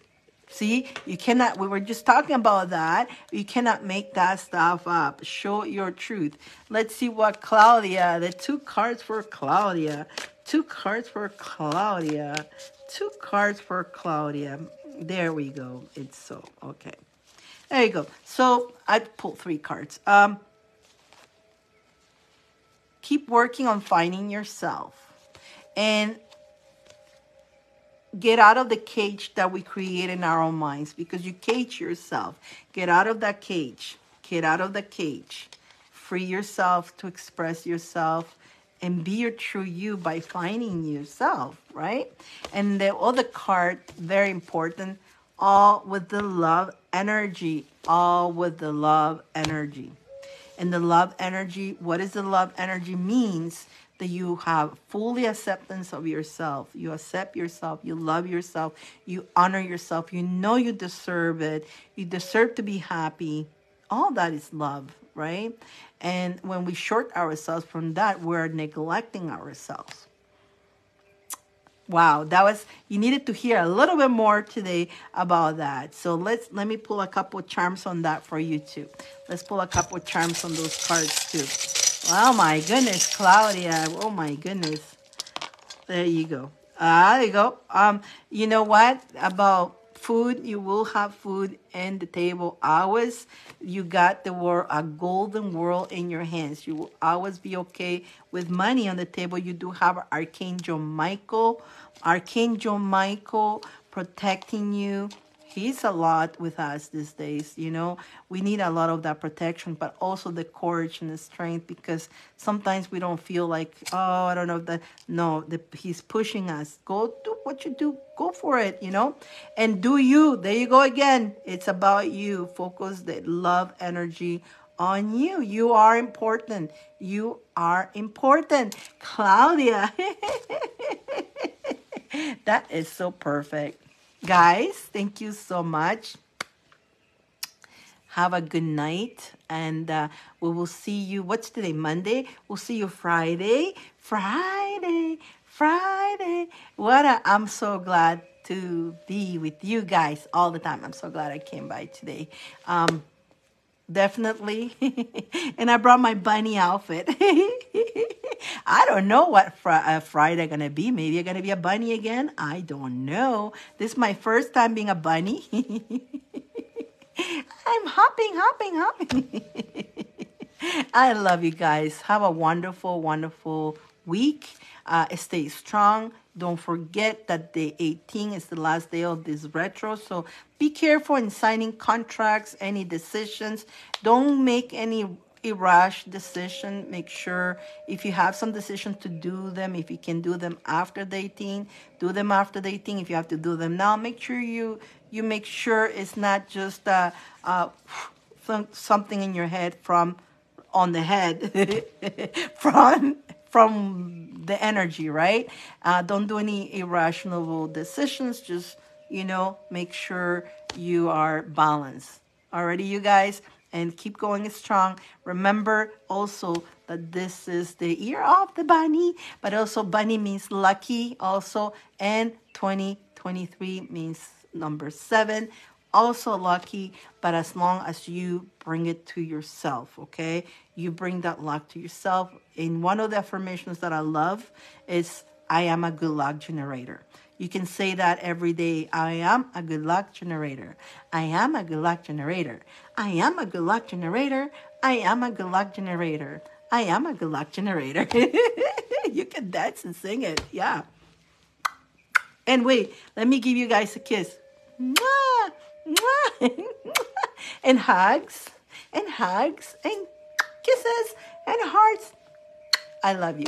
See, you cannot, we were just talking about that. You cannot make that stuff up. Show your truth. Let's see what Claudia, the 2 cards for Claudia. 2 cards for Claudia. 2 cards for Claudia. There we go. It's so, okay. There you go. So I pulled 3 cards. Keep working on finding yourself. And get out of the cage that we create in our own minds, because you cage yourself. Get out of that cage. Get out of the cage. Free yourself to express yourself and be your true you by finding yourself, right? And the other card, very important, all with the love energy. All with the love energy. And the love energy, what is the love energy means? That you have fully acceptance of yourself. You accept yourself. You love yourself. You honor yourself. You know you deserve it. You deserve to be happy. All that is love, right? And when we short ourselves from that, we're neglecting ourselves. Wow, that was, you needed to hear a little bit more today about that. So let me pull a couple charms on that for you too. Let's pull a couple charms on those cards too. Oh my goodness, Claudia. Oh my goodness. There you go. There you go. You know what? About food, you will have food in the table always. You got the world, a golden world in your hands. You will always be okay with money on the table. You do have Archangel Michael. Archangel Michael protecting you. He's a lot with us these days, you know. We need a lot of that protection, but also the courage and the strength, because sometimes we don't feel like, oh, I don't know if that. No, he's pushing us. Go do what you do. Go for it, you know. And do you. There you go again. It's about you. Focus the love energy on you. You are important. You are important. Claudia. That is so perfect. Guys, thank you so much. Have a good night. And we will see you, what's today, Monday? We'll see you Friday. Friday. I'm so glad to be with you guys all the time. I'm so glad I came by today. Definitely. And I brought my bunny outfit. I don't know what Friday going to be. Maybe I'm going to be a bunny again. I don't know. This is my first time being a bunny. I'm hopping. I love you guys. Have a wonderful, wonderful week. Stay strong. Don't forget that the 18th is the last day of this retro. So be careful in signing contracts, any decisions. Don't make any rash decision. Make sure if you have some decisions to do them, if you can do them after the 18th, do them after the 18th. If you have to do them now, make sure you make sure it's not just something in your head on the head from the energy, right? Don't do any irrational decisions. Just, make sure you are balanced. Alrighty, you guys. and keep going strong. Remember also that this is the year of the bunny, but also bunny means lucky also, and 2023 means number 7, also lucky, but as long as you bring it to yourself, okay? You bring that luck to yourself. In one of the affirmations that I love is, I am a good luck generator. You can say that every day. I am a good luck generator. I am a good luck generator. I am a good luck generator. I am a good luck generator. I am a good luck generator. You can dance and sing it. Yeah. And wait, let me give you guys a kiss. Mwah, mwah. And hugs, and kisses, and hearts. I love you.